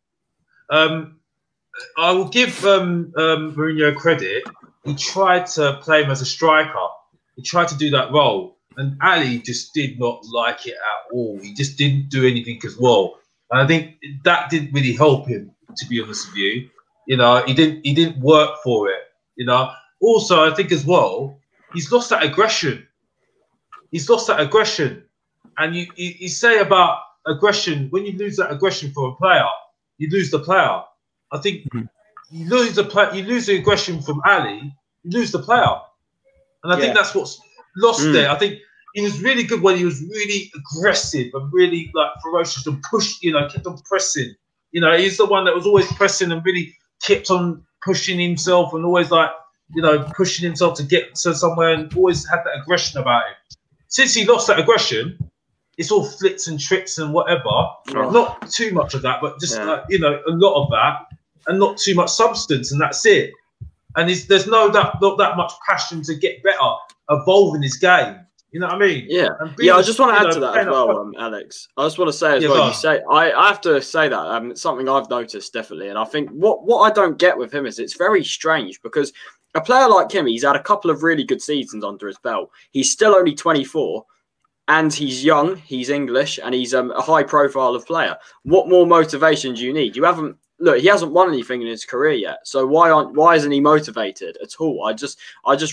I will give Mourinho credit. He tried to play him as a striker. He tried to do that role, and Ali just did not like it at all. He just didn't do anything as well. And I think that didn't really help him, to be honest with you. He didn't work for it. Also, I think as well, he's lost that aggression. And you say about aggression, when you lose that aggression for a player, you lose the player. I think you lose the aggression from Ali, you lose the player. And I think that's what's lost there. I think he was really good when he was really aggressive and really ferocious and pushed, kept on pressing. He's the one that was always pressing and really kept on pushing himself and always pushing himself to get to somewhere, and always had that aggression about him. Since he lost that aggression, it's all flicks and tricks and whatever. Not too much of that, but just a lot of that, and not too much substance, and that's it. And there's not that much passion to get better, evolving his game. You know what I mean? Yeah. I just want to add to that as well, Alex. I just want to say as well. You say I have to say that it's something I've noticed definitely, and I think what I don't get with him is it's very strange, because a player like him, he's had a couple of really good seasons under his belt. He's still only 24, and he's young. He's English, and he's a high profile of player. What more motivation do you need? He hasn't won anything in his career yet. So why isn't he motivated at all? I just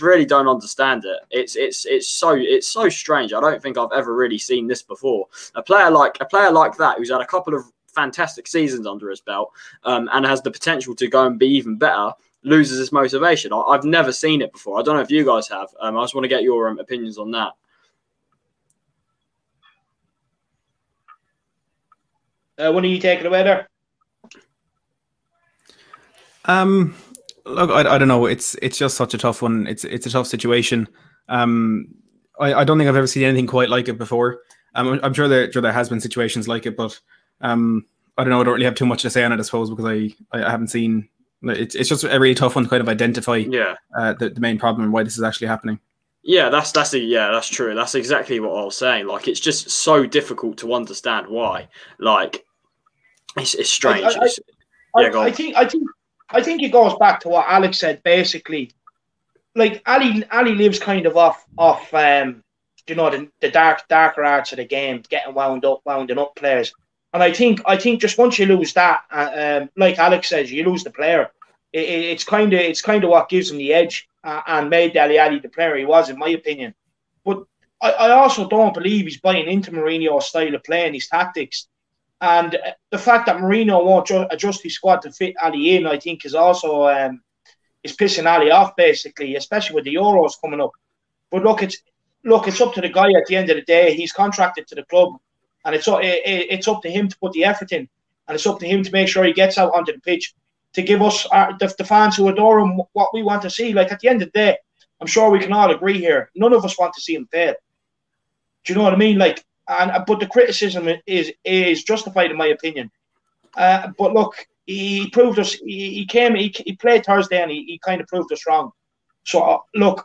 really don't understand it. It's so strange. I don't think I've ever really seen this before. A player like that, who's had a couple of fantastic seasons under his belt, and has the potential to go and be even better, loses his motivation. I've never seen it before. I don't know if you guys have. I just want to get your opinions on that. When are you taking away there? Look, I don't know. It's just such a tough one. It's a tough situation. I don't think I've ever seen anything quite like it before. I'm sure there has been situations like it, but I don't know. I don't really have too much to say on it, I suppose, because I haven't seen. It's just a really tough one to kind of identify. The main problem and why this is actually happening. Yeah, that's true. That's exactly what I was saying. It's just so difficult to understand why. It's strange. I think it goes back to what Alex said. Basically, Ali lives kind of off the darker arts of the game, getting wounding up players. And I think just once you lose that, like Alex says, you lose the player. It's kind of what gives him the edge and made Dele Alli the player he was, in my opinion. But I also don't believe he's buying into Mourinho's style of playing, his tactics. And the fact that Mourinho won't adjust his squad to fit Ali in, I think, is also is pissing Ali off, basically, especially with the Euros coming up. But look, it's up to the guy at the end of the day. He's contracted to the club, and it's up to him to put the effort in, and it's up to him to make sure he gets out onto the pitch to give us the fans who adore him what we want to see. Like, at the end of the day, I'm sure we can all agree here, none of us want to see him fail. Do you know what I mean? Like, but the criticism is justified, in my opinion. But look, he proved us. He played Thursday, and he kind of proved us wrong. So look,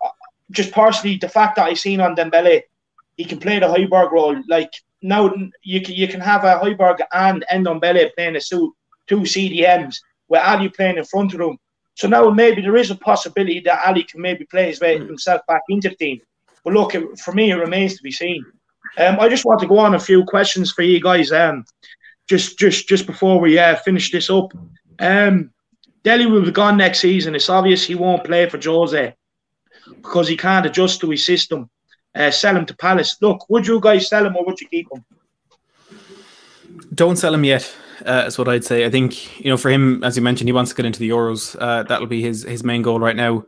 just personally, the fact that I've seen on Dembele, he can play the Højbjerg role. Like, now you can have a Højbjerg and Ndombele playing as two CDMs with Ali playing in front of them. So now maybe there is a possibility that Ali can maybe play his way himself back into the team. But look, for me, it remains to be seen. I just want to go on a few questions for you guys. Just before we finish this up. Dele will be gone next season. It's obvious he won't play for Jose because he can't adjust to his system. Sell him to Palace. Look, would you guys sell him or would you keep him? Don't sell him yet. Is what I'd say. I think, for him, as you mentioned, he wants to get into the Euros. That'll be his main goal right now.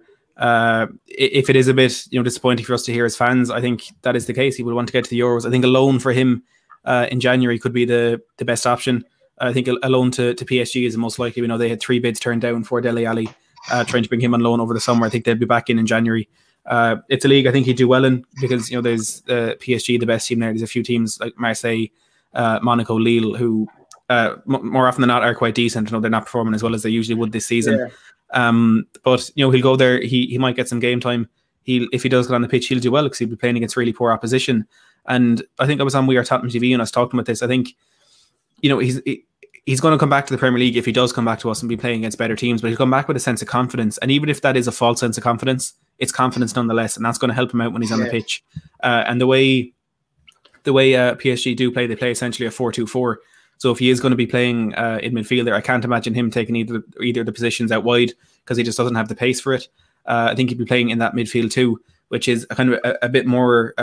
If it is a bit disappointing for us to hear as fans, I think that is the case. He will want to get to the Euros. I think a loan for him in January could be the best option. I think a loan to PSG is the most likely. We know they had 3 bids turned down for Dele Alli, trying to bring him on loan over the summer. I think they'll be back in January. It's a league I think he'd do well in because there's PSG, the best team there. There's a few teams like Marseille, Monaco, Lille, who more often than not are quite decent. They're not performing as well as they usually would this season. Yeah. But he'll go there. He might get some game time. If he does get on the pitch, he'll do well because he'll be playing against really poor opposition. And I think I was on We Are Tottenham TV and I was talking about this. I think he's going to come back to the Premier League if he does come back to us and be playing against better teams. But he'll come back with a sense of confidence. And even if that is a false sense of confidence, it's confidence nonetheless, and that's going to help him out when he's on the pitch. And the way PSG do play, they play essentially a 4-2-4. So if he is going to be playing in midfield there, I can't imagine him taking either of the positions out wide because he just doesn't have the pace for it. I think he'd be playing in that midfield too, which is kind of a bit more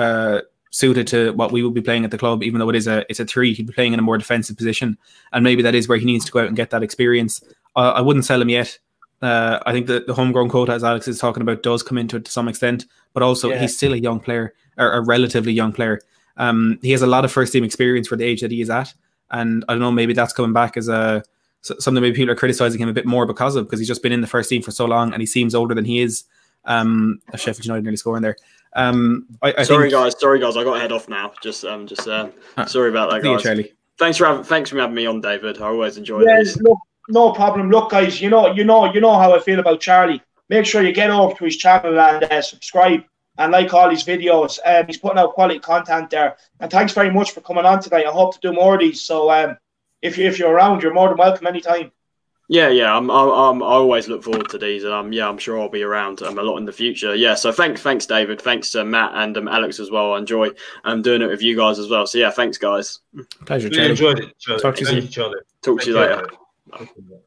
suited to what we would be playing at the club, even though it's a 3. He'd be playing in a more defensive position, and maybe that is where he needs to go out and get that experience. I wouldn't sell him yet. I think the homegrown quota, as Alex is talking about, does come into it to some extent, but also he's still a young player, or a relatively young player. He has a lot of first-team experience for the age that he is at. And I don't know, maybe that's coming back as something maybe people are criticising him a bit more because he's just been in the first team for so long and he seems older than he is. Sheffield United nearly scoring there. Sorry guys, I got to head off now. Sorry about that, guys. Charlie. Thanks for having me on, David. I always enjoy this. Look, no problem. Look, guys, you know how I feel about Charlie. Make sure you get over to his channel and subscribe and like all his videos. He's putting out quality content there. And thanks very much for coming on today. I hope to do more of these. So if you're around, you're more than welcome anytime. Yeah. I always look forward to these, and I'm sure I'll be around a lot in the future. Yeah. So thanks, David. Thanks to Matt and Alex as well. I enjoy doing it with you guys as well. So yeah, thanks, guys. Pleasure. Really enjoyed it. Talk to you soon. Talk to you later.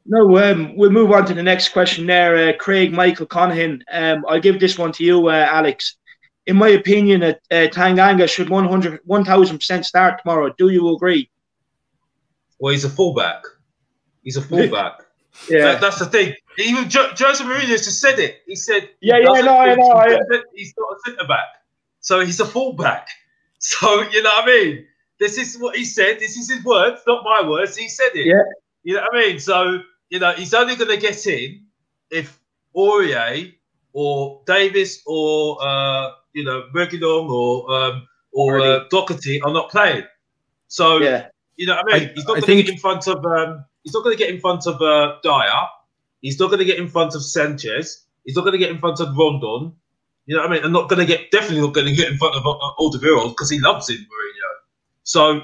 No, we'll move on to the next question there. Craig Michael Conahan. I'll give this one to you, Alex. In my opinion, Tanganga should 1,000% start tomorrow. Do you agree? Well, he's a fullback. Yeah, that's the thing. Even Jose Mourinho just said it. He said, I know. He's not a centre back, so he's a fullback. So you know what I mean. This is what he said. This is his words, not my words. He said it. Yeah. You know what I mean. So he's only going to get in if Aurier or Davis or Reguilon or Doherty are not playing. So you know what I mean. He's not going to get in front of. He's not going to get in front of Dyer. He's not going to get in front of Sanchez. He's not going to get in front of Rondon. You know what I mean. And definitely not going to get in front of Alderweireld because he loves him, Mourinho. So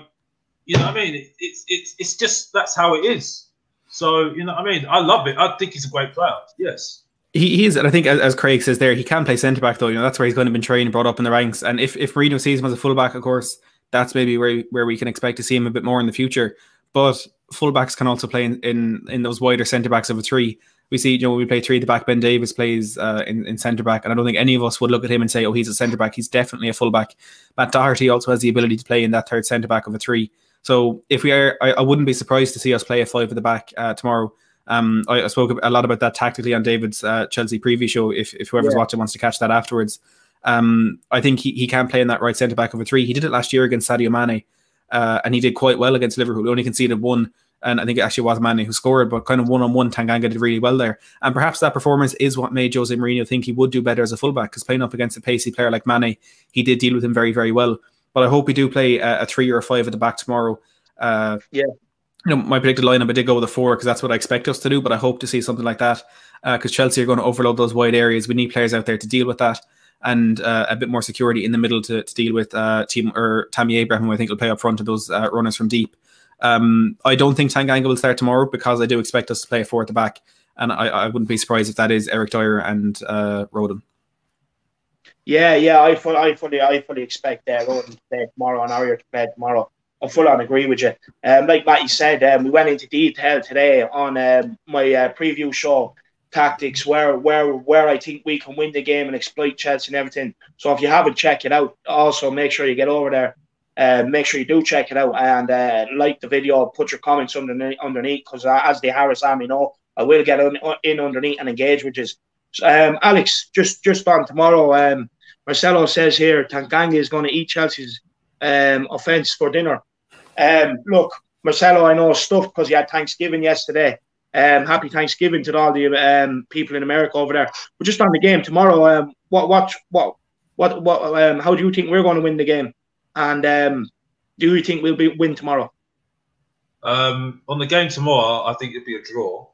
you know what I mean. It's just that's how it is. So you know what I mean. I love it. I think he's a great player. Yes. He is, and I think as Craig says there, he can play centre back though. That's where he's going to be trained, brought up in the ranks. And if Mourinho sees him as a full back, of course, that's maybe where we can expect to see him a bit more in the future. but fullbacks can also play in those wider centre backs of a three. We see, when we play three at the back, Ben Davies plays in centre back, and I don't think any of us would look at him and say, "Oh, he's a centre back." He's definitely a fullback. Matt Doherty also has the ability to play in that third centre back of a three. So if we are, I wouldn't be surprised to see us play a five at the back tomorrow. I spoke a lot about that tactically on David's Chelsea preview show. If whoever's watching wants to catch that afterwards, I think he can play in that right centre back of a three. He did it last year against Sadio Mane, and he did quite well against Liverpool. He only conceded one. And I think it actually was Mane who scored, but kind of one-on-one, Tanganga did really well there. And perhaps that performance is what made Jose Mourinho think he would do better as a fullback, because playing up against a pacey player like Mane, he did deal with him very, very well. But I hope we do play a 3 or a 5 at the back tomorrow. My predicted lineup, I did go with a 4 because that's what I expect us to do, but I hope to see something like that because Chelsea are going to overload those wide areas. We need players out there to deal with that, and a bit more security in the middle to deal with Tammy Abraham, who I think will play up front of those runners from deep. I don't think Tanganga will start tomorrow because I do expect us to play a 4 at the back, and I wouldn't be surprised if that is Eric Dyer and Rodon. I fully expect Rodon to play tomorrow and Aurier to play tomorrow. I full on agree with you. Like Matty said, we went into detail today on my preview show tactics where I think we can win the game and exploit Chelsea and everything. So if you haven't checked it out, also make sure you get over there. Make sure you do check it out and like the video. Put your comments underneath because as the Harris Army know, I will get in underneath and engage with you. Alex, just on tomorrow, Marcelo says here Tanganga is going to eat Chelsea's offence for dinner. Look, Marcelo, I know stuff because you had Thanksgiving yesterday. Happy Thanksgiving to all the people in America over there. But just on the game tomorrow, how do you think we're going to win the game? And do you think we'll win tomorrow? On the game tomorrow, I think it'll be a draw.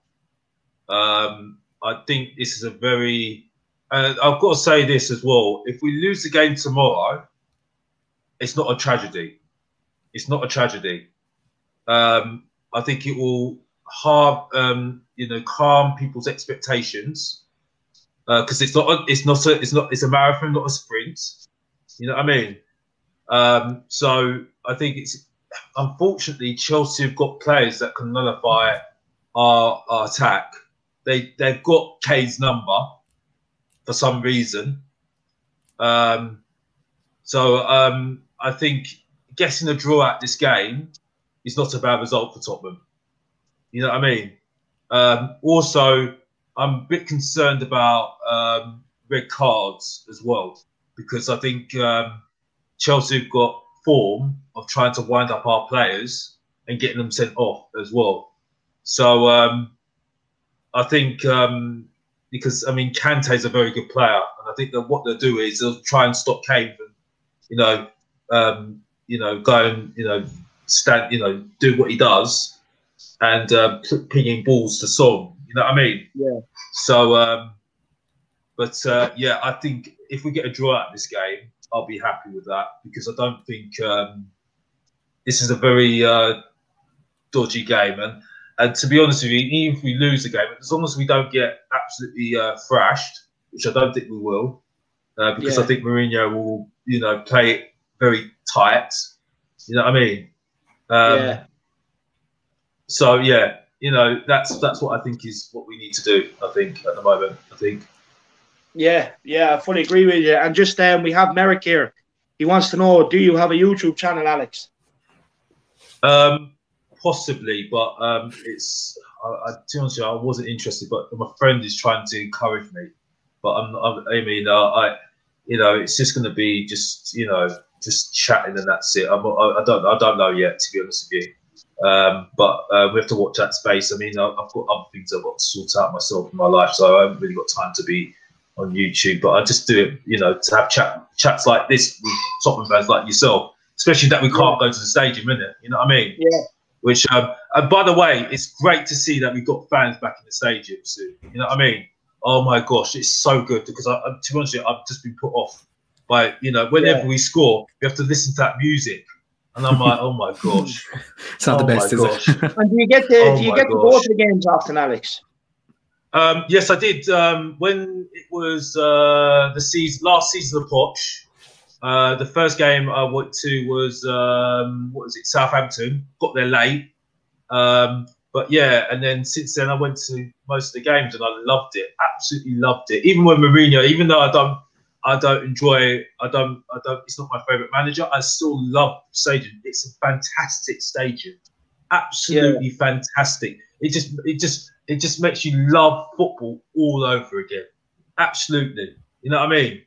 I think this is a very... I've got to say this as well. If we lose the game tomorrow, it's not a tragedy. It's not a tragedy. I think it will calm people's expectations because it's a marathon, not a sprint. You know what I mean? So I think it's unfortunately Chelsea have got players that can nullify our attack. They've got Kane's number for some reason. I think getting a draw at this game is not a bad result for Tottenham. You know what I mean? Also, I'm a bit concerned about red cards as well because I think Chelsea have got form of trying to wind up our players and getting them sent off as well. So I think because Kante is a very good player, and I think that what they'll do is they'll try and stop Kane from, go and stand, do what he does, and pinging balls to Son. You know what I mean? Yeah. So, I think if we get a draw at this game, I'll be happy with that because I don't think this is a very dodgy game. And to be honest with you, even if we lose the game, as long as we don't get absolutely thrashed, which I don't think we will, because I think Mourinho will, play it very tight. You know what I mean? So that's what I think is what we need to do. I think at the moment. Yeah, I fully agree with you. And just we have Merrick here. He wants to know, do you have a YouTube channel, Alex? Possibly, but to be honest with you, I wasn't interested. But my friend is trying to encourage me. But it's just going to be just chatting and that's it. I don't know yet, to be honest with you. But we have to watch that space. I've got other things I've got to sort out myself in my life, so I haven't really got time to be on YouTube. But I just do it, to have chats like this with Tottenham fans like yourself, especially that we can't go to the stadium, innit? You know what I mean? Yeah. Which, and by the way, it's great to see that we've got fans back in the stadium soon. You know what I mean? Oh my gosh, it's so good because to be honest with you, I've just been put off by, whenever we score, we have to listen to that music. And I'm like, oh my gosh. It's not the best, is it? And do you get to go to the games often, Alex? Yes, I did. When it was last season of poch, the first game I went to was Southampton. Got there late, But yeah, and then since then I went to most of the games and I loved it, absolutely loved it. Even when Mourinho, even though I don't enjoy, it's not my favourite manager, I still love the stadium. It's a fantastic stadium, absolutely fantastic. It just makes you love football all over again, absolutely. You know what I mean?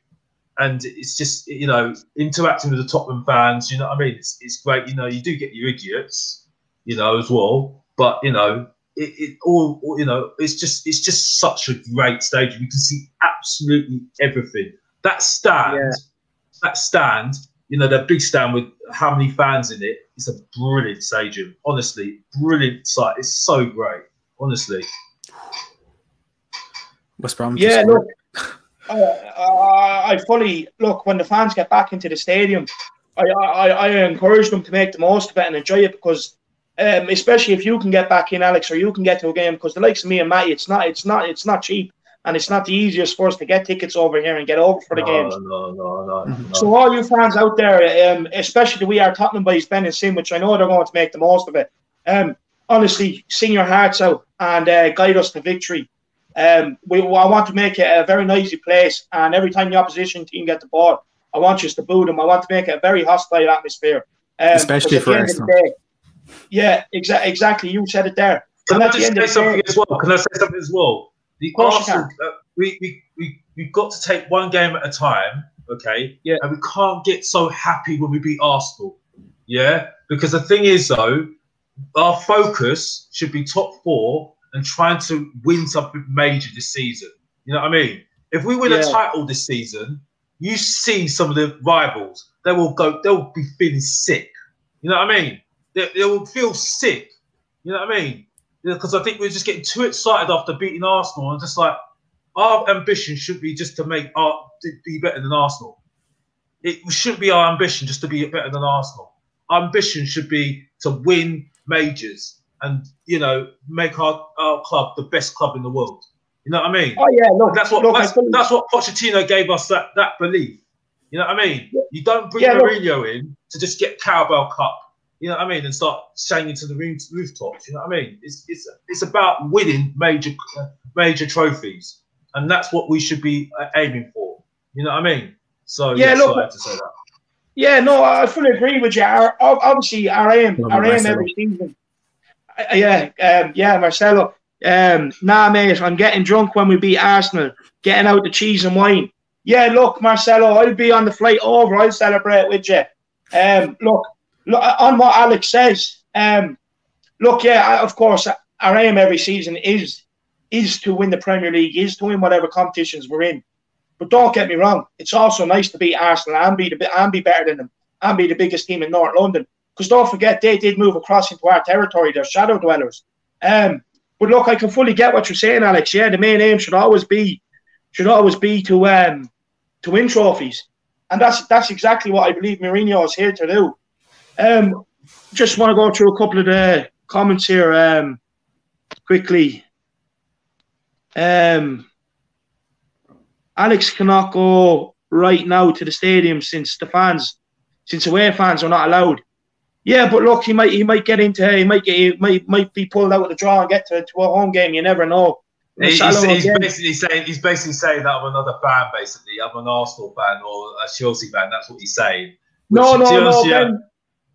And it's just, you know, interacting with the Tottenham fans. You know what I mean? It's great. You know, you do get your idiots, you know, as well. But you know, it all, you know, it's just such a great stadium. You can see absolutely everything. That stand, you know, that big stand with how many fans in it, it's a brilliant stadium. Honestly, brilliant site. It's so great. Honestly. West Brom. Yeah, look, I fully look when the fans get back into the stadium. I encourage them to make the most of it and enjoy it because. Especially if you can get back in, Alex, or you can get to a game, because the likes of me and Matty, it's not cheap, and it's not the easiest for us to get tickets over here and get over for the games. No. So all you fans out there, especially the We Are Tottenham boys, Ben and Sim, which I know they're going to make the most of it. Honestly, sing your hearts out and guide us to victory. I want to make it a very noisy place, and every time the opposition team get the ball, I want you to boo them. I want to make it a very hostile atmosphere, especially for Arsenal. Yeah, exactly. You said it there. Can I just say something as well? The Arsenal, we've got to take one game at a time, okay? Yeah. And we can't get so happy when we beat Arsenal, yeah? Because the thing is, though, our focus should be top 4 and trying to win something major this season. You know what I mean? If we win a title this season, you see some of the rivals, they'll be feeling sick. You know what I mean? They will feel sick. You know what I mean? Because I think we're just getting too excited after beating Arsenal, and just like our ambition should be just to be better than Arsenal. It shouldn't be our ambition just to be better than Arsenal. Our ambition should be to win majors and, you know, make our club the best club in the world. You know what I mean? Oh yeah, look, that's what Pochettino gave us that belief. You know what I mean? You don't bring Mourinho in to just get Carabao Cup. You know what I mean? And start singing to the rooftops. You know what I mean? It's about winning major trophies, and that's what we should be aiming for. You know what I mean? So I had to say that. Yeah, no, I fully agree with you. Obviously, our aim every season. Marcelo. Nah, mate, I'm getting drunk when we beat Arsenal. Getting out the cheese and wine. Yeah, look, Marcelo, I'll be on the flight over. I'll celebrate with you. Look, on what Alex says, of course, our aim every season is to win the Premier League, is to win whatever competitions we're in. But don't get me wrong, it's also nice to beat Arsenal and be better than them and be the biggest team in North London. Because don't forget, they did move across into our territory. They're shadow dwellers. But look, I can fully get what you're saying, Alex. Yeah, the main aim should always be to win trophies, and that's exactly what I believe Mourinho is here to do. Just want to go through a couple of the comments here quickly. Alex cannot go right now to the stadium since away fans are not allowed. Yeah, but look, he might be pulled out of the draw and get to a home game. You never know. He's basically saying that I'm another fan. Basically, I'm an Arsenal fan or a Chelsea fan. That's what he's saying.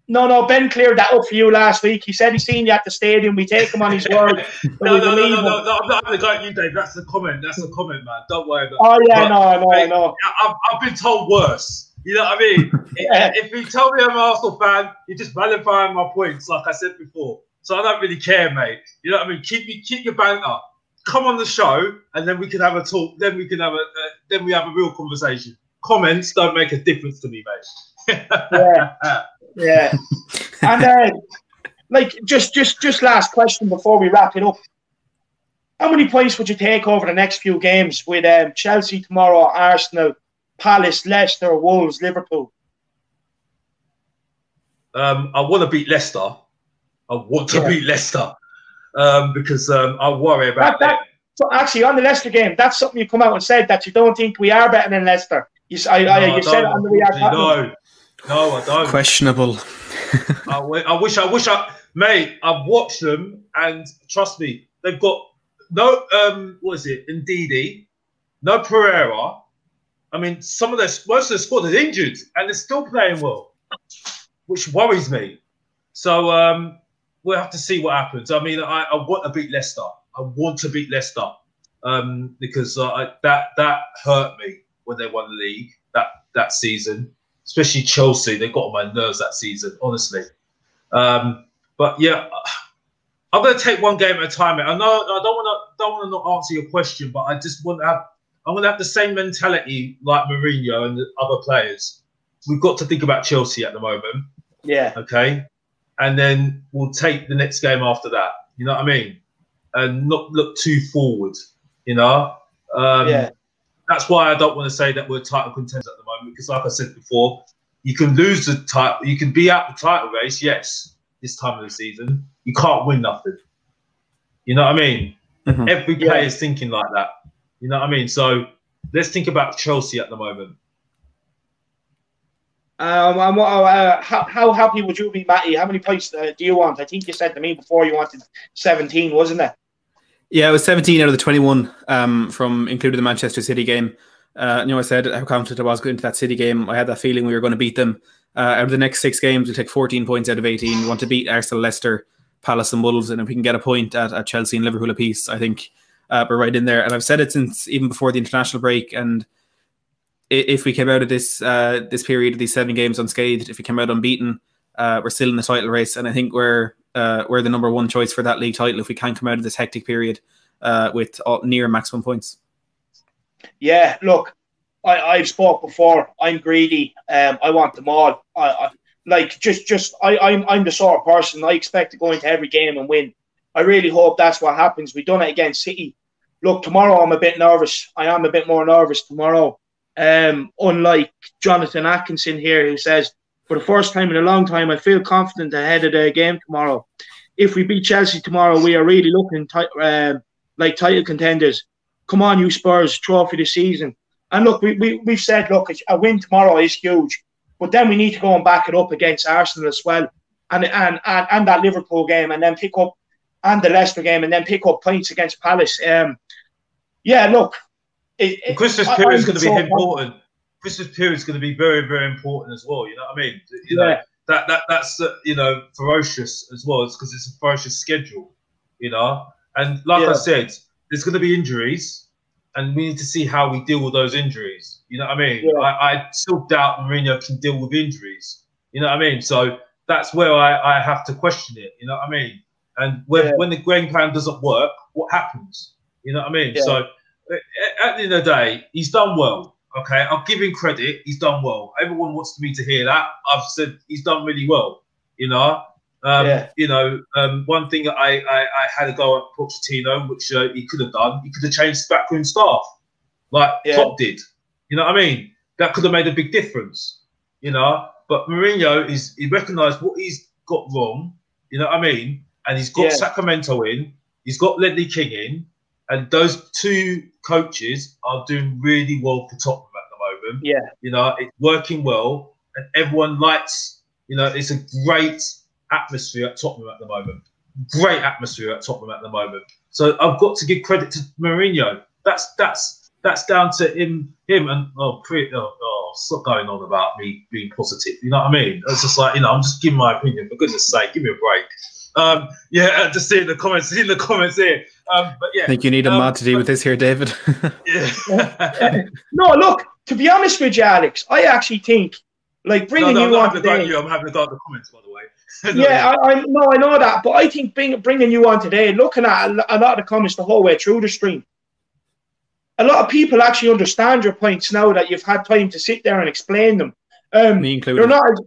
No, Ben cleared that up for you last week. He said he's seen you at the stadium. We take him on his word. No, I'm not having a go at you, Dave. That's the comment, man. Don't worry about it. Oh, yeah, no. I've been told worse. You know what I mean? If you tell me I'm an Arsenal fan, you're just validifying my points, like I said before. So I don't really care, mate. You know what I mean? Keep your banter. Come on the show, and then we can have a talk. Then we have a real conversation. Comments don't make a difference to me, mate. Yeah. And just last question before we wrap it up. How many points would you take over the next few games with Chelsea tomorrow, Arsenal, Palace, Leicester, Wolves, Liverpool? I want to beat Leicester. Because I worry about that. So actually, on the Leicester game, that's something you come out and said, that you don't think we are better than Leicester. You said it on the We Are Tottenham. No, I don't. Questionable. I wish I Mate, I've watched them, and trust me, they've got no what is it? Ndidi, no Pereira. I mean, most of their squad is injured, and they're still playing well, which worries me. So we'll have to see what happens. I mean, I want to beat Leicester. I want to beat Leicester because that hurt me when they won the league that season, especially Chelsea. They got on my nerves that season, honestly. But yeah, I'm going to take one game at a time. I know I don't want to not answer your question, but I just want to have. I'm going to have the same mentality like Mourinho and the other players. We've got to think about Chelsea at the moment. Yeah. Okay. And then we'll take the next game after that. You know what I mean? And not look too forward. You know. Yeah. That's why I don't want to say that we're title contenders at the moment, because, like I said before, you can lose the title. You can be out the title race, yes, this time of the season. You can't win nothing. You know what I mean? Mm-hmm. Every player is thinking like that. You know what I mean? So let's think about Chelsea at the moment. How happy would you be, Matty? How many points do you want? I think you said to me before you wanted 17, wasn't it? Yeah, it was 17 out of the 21 from including the Manchester City game. I said how confident I was going into that City game. I had that feeling we were going to beat them. Out of the next 6 games, we'll take 14 points out of 18. We want to beat Arsenal, Leicester, Palace and Wolves, and if we can get a point at Chelsea and Liverpool apiece, I think we're right in there. And I've said it since even before the international break, and if we came out of this period of these 7 games unscathed, if we came out unbeaten, we're still in the title race, and I think we're the number 1 choice for that league title if we can come out of this hectic period with near maximum points. Yeah, look, I've spoke before. I'm greedy. I want them all. I'm the sort of person I expect to go into every game and win. I really hope that's what happens. We've done it against City. Look, tomorrow I'm a bit nervous. I am a bit more nervous tomorrow. Unlike Jonathan Atkinson here, who says, for the first time in a long time, I feel confident ahead of the game tomorrow. If we beat Chelsea tomorrow, we are really looking like title contenders. Come on, you Spurs, trophy this season. And look, we've said, look, a win tomorrow is huge, but then we need to go and back it up against Arsenal as well, and that Liverpool game, and then pick up, and the Leicester game, and then pick up points against Palace. Yeah, look, Christmas period is going to be important. Christmas period is going to be very, very important as well. You know what I mean? You know, that's ferocious as well. It's because it's a ferocious schedule. You know, and like I said, there's going to be injuries, and we need to see how we deal with those injuries. You know what I mean? Yeah. I still doubt Mourinho can deal with injuries. You know what I mean? So that's where I have to question it. You know what I mean? And when the game plan doesn't work, what happens? You know what I mean? Yeah. So at the end of the day, he's done well. Okay, I'll give him credit. He's done well. Everyone wants me to hear that. I've said he's done really well. You know, one thing that I had to go at Pochettino, which he could have done. He could have changed the backroom staff, like Klopp did. You know what I mean? That could have made a big difference. You know, but Mourinho he recognised what he's got wrong. You know what I mean? And he's got Sacramento in. He's got Ledley King in. And those 2 coaches are doing really well for Tottenham at the moment. Yeah. You know, it's working well. And everyone likes, you know, it's a great atmosphere at Tottenham at the moment. Great atmosphere at Tottenham at the moment. So I've got to give credit to Mourinho. That's down to him and stop going on about me being positive. You know what I mean? It's just like, you know, I'm just giving my opinion. For goodness sake, give me a break. Just seeing the comments here. But yeah, I think you need a mod to deal with this here, David. No, look, to be honest with you, Alex, I actually think like bringing you on today. I'm having a go at the comments, by the way. I know that, but I think bringing you on today, looking at a lot of the comments the whole way through the stream, a lot of people actually understand your points now that you've had time to sit there and explain them. Me included. They're not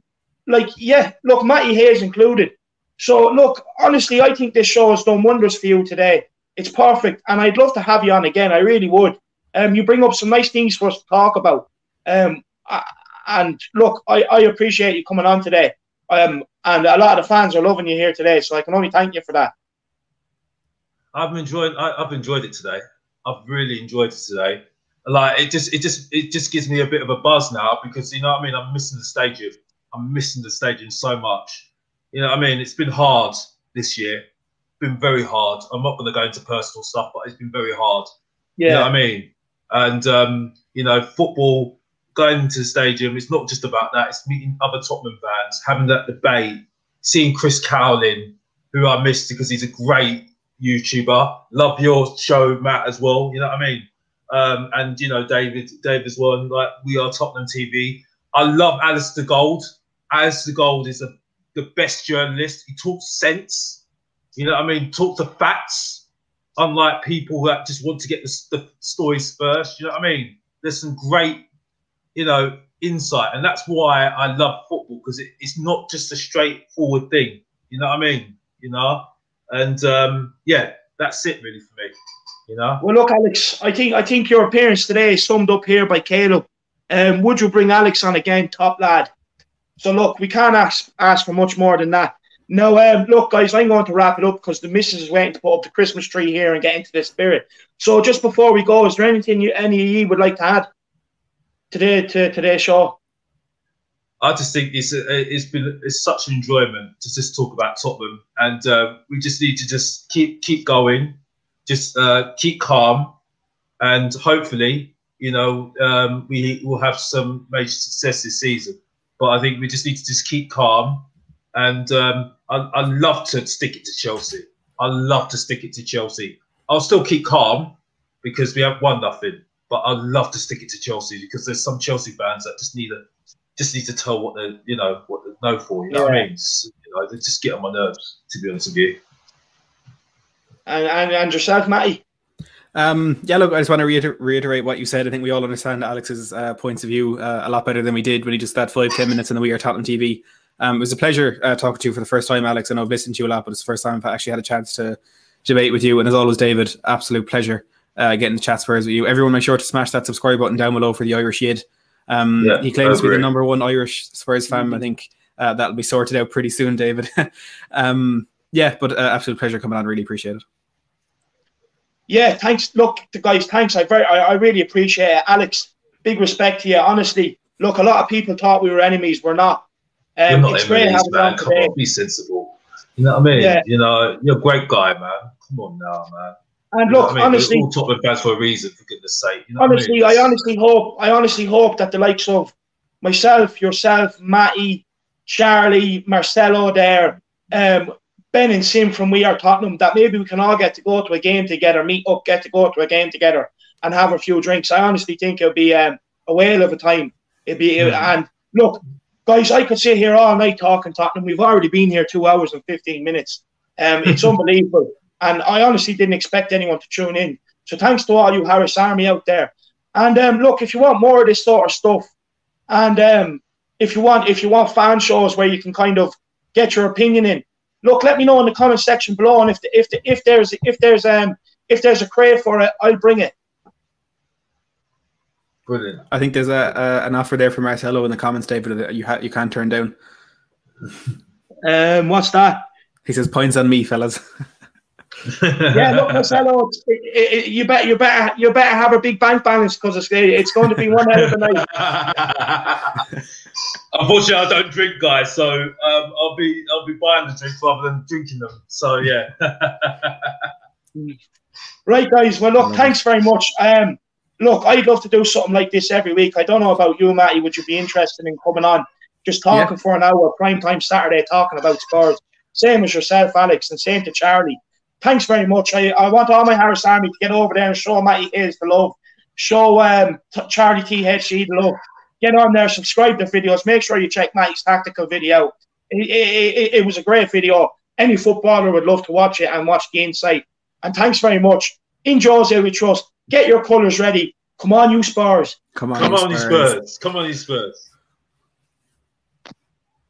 look, Matty Hayes included. So, look, honestly, I think this show has done wonders for you today. It's perfect, and I'd love to have you on again. I really would. You bring up some nice things for us to talk about. And, look, I appreciate you coming on today. And a lot of the fans are loving you here today, so I can only thank you for that. I've enjoyed it today. I've really enjoyed it today. Like, it just gives me a bit of a buzz now because, you know what I mean? I'm missing the stadium. I'm missing the stadium so much. You know what I mean? It's been hard. this year. Been very hard. I'm not going to go into personal stuff, but it's been very hard. Yeah. You know what I mean? And, you know, football, going into the stadium, it's not just about that. It's meeting other Tottenham fans, having that debate, seeing Chris Cowling, who I missed because he's a great YouTuber. Love your show, Matt, as well. You know what I mean? And, you know, David as well. And, like, we are Tottenham TV. I love Alistair Gold. Alistair Gold is the best journalist. He talks sense. You know what I mean? Talk the facts, unlike people that just want to get the stories first. You know what I mean? There's some great, you know, insight. And that's why I love football, because it's not just a straightforward thing. You know what I mean? You know? And, yeah, that's it really for me. You know? Well, look, Alex, I think your appearance today is summed up here by Caleb. Would you bring Alex on again, top lad? So, look, we can't ask for much more than that. Now, look, guys, I'm going to wrap it up because the missus is waiting to put up the Christmas tree here and get into the spirit. So, just before we go, is there anything any of you would like to add to today's show? I just think it's such an enjoyment to just talk about Tottenham, and we just need to just keep going, just keep calm, and hopefully, you know, we will have some major success this season. But I think we just need to just keep calm. And I'd love to stick it to Chelsea. I'd love to stick it to Chelsea. I'll still keep calm because we have won nothing. But I'd love to stick it to Chelsea because there's some Chelsea fans that just need to tell what they know for. You know what I mean? They just get on my nerves, to be honest with you. And yourself, Matty? Yeah, look, I just want to reiterate what you said. I think we all understand Alex's points of view a lot better than we did when he just had 5-10 minutes in the We Are Tottenham TV. It was a pleasure talking to you for the first time, Alex. I know I've listened to you a lot, but it's the first time I've actually had a chance to debate with you. And as always, David, absolute pleasure getting to chat Spurs with you. Everyone, make sure to smash that subscribe button down below for the Irish Yid. He claims to be the #1 Irish Spurs fan. I think that'll be sorted out pretty soon, David. Yeah, but absolute pleasure coming on. Really appreciate it. Yeah, thanks. Look, guys, thanks. I really appreciate it. Alex, big respect to you. Honestly, look, a lot of people thought we were enemies. We're not. We're not it's great having you on Come today. on, be sensible. You know what I mean? Yeah. You know, you're a great guy, man. Come on now, man. And look, honestly, we're all Tottenham fans for a reason, for goodness sake. You know honestly, I honestly hope that the likes of myself, yourself, Matty, Charlie, Marcelo there, Ben and Sim from We Are Tottenham, that maybe we can all get to go to a game together, meet up, get to go to a game together and have a few drinks. I honestly think it'll be a whale of a time. And look, guys, I could sit here all night talking Tottenham. We've already been here 2 hours and 15 minutes. It's unbelievable. And I honestly didn't expect anyone to tune in. So thanks to all you Harris Army out there. And look, if you want more of this sort of stuff, and if you want fan shows where you can kind of get your opinion in, look, let me know in the comment section below. And if there's a crave for it, I'll bring it. Brilliant. I think there's an offer there for Marcelo in the comments, David, that you can't turn down. What's that? He says, points on me, fellas. Yeah, look, Marcelo, you better have a big bank balance because it's going to be one hell of a night. Unfortunately, I don't drink, guys, so I'll be buying the drinks rather than drinking them. So yeah. Right, guys. Well, look, thanks very much. Look, I'd love to do something like this every week. I don't know about you, Matty. Would you be interested in coming on, just talking for an hour, prime time Saturday, talking about Spurs? Same as yourself, Alex, and same to Charlie. Thanks very much. I want all my Harris Army to get over there and show Matty Hayes the love. Show Charlie THC the love. Get on there, subscribe to videos. Make sure you check Matty's tactical video. It was a great video. Any footballer would love to watch it and watch the insight. And thanks very much. In Jose we trust. Get your colours ready. Come on, you Spurs. Come on, you Spurs. Come on, you Spurs.